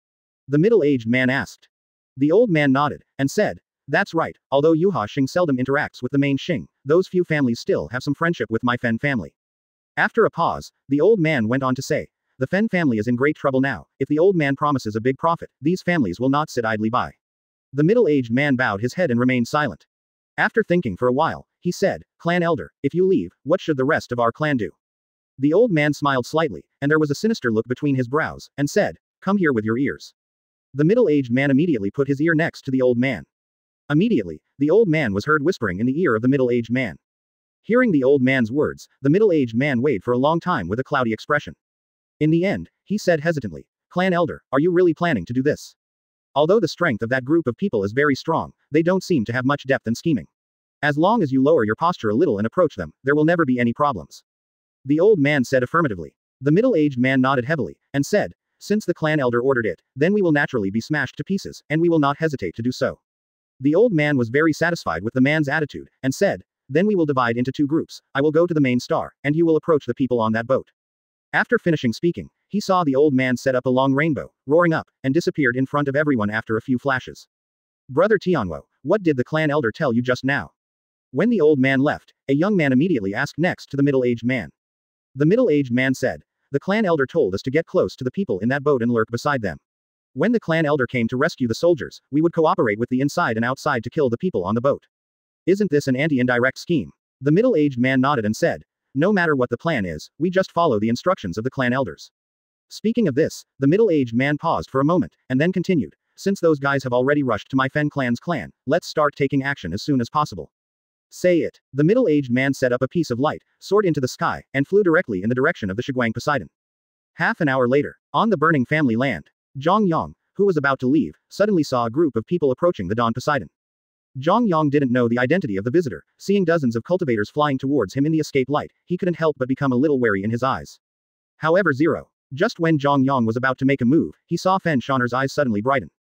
S2: The middle-aged man asked. The old man nodded, and said, that's right, although Yuha Xing seldom interacts with the main Xing, those few families still have some friendship with my Fen family. After a pause, the old man went on to say, the Fen family is in great trouble now. If the old man promises a big profit, these families will not sit idly by. The middle-aged man bowed his head and remained silent. After thinking for a while, he said, Clan elder, if you leave, what should the rest of our clan do? The old man smiled slightly, and there was a sinister look between his brows, and said, come here with your ears. The middle-aged man immediately put his ear next to the old man. Immediately, the old man was heard whispering in the ear of the middle-aged man. Hearing the old man's words, the middle-aged man weighed for a long time with a cloudy expression. In the end, he said hesitantly, Clan elder, are you really planning to do this? Although the strength of that group of people is very strong, they don't seem to have much depth and scheming. As long as you lower your posture a little and approach them, there will never be any problems. The old man said affirmatively. The middle-aged man nodded heavily, and said, since the clan elder ordered it, then we will naturally be smashed to pieces, and we will not hesitate to do so. The old man was very satisfied with the man's attitude, and said, then we will divide into two groups, I will go to the main star, and you will approach the people on that boat. After finishing speaking, he saw the old man set up a long rainbow, roaring up, and disappeared in front of everyone after a few flashes. Brother Tianwo, what did the clan elder tell you just now? When the old man left, a young man immediately asked next to the middle-aged man. The middle-aged man said, the clan elder told us to get close to the people in that boat and lurk beside them. When the clan elder came to rescue the soldiers, we would cooperate with the inside and outside to kill the people on the boat. Isn't this an anti-indirect scheme? The middle-aged man nodded and said, no matter what the plan is, we just follow the instructions of the clan elders. Speaking of this, the middle-aged man paused for a moment, and then continued, since those guys have already rushed to my Fen clan's clan, let's start taking action as soon as possible. Say it. The middle-aged man set up a piece of light, soared into the sky, and flew directly in the direction of the Shiguang Poseidon. Half an hour later, on the burning family land, Zhang Yang, who was about to leave, suddenly saw a group of people approaching the Dawn Poseidon. Zhang Yang didn't know the identity of the visitor, seeing dozens of cultivators flying towards him in the escape light, he couldn't help but become a little wary in his eyes. However, just when Zhang Yang was about to make a move, he saw Fen Shoner's eyes suddenly brighten.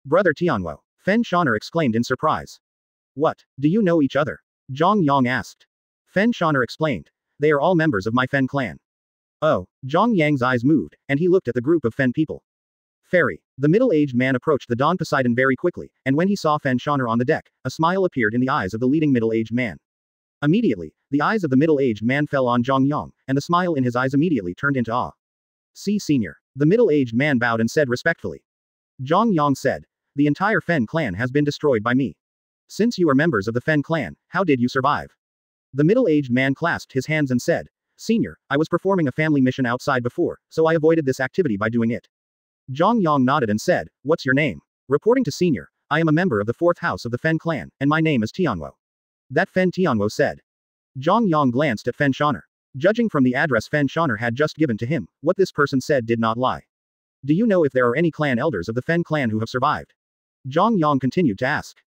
S2: Brother Tianwo, Fen Shoner exclaimed in surprise. What, do you know each other? Zhang Yang asked. Fen Shoner explained. They are all members of my Fen clan. Oh, Zhang Yang's eyes moved, and he looked at the group of Fen people. Fairy. The middle-aged man approached the Dawn Poseidon very quickly, and when he saw Fen Shoner on the deck, a smile appeared in the eyes of the leading middle-aged man. Immediately, the eyes of the middle-aged man fell on Zhang Yang, and the smile in his eyes immediately turned into awe. See senior. The middle-aged man bowed and said respectfully. Zhang Yang said, the entire Fen clan has been destroyed by me. Since you are members of the Fen clan, how did you survive? The middle-aged man clasped his hands and said, Senior, I was performing a family mission outside before, so I avoided this activity by doing it. Zhang Yang nodded and said, What's your name? Reporting to Senior, I am a member of the 4th house of the Fen clan, and my name is Tianwo. That Fen Tianwo said. Zhang Yang glanced at Fen Shoner. Judging from the address Fen Shoner had just given to him, what this person said did not lie. Do you know if there are any clan elders of the Fen clan who have survived? Zhang Yang continued to ask.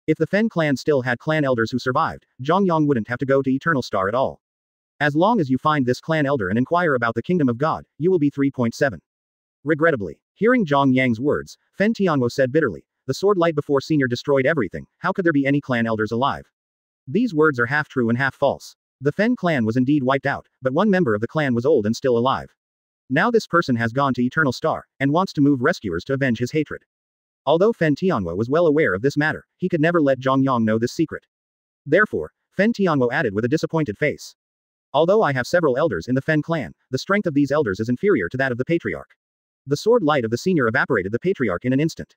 S2: If the Fen clan still had clan elders who survived, Zhang Yang wouldn't have to go to Eternal Star at all. As long as you find this clan elder and inquire about the kingdom of God, you will be 3.7. Regrettably, hearing Zhang Yang's words, Fen Tianwo said bitterly, the sword light before Senior destroyed everything, how could there be any clan elders alive? These words are half true and half false. The Fen clan was indeed wiped out, but one member of the clan was old and still alive. Now this person has gone to Eternal Star, and wants to move rescuers to avenge his hatred. Although Fen Tianwo was well aware of this matter, he could never let Zhang Yang know this secret. Therefore, Fen Tianwo added with a disappointed face. Although I have several elders in the Fen clan, the strength of these elders is inferior to that of the Patriarch. The sword light of the senior evaporated the Patriarch in an instant.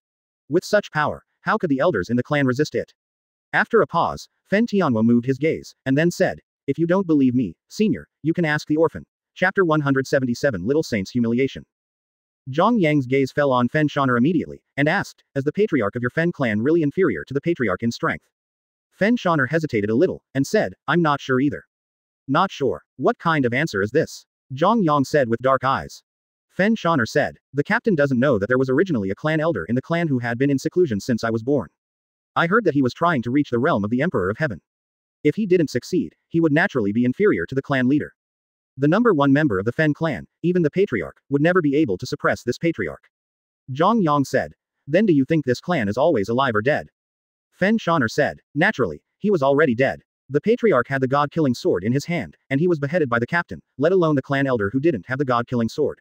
S2: With such power, how could the elders in the clan resist it? After a pause, Fen Tianwo moved his gaze, and then said, If you don't believe me, Senior, you can ask the orphan. Chapter 177 Little Saint's Humiliation. Zhang Yang's gaze fell on Fen Shoner immediately, and asked, Is the Patriarch of your Fen clan really inferior to the Patriarch in strength? Fen Shoner hesitated a little, and said, I'm not sure either. Not sure. What kind of answer is this? Zhang Yang said with dark eyes. Fen Shoner said, The captain doesn't know that there was originally a clan elder in the clan who had been in seclusion since I was born. I heard that he was trying to reach the realm of the Emperor of Heaven. If he didn't succeed, he would naturally be inferior to the clan leader. The number 1 member of the Fen clan, even the Patriarch, would never be able to suppress this Patriarch. Zhang Yang said. Then do you think this clan is always alive or dead? Fen Shoner said. Naturally, he was already dead. The Patriarch had the god-killing sword in his hand, and he was beheaded by the captain, let alone the clan elder who didn't have the god-killing sword.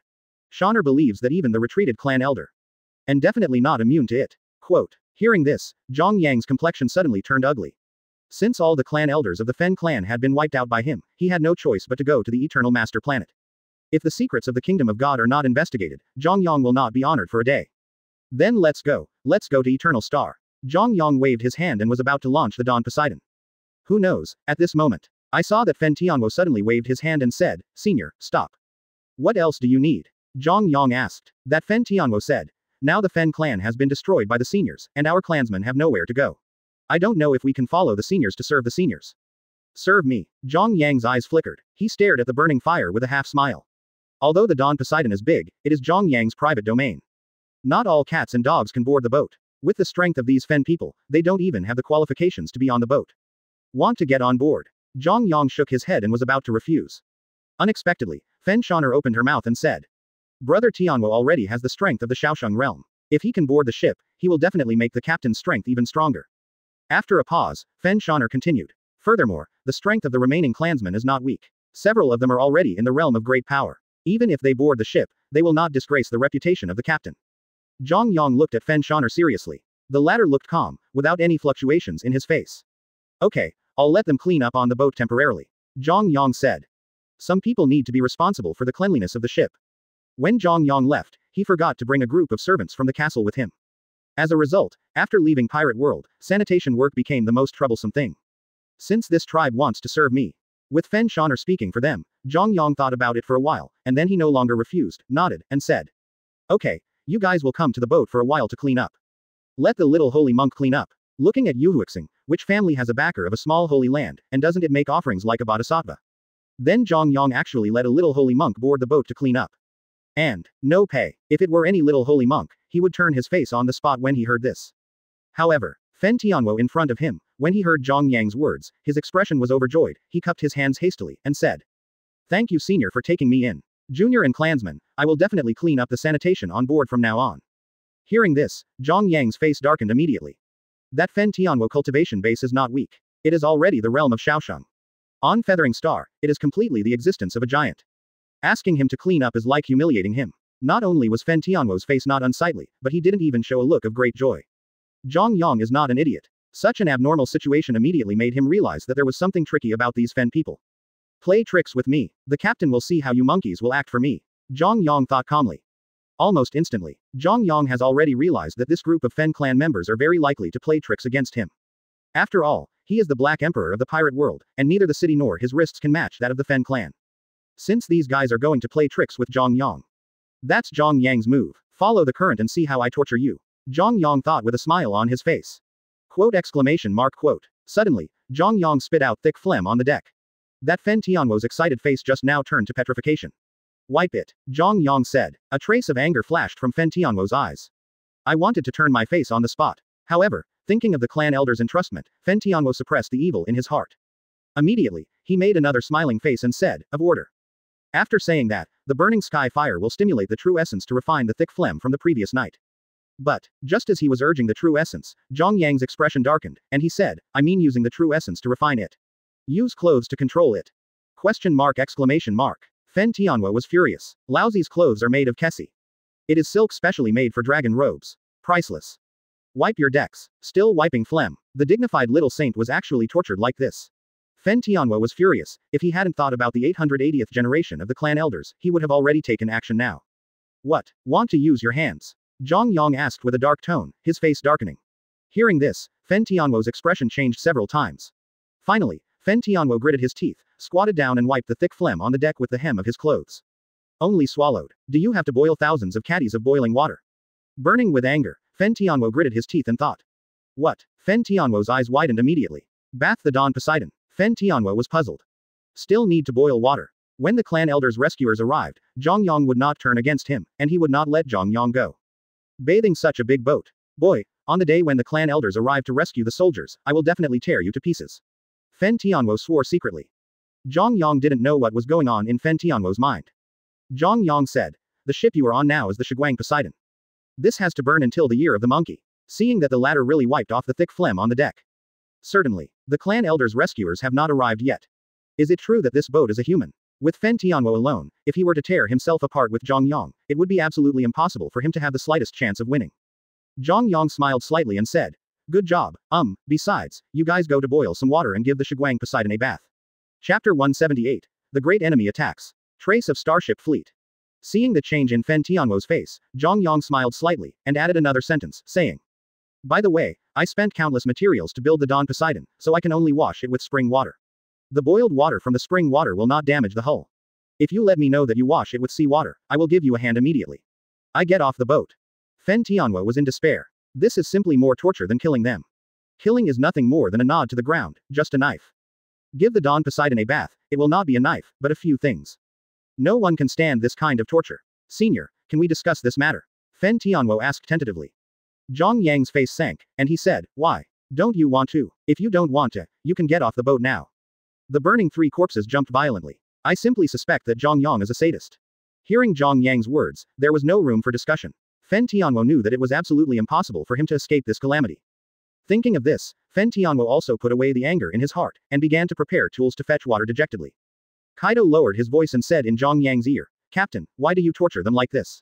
S2: Shoner believes that even the retreated clan elder. And definitely not immune to it. Quote. Hearing this, Zhang Yang's complexion suddenly turned ugly. Since all the clan elders of the Fen clan had been wiped out by him, he had no choice but to go to the Eternal Master Planet. If the secrets of the Kingdom of God are not investigated, Zhang Yang will not be honored for a day. Then let's go to Eternal Star. Zhang Yang waved his hand and was about to launch the Dawn Poseidon. Who knows, at this moment. I saw that Fen Tianwo suddenly waved his hand and said, Senior, stop. What else do you need? Zhang Yang asked. That Fen Tianwo said. Now the Fen clan has been destroyed by the seniors, and our clansmen have nowhere to go. I don't know if we can follow the seniors to serve the seniors. Serve me. Zhang Yang's eyes flickered. He stared at the burning fire with a half smile. Although the Dawn Poseidon is big, it is Zhang Yang's private domain. Not all cats and dogs can board the boat. With the strength of these Fen people, they don't even have the qualifications to be on the boat. Want to get on board? Zhang Yang shook his head and was about to refuse. Unexpectedly, Fen Shoner opened her mouth and said. Brother Tianwo already has the strength of the Shaosheng realm. If he can board the ship, he will definitely make the captain's strength even stronger. After a pause, Fen Shoner continued. Furthermore, the strength of the remaining clansmen is not weak. Several of them are already in the realm of great power. Even if they board the ship, they will not disgrace the reputation of the captain. Zhang Yang looked at Fen Shoner seriously. The latter looked calm, without any fluctuations in his face. Okay, I'll let them clean up on the boat temporarily. Zhang Yang said. Some people need to be responsible for the cleanliness of the ship. When Zhang Yang left, he forgot to bring a group of servants from the castle with him. As a result, after leaving Pirate World, sanitation work became the most troublesome thing. Since this tribe wants to serve me. With Fen Shoner speaking for them, Zhang Yang thought about it for a while, and then he no longer refused, nodded, and said. Okay, you guys will come to the boat for a while to clean up. Let the little holy monk clean up. Looking at Yuhuixing, which family has a backer of a small holy land, and doesn't it make offerings like a bodhisattva? Then Zhang Yang actually let a little holy monk board the boat to clean up. And, no pay. If it were any little holy monk, he would turn his face on the spot when he heard this. However, Fen Tianwo in front of him, when he heard Zhang Yang's words, his expression was overjoyed, he cupped his hands hastily, and said. Thank you senior for taking me in. Junior and clansmen, I will definitely clean up the sanitation on board from now on. Hearing this, Zhang Yang's face darkened immediately. That Fen Tianwo cultivation base is not weak. It is already the realm of Shaosheng. On Feathering Star, it is completely the existence of a giant. Asking him to clean up is like humiliating him. Not only was Fen Tianwo's face not unsightly, but he didn't even show a look of great joy. Zhang Yang is not an idiot. Such an abnormal situation immediately made him realize that there was something tricky about these Fen people. Play tricks with me. The captain will see how you monkeys will act for me. Zhang Yang thought calmly. Almost instantly, Zhang Yang has already realized that this group of Fen clan members are very likely to play tricks against him. After all, He is the Black Emperor of the pirate world, and neither the city nor his risks can match that of the Fen clan. Since these guys are going to play tricks with Zhang Yang. That's Zhang Yang's move. Follow the current and see how I torture you. Zhang Yang thought with a smile on his face. Quote exclamation mark quote. Suddenly, Zhang Yang spit out thick phlegm on the deck. That Fen Tianwo's excited face just now turned to petrification. Wipe it, Zhang Yang said. A trace of anger flashed from Fen Tianwo's eyes. I wanted to turn my face on the spot. However, thinking of the clan elder's entrustment, Fen Tianwo suppressed the evil in his heart. Immediately, he made another smiling face and said, of order. After saying that, the burning sky fire will stimulate the true essence to refine the thick phlegm from the previous night. But, just as he was urging the true essence, Zhang Yang's expression darkened, and he said, I mean using the true essence to refine it. Use clothes to control it. Question mark exclamation mark. Fen Tianwo was furious. Laozi's clothes are made of kesi. It is silk specially made for dragon robes. Priceless. Wipe your decks. Still wiping phlegm. The dignified little saint was actually tortured like this. Fen Tianwo was furious. If he hadn't thought about the 880th generation of the clan elders, he would have already taken action now. What? Want to use your hands? Zhang Yang asked with a dark tone, his face darkening. Hearing this, Fen Tianwo's expression changed several times. Finally, Fen Tianwo gritted his teeth, squatted down and wiped the thick phlegm on the deck with the hem of his clothes. Only swallowed. Do you have to boil thousands of caddies of boiling water? Burning with anger, Fen Tianwo gritted his teeth and thought. What? Fen Tianwo's eyes widened immediately. Bath the Dawn Poseidon. Fen Tianwo was puzzled. Still need to boil water. When the clan elder's rescuers arrived, Zhang Yang would not turn against him, and he would not let Zhang Yang go. Bathing such a big boat. Boy, on the day when the clan elders arrive to rescue the soldiers, I will definitely tear you to pieces. Fen Tianwo swore secretly. Zhang Yang didn't know what was going on in Fen Tianwo's mind. Zhang Yang said, the ship you are on now is the Shiguang Poseidon. This has to burn until the year of the monkey. Seeing that the latter really wiped off the thick phlegm on the deck. Certainly, the clan elders' rescuers have not arrived yet. Is it true that this boat is a human? With Fen Tianwo alone, if he were to tear himself apart with Zhang Yang, it would be absolutely impossible for him to have the slightest chance of winning. Zhang Yang smiled slightly and said, good job, besides, you guys go to boil some water and give the Shiguang Poseidon a bath. Chapter 178. The Great Enemy Attacks. Trace of Starship Fleet. Seeing the change in Fen Tianwo's face, Zhang Yang smiled slightly, and added another sentence, saying, by the way, I spent countless materials to build the Dawn Poseidon, so I can only wash it with spring water. The boiled water from the spring water will not damage the hull. If you let me know that you wash it with sea water, I will give you a hand immediately. I get off the boat. Fen Tianwo was in despair. This is simply more torture than killing them. Killing is nothing more than a nod to the ground, just a knife. Give the Dawn Poseidon a bath, it will not be a knife, but a few things. No one can stand this kind of torture. Senior, can we discuss this matter? Fen Tianwo asked tentatively. Zhang Yang's face sank, and he said, why? Don't you want to? If you don't want to, you can get off the boat now. The burning three corpses jumped violently. I simply suspect that Zhang Yang is a sadist. Hearing Zhang Yang's words, there was no room for discussion. Fen Tianwo knew that it was absolutely impossible for him to escape this calamity. Thinking of this, Fen Tianwo also put away the anger in his heart, and began to prepare tools to fetch water dejectedly. Kaido lowered his voice and said in Zhang Yang's ear, Captain, why do you torture them like this?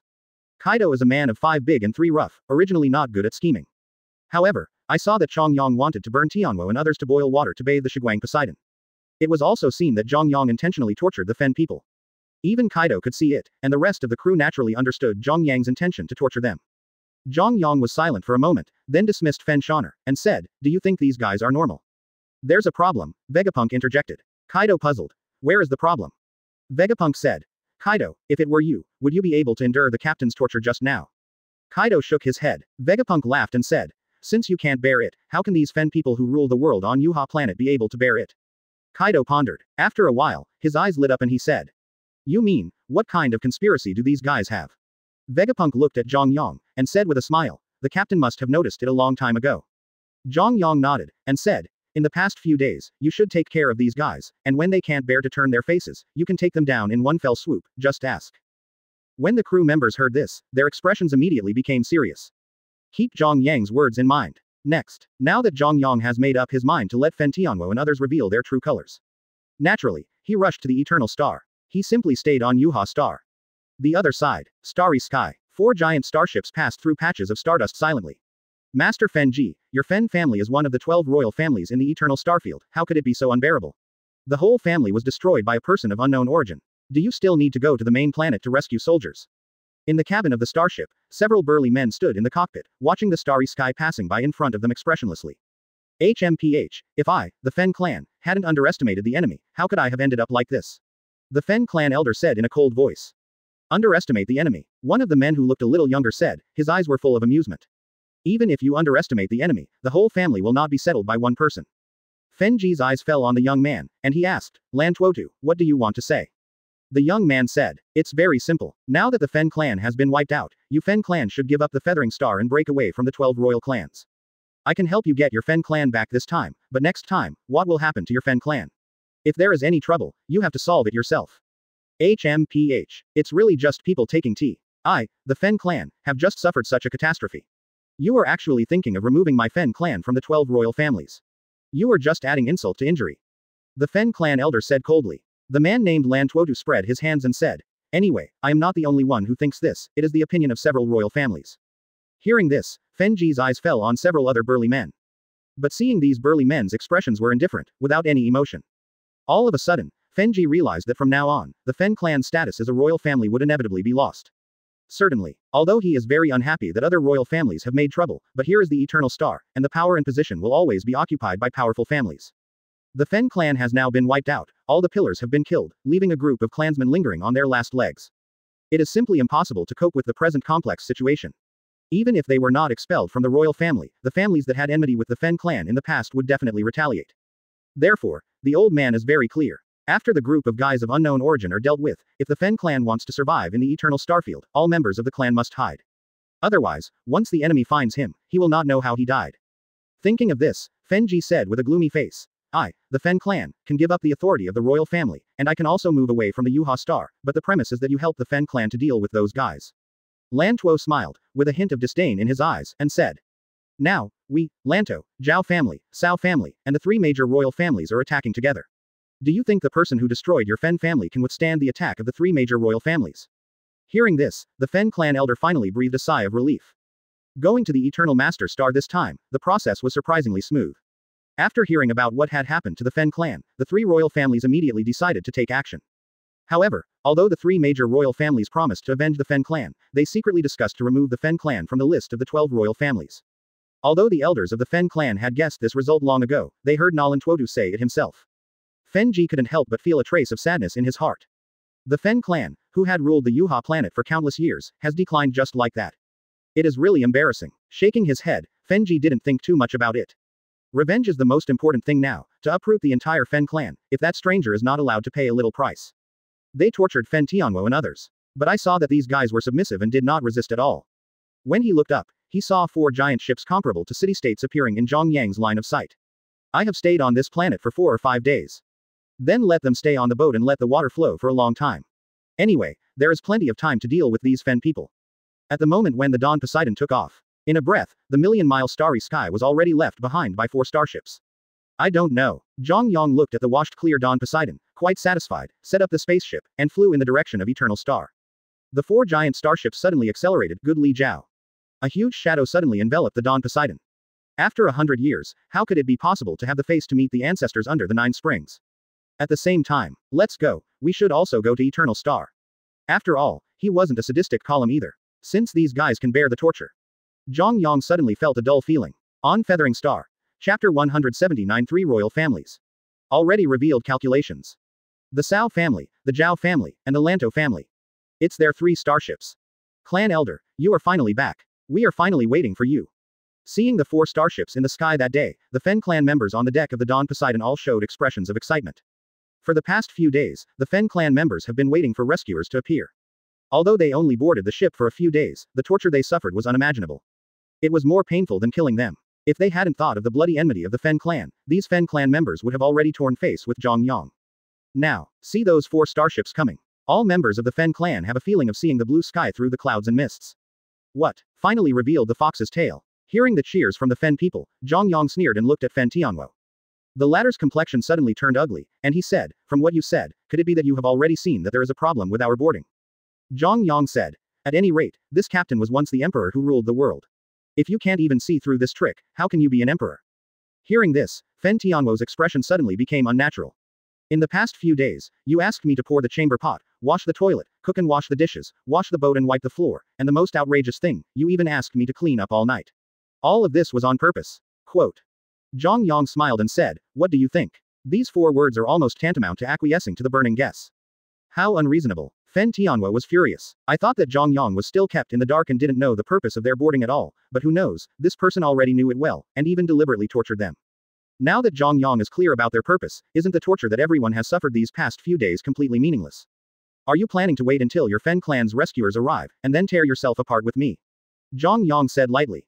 S2: Kaido is a man of 5 big and 3 rough, originally not good at scheming. However, I saw that Zhang Yang wanted to burn Tianwo and others to boil water to bathe the Shiguang Poseidon. It was also seen that Zhang Yang intentionally tortured the Fen people. Even Kaido could see it, and the rest of the crew naturally understood Zhang Yang's intention to torture them. Zhang Yang was silent for a moment, then dismissed Fen Shaner, and said, do you think these guys are normal? There's a problem, Vegapunk interjected. Kaido puzzled. Where is the problem? Vegapunk said. Kaido, if it were you, would you be able to endure the captain's torture just now? Kaido shook his head. Vegapunk laughed and said, since you can't bear it, how can these Fen people who rule the world on Yuha planet be able to bear it? Kaido pondered. After a while, his eyes lit up and he said, you mean, what kind of conspiracy do these guys have? Vegapunk looked at Zhang Yang, and said with a smile, the captain must have noticed it a long time ago. Zhang Yang nodded, and said, in the past few days, you should take care of these guys, and when they can't bear to turn their faces, you can take them down in one fell swoop, just ask. When the crew members heard this, their expressions immediately became serious. Keep Zhang Yang's words in mind. Next, now that Zhang Yang has made up his mind to let Fen Tianwo and others reveal their true colors. Naturally, he rushed to the Eternal Star. He simply stayed on Yuha Star. The other side, Starry Sky. 4 giant starships passed through patches of stardust silently. Master Fen Ji, your Fen family is one of the 12 royal families in the Eternal Starfield, how could it be so unbearable? The whole family was destroyed by a person of unknown origin. Do you still need to go to the main planet to rescue soldiers? In the cabin of the starship, several burly men stood in the cockpit, watching the starry sky passing by in front of them expressionlessly. HMPH, if I, the Fen clan, hadn't underestimated the enemy, how could I have ended up like this? The Fen clan elder said in a cold voice. Underestimate the enemy, one of the men who looked a little younger said, his eyes were full of amusement. Even if you underestimate the enemy, the whole family will not be settled by one person. Fenji's eyes fell on the young man, and he asked, Lan Tuotu, what do you want to say? The young man said, it's very simple. Now that the Fen clan has been wiped out, you Fen clan should give up the Feathering Star and break away from the 12 royal clans. I can help you get your Fen clan back this time, but next time, what will happen to your Fen clan? If there is any trouble, you have to solve it yourself. HMPH. It's really just people taking tea. I, the Fen clan, have just suffered such a catastrophe. You are actually thinking of removing my Fen clan from the 12 royal families. You are just adding insult to injury. The Fen clan elder said coldly. The man named Lan Tuotu spread his hands and said, anyway, I am not the only one who thinks this, it is the opinion of several royal families. Hearing this, Fenji's eyes fell on several other burly men. But seeing these burly men's expressions were indifferent, without any emotion. All of a sudden, Fenji realized that from now on, the Fen clan's status as a royal family would inevitably be lost. Certainly, although he is very unhappy that other royal families have made trouble, but here is the Eternal Star, and the power and position will always be occupied by powerful families. The Fen clan has now been wiped out, all the pillars have been killed, leaving a group of clansmen lingering on their last legs. It is simply impossible to cope with the present complex situation. Even if they were not expelled from the royal family, the families that had enmity with the Fen clan in the past would definitely retaliate. Therefore, the old man is very clear. After the group of guys of unknown origin are dealt with, if the Fen clan wants to survive in the Eternal Starfield, all members of the clan must hide. Otherwise, once the enemy finds him, he will not know how he died. Thinking of this, Fenji said with a gloomy face, I, the Fen clan, can give up the authority of the royal family, and I can also move away from the Yuha Star, but the premise is that you help the Fen clan to deal with those guys. Lan Tuo smiled, with a hint of disdain in his eyes, and said, now, we, Lanto, Zhao family, Sao family, and the three major royal families are attacking together. Do you think the person who destroyed your Fen family can withstand the attack of the three major royal families? Hearing this, the Fen clan elder finally breathed a sigh of relief. Going to the Eternal Master Star this time, the process was surprisingly smooth. After hearing about what had happened to the Fen clan, the three royal families immediately decided to take action. However, although the three major royal families promised to avenge the Fen clan, they secretly discussed to remove the Fen clan from the list of the 12 royal families. Although the elders of the Fen clan had guessed this result long ago, they heard Nalan Tuotu say it himself. Fenji couldn't help but feel a trace of sadness in his heart. The Fen clan, who had ruled the Yuha planet for countless years, has declined just like that. It is really embarrassing. Shaking his head, Fenji didn't think too much about it. Revenge is the most important thing now, to uproot the entire Fen clan, if that stranger is not allowed to pay a little price. They tortured Fen Tianwo and others. But I saw that these guys were submissive and did not resist at all. When he looked up, he saw 4 giant ships comparable to city-states appearing in Zhang Yang's line of sight. I have stayed on this planet for 4 or 5 days. Then let them stay on the boat and let the water flow for a long time. Anyway, there is plenty of time to deal with these Fen people. At the moment when the Dawn Poseidon took off, in a breath, the million-mile starry sky was already left behind by 4 starships. I don't know. Zhang Yang looked at the washed clear Dawn Poseidon, quite satisfied, set up the spaceship, and flew in the direction of Eternal Star. The 4 giant starships suddenly accelerated, good Li Jiao. A huge shadow suddenly enveloped the Dawn Poseidon. After 100 years, how could it be possible to have the face to meet the ancestors under the 9 springs? At the same time, let's go, we should also go to Eternal Star. After all, he wasn't a sadistic column either. Since these guys can bear the torture. Zhang Yang suddenly felt a dull feeling. On Feathering Star. Chapter 179 3 Royal Families. Already revealed calculations. The Sao family, the Zhao family, and the Lanto family. It's their 3 starships. Clan Elder, you are finally back. We are finally waiting for you. Seeing the 4 starships in the sky that day, the Fen clan members on the deck of the Dawn Poseidon all showed expressions of excitement. For the past few days, the Fen clan members have been waiting for rescuers to appear. Although they only boarded the ship for a few days, the torture they suffered was unimaginable. It was more painful than killing them. If they hadn't thought of the bloody enmity of the Fen clan, these Fen clan members would have already torn face with Zhang Yang. Now, see those 4 starships coming. All members of the Fen clan have a feeling of seeing the blue sky through the clouds and mists. What? Finally revealed the fox's tail. Hearing the cheers from the Fen people, Zhang Yang sneered and looked at Fen Tianwo. The latter's complexion suddenly turned ugly, and he said, from what you said, could it be that you have already seen that there is a problem with our boarding? Zhang Yang said. At any rate, this captain was once the emperor who ruled the world. If you can't even see through this trick, how can you be an emperor? Hearing this, Fen Tianwo's expression suddenly became unnatural. In the past few days, you asked me to pour the chamber pot, wash the toilet, cook and wash the dishes, wash the boat and wipe the floor, and the most outrageous thing, you even asked me to clean up all night. All of this was on purpose. Quote. Zhang Yang smiled and said, "What do you think?" These 4 words are almost tantamount to acquiescing to the burning guess. How unreasonable. Fen Tianhua was furious. I thought that Zhang Yang was still kept in the dark and didn't know the purpose of their boarding at all, but who knows, this person already knew it well, and even deliberately tortured them. Now that Zhang Yang is clear about their purpose, isn't the torture that everyone has suffered these past few days completely meaningless? Are you planning to wait until your Fen clan's rescuers arrive, and then tear yourself apart with me? Zhang Yang said lightly.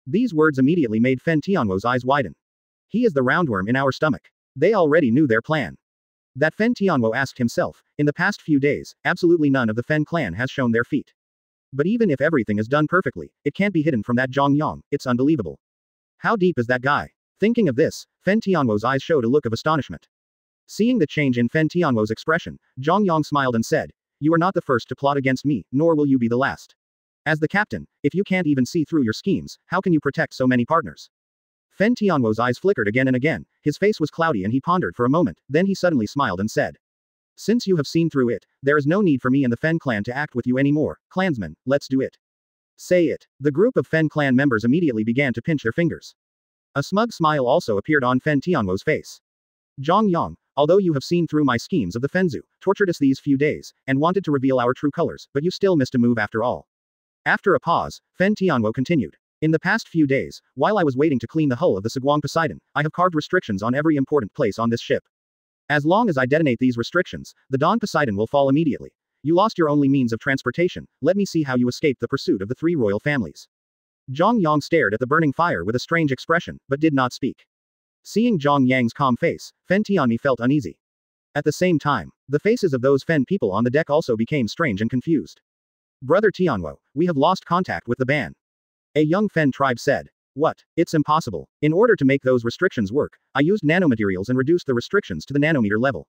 S2: These words immediately made Fen Tianhuo's eyes widen. He is the roundworm in our stomach. They already knew their plan. That Fen Tianhuo asked himself, in the past few days, absolutely none of the Fen clan has shown their feet. But even if everything is done perfectly, it can't be hidden from that Zhang Yang, it's unbelievable. How deep is that guy? Thinking of this, Fen Tianhuo's eyes showed a look of astonishment. Seeing the change in Fen Tianhuo's expression, Zhang Yang smiled and said, "You are not the first to plot against me, nor will you be the last. As the captain, if you can't even see through your schemes, how can you protect so many partners?" Fen Tianhuo's eyes flickered again and again, his face was cloudy and he pondered for a moment, then he suddenly smiled and said, "Since you have seen through it, there is no need for me and the Fen clan to act with you anymore, clansmen, let's do it." Say it. The group of Fen clan members immediately began to pinch their fingers. A smug smile also appeared on Fen Tianhuo's face. "Zhang Yang, although you have seen through my schemes of the Fenzu, tortured us these few days, and wanted to reveal our true colors, but you still missed a move after all." After a pause, Fen Tianhuo continued. "In the past few days, while I was waiting to clean the hull of the Saguang Poseidon, I have carved restrictions on every important place on this ship. As long as I detonate these restrictions, the Dawn Poseidon will fall immediately. You lost your only means of transportation, let me see how you escaped the pursuit of the 3 royal families." Zhang Yang stared at the burning fire with a strange expression, but did not speak. Seeing Zhang Yang's calm face, Fen Tianmi felt uneasy. At the same time, the faces of those Fen people on the deck also became strange and confused. "Brother Tianhuo, we have lost contact with the ban," a young Fen tribe said. "What? It's impossible. In order to make those restrictions work, I used nanomaterials and reduced the restrictions to the nanometer level.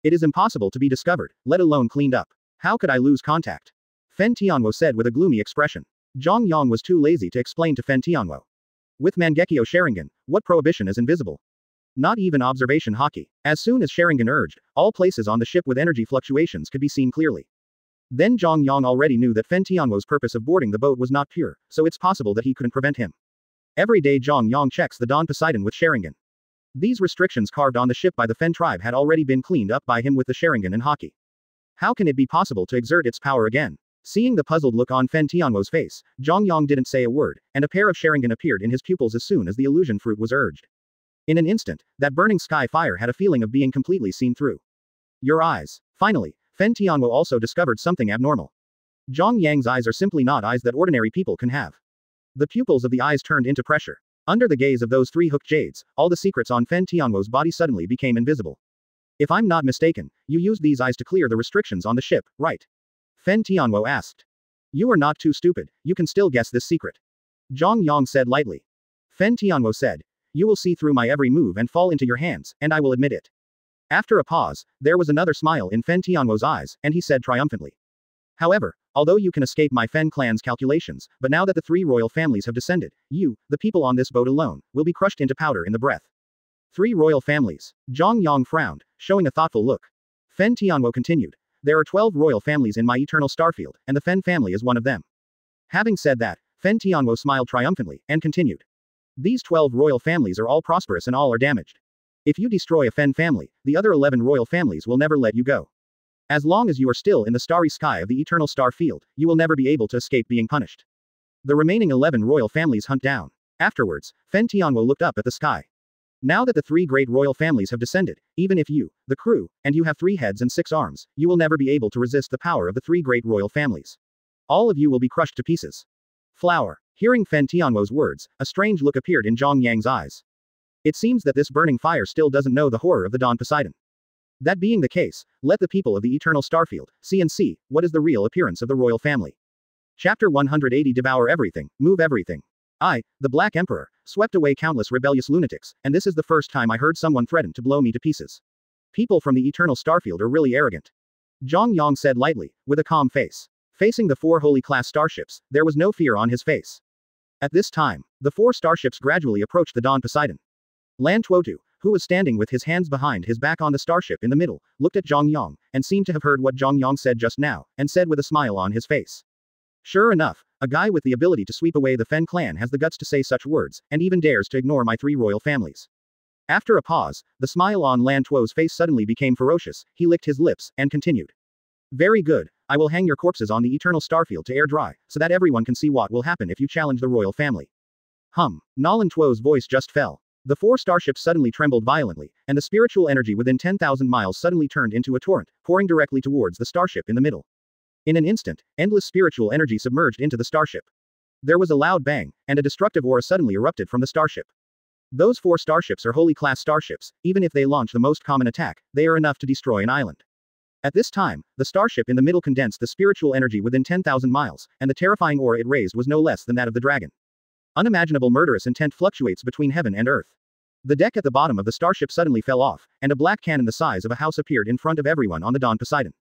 S2: It is impossible to be discovered, let alone cleaned up. How could I lose contact?" Fen Tianhuo said with a gloomy expression. Zhang Yang was too lazy to explain to Fen Tianhuo. With Mangekyo Sharingan, what prohibition is invisible? Not even observation haki. As soon as Sharingan urged, all places on the ship with energy fluctuations could be seen clearly. Then Zhang Yang already knew that Fen Tianhuo's purpose of boarding the boat was not pure, so it's possible that he couldn't prevent him. Every day Zhang Yang checks the Dawn Poseidon with Sharingan. These restrictions carved on the ship by the Fen tribe had already been cleaned up by him with the Sharingan and haki. How can it be possible to exert its power again? Seeing the puzzled look on Fen Tianhuo's face, Zhang Yang didn't say a word, and a pair of Sharingan appeared in his pupils as soon as the illusion fruit was urged. In an instant, that burning sky fire had a feeling of being completely seen through. Your eyes. Finally, Fen Tianhuo also discovered something abnormal. Zhang Yang's eyes are simply not eyes that ordinary people can have. The pupils of the eyes turned into pressure. Under the gaze of those 3 hooked jades, all the secrets on Fen Tianhuo's body suddenly became invisible. If I'm not mistaken, you used these eyes to clear the restrictions on the ship, right? Fen Tianhuo asked. You are not too stupid, you can still guess this secret. Zhang Yang said lightly. Fen Tianhuo said. You will see through my every move and fall into your hands, and I will admit it. After a pause, there was another smile in Fen Tianhuo's eyes, and he said triumphantly. However, although you can escape my Fen clan's calculations, but now that the 3 royal families have descended, you, the people on this boat alone, will be crushed into powder in the breath. 3 royal families. Zhang Yang frowned, showing a thoughtful look. Fen Tianhuo continued. There are 12 royal families in my eternal starfield, and the Fen family is one of them. Having said that, Fen Tianhuo smiled triumphantly, and continued. These 12 royal families are all prosperous and all are damaged. If you destroy a Fen family, the other 11 royal families will never let you go. As long as you are still in the starry sky of the eternal star field, you will never be able to escape being punished. The remaining 11 royal families hunt down. Afterwards, Fen Tianhuo looked up at the sky. Now that the 3 great royal families have descended, even if you, the crew, and you have 3 heads and 6 arms, you will never be able to resist the power of the 3 great royal families. All of you will be crushed to pieces. Flower. Hearing Fen Tianhuo's words, a strange look appeared in Zhang Yang's eyes. It seems that this burning fire still doesn't know the horror of the Dawn Poseidon. That being the case, let the people of the eternal starfield see what is the real appearance of the royal family. Chapter 180 Devour everything, move everything. I, the Black Emperor, swept away countless rebellious lunatics, and this is the first time I heard someone threaten to blow me to pieces. People from the eternal starfield are really arrogant. Zhang Yang said lightly, with a calm face. Facing the 4 holy class starships, there was no fear on his face. At this time, the 4 starships gradually approached the Dawn Poseidon. Lan Tuotu, who was standing with his hands behind his back on the starship in the middle, looked at Zhang Yang, and seemed to have heard what Zhang Yang said just now, and said with a smile on his face. Sure enough, a guy with the ability to sweep away the Fen clan has the guts to say such words, and even dares to ignore my 3 royal families. After a pause, the smile on Lan Tuo's face suddenly became ferocious, he licked his lips, and continued. Very good, I will hang your corpses on the eternal starfield to air dry, so that everyone can see what will happen if you challenge the royal family. Lan Tuo's voice just fell. The 4 starships suddenly trembled violently, and the spiritual energy within 10,000 miles suddenly turned into a torrent, pouring directly towards the starship in the middle. In an instant, endless spiritual energy submerged into the starship. There was a loud bang, and a destructive aura suddenly erupted from the starship. Those 4 starships are holy class starships, even if they launch the most common attack, they are enough to destroy an island. At this time, the starship in the middle condensed the spiritual energy within 10,000 miles, and the terrifying aura it raised was no less than that of the dragon. Unimaginable murderous intent fluctuates between heaven and earth. The deck at the bottom of the starship suddenly fell off, and a black cannon the size of a house appeared in front of everyone on the Dawn Poseidon.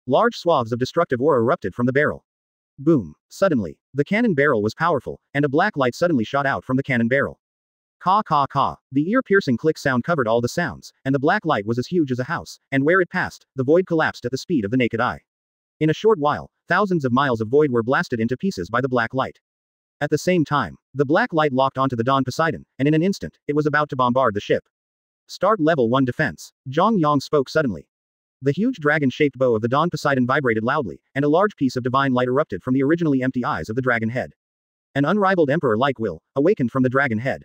S2: Large swaths of destructive aura erupted from the barrel. Boom. Suddenly, the cannon barrel was powerful, and a black light suddenly shot out from the cannon barrel. Caw caw caw. The ear-piercing click sound covered all the sounds, and the black light was as huge as a house, and where it passed, the void collapsed at the speed of the naked eye. In a short while, thousands of miles of void were blasted into pieces by the black light. At the same time, the black light locked onto the Dawn Poseidon, and in an instant, it was about to bombard the ship. Start level 1 defense. Zhang Yang spoke suddenly. The huge dragon-shaped bow of the Dawn Poseidon vibrated loudly, and a large piece of divine light erupted from the originally empty eyes of the dragon head. An unrivaled emperor-like will awakened from the dragon head.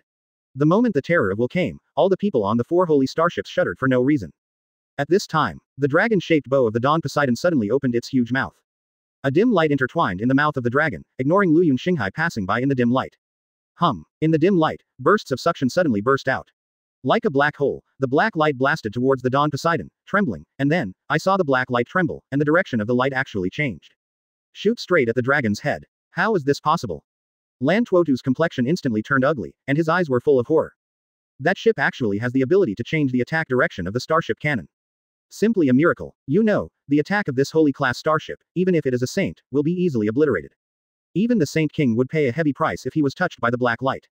S2: The moment the terror of will came, all the people on the 4 holy starships shuddered for no reason. At this time, the dragon-shaped bow of the Dawn Poseidon suddenly opened its huge mouth. A dim light intertwined in the mouth of the dragon, ignoring Lu Yun Xinghai passing by in the dim light. In the dim light, bursts of suction suddenly burst out. Like a black hole, the black light blasted towards the Dawn Poseidon, trembling, and then, I saw the black light tremble, and the direction of the light actually changed. Shoot straight at the dragon's head. How is this possible? Lan Tuotu's complexion instantly turned ugly, and his eyes were full of horror. That ship actually has the ability to change the attack direction of the starship cannon. Simply a miracle. You know, the attack of this holy class starship, even if it is a saint, will be easily obliterated. Even the Saint King would pay a heavy price if he was touched by the black light.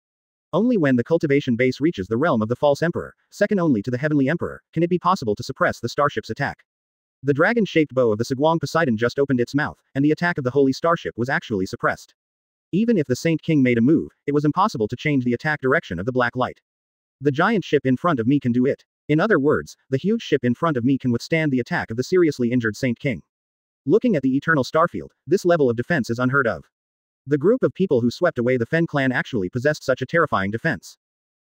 S2: Only when the cultivation base reaches the realm of the false emperor, second only to the heavenly emperor, can it be possible to suppress the starship's attack. The dragon-shaped bow of the Saguang Poseidon just opened its mouth, and the attack of the holy starship was actually suppressed. Even if the Saint King made a move, it was impossible to change the attack direction of the black light. The giant ship in front of me can do it. In other words, the huge ship in front of me can withstand the attack of the seriously injured Saint King. Looking at the eternal starfield, this level of defense is unheard of. The group of people who swept away the Fen clan actually possessed such a terrifying defense.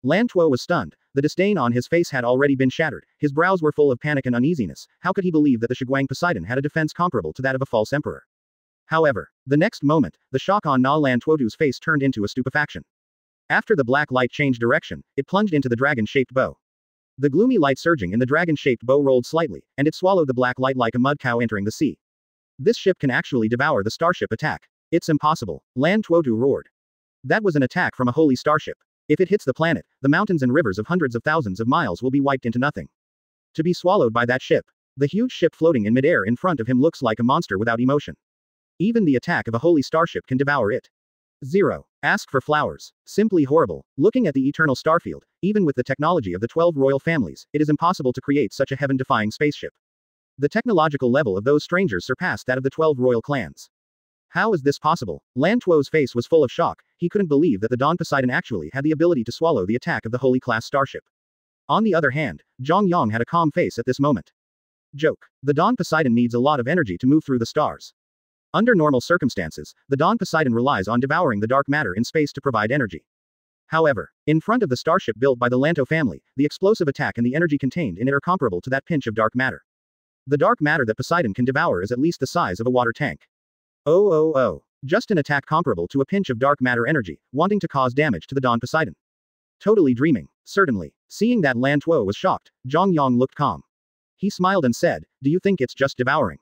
S2: Lan Tuo was stunned, the disdain on his face had already been shattered, his brows were full of panic and uneasiness, how could he believe that the Saguang Poseidon had a defense comparable to that of a false emperor? However, the next moment, the shock on Lan Tuotu's face turned into a stupefaction. After the black light changed direction, it plunged into the dragon-shaped bow. The gloomy light surging in the dragon-shaped bow rolled slightly, and it swallowed the black light like a mud cow entering the sea. This ship can actually devour the starship attack. It's impossible, Lan Tuotu roared. That was an attack from a holy starship. If it hits the planet, the mountains and rivers of hundreds of thousands of miles will be wiped into nothing. To be swallowed by that ship. The huge ship floating in midair in front of him looks like a monster without emotion. Even the attack of a holy starship can devour it. 0. Ask for flowers. Simply horrible. Looking at the eternal starfield, even with the technology of the 12 royal families, it is impossible to create such a heaven-defying spaceship. The technological level of those strangers surpassed that of the 12 royal clans. How is this possible? Lan Tuo's face was full of shock, he couldn't believe that the Dawn Poseidon actually had the ability to swallow the attack of the holy class starship. On the other hand, Zhang Yang had a calm face at this moment. Joke. The Dawn Poseidon needs a lot of energy to move through the stars. Under normal circumstances, the Dawn Poseidon relies on devouring the dark matter in space to provide energy. However, in front of the starship built by the Lanto family, the explosive attack and the energy contained in it are comparable to that pinch of dark matter. The dark matter that Poseidon can devour is at least the size of a water tank. Oh. Just an attack comparable to a pinch of dark matter energy, wanting to cause damage to the Dawn Poseidon. Totally dreaming. Certainly. Seeing that Lan Tuo was shocked, Zhang Yang looked calm. He smiled and said, "Do you think it's just devouring?"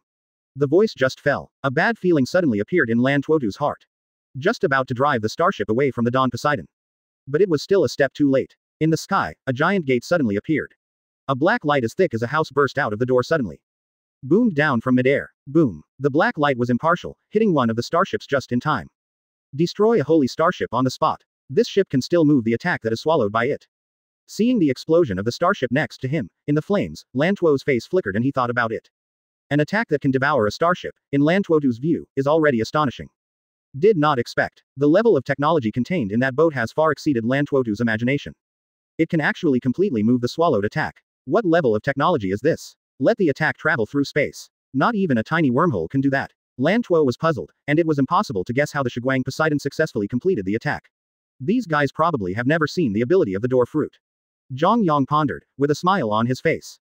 S2: The voice just fell. A bad feeling suddenly appeared in Lan Tuotu's heart. Just about to drive the starship away from the Dawn Poseidon. But it was still a step too late. In the sky, a giant gate suddenly appeared. A black light as thick as a house burst out of the door suddenly. Boomed down from midair. Boom. The black light was impartial, hitting one of the starships just in time. Destroy a holy starship on the spot. This ship can still move the attack that is swallowed by it. Seeing the explosion of the starship next to him, in the flames, Lan Tuo's face flickered and he thought about it. An attack that can devour a starship, in Lan Tuotu's view, is already astonishing. Did not expect. The level of technology contained in that boat has far exceeded Lan Tuotu's imagination. It can actually completely move the swallowed attack. What level of technology is this? Let the attack travel through space. Not even a tiny wormhole can do that. Lan Tuo was puzzled, and it was impossible to guess how the Shiguang Poseidon successfully completed the attack. These guys probably have never seen the ability of the door fruit. Zhang Yang pondered, with a smile on his face.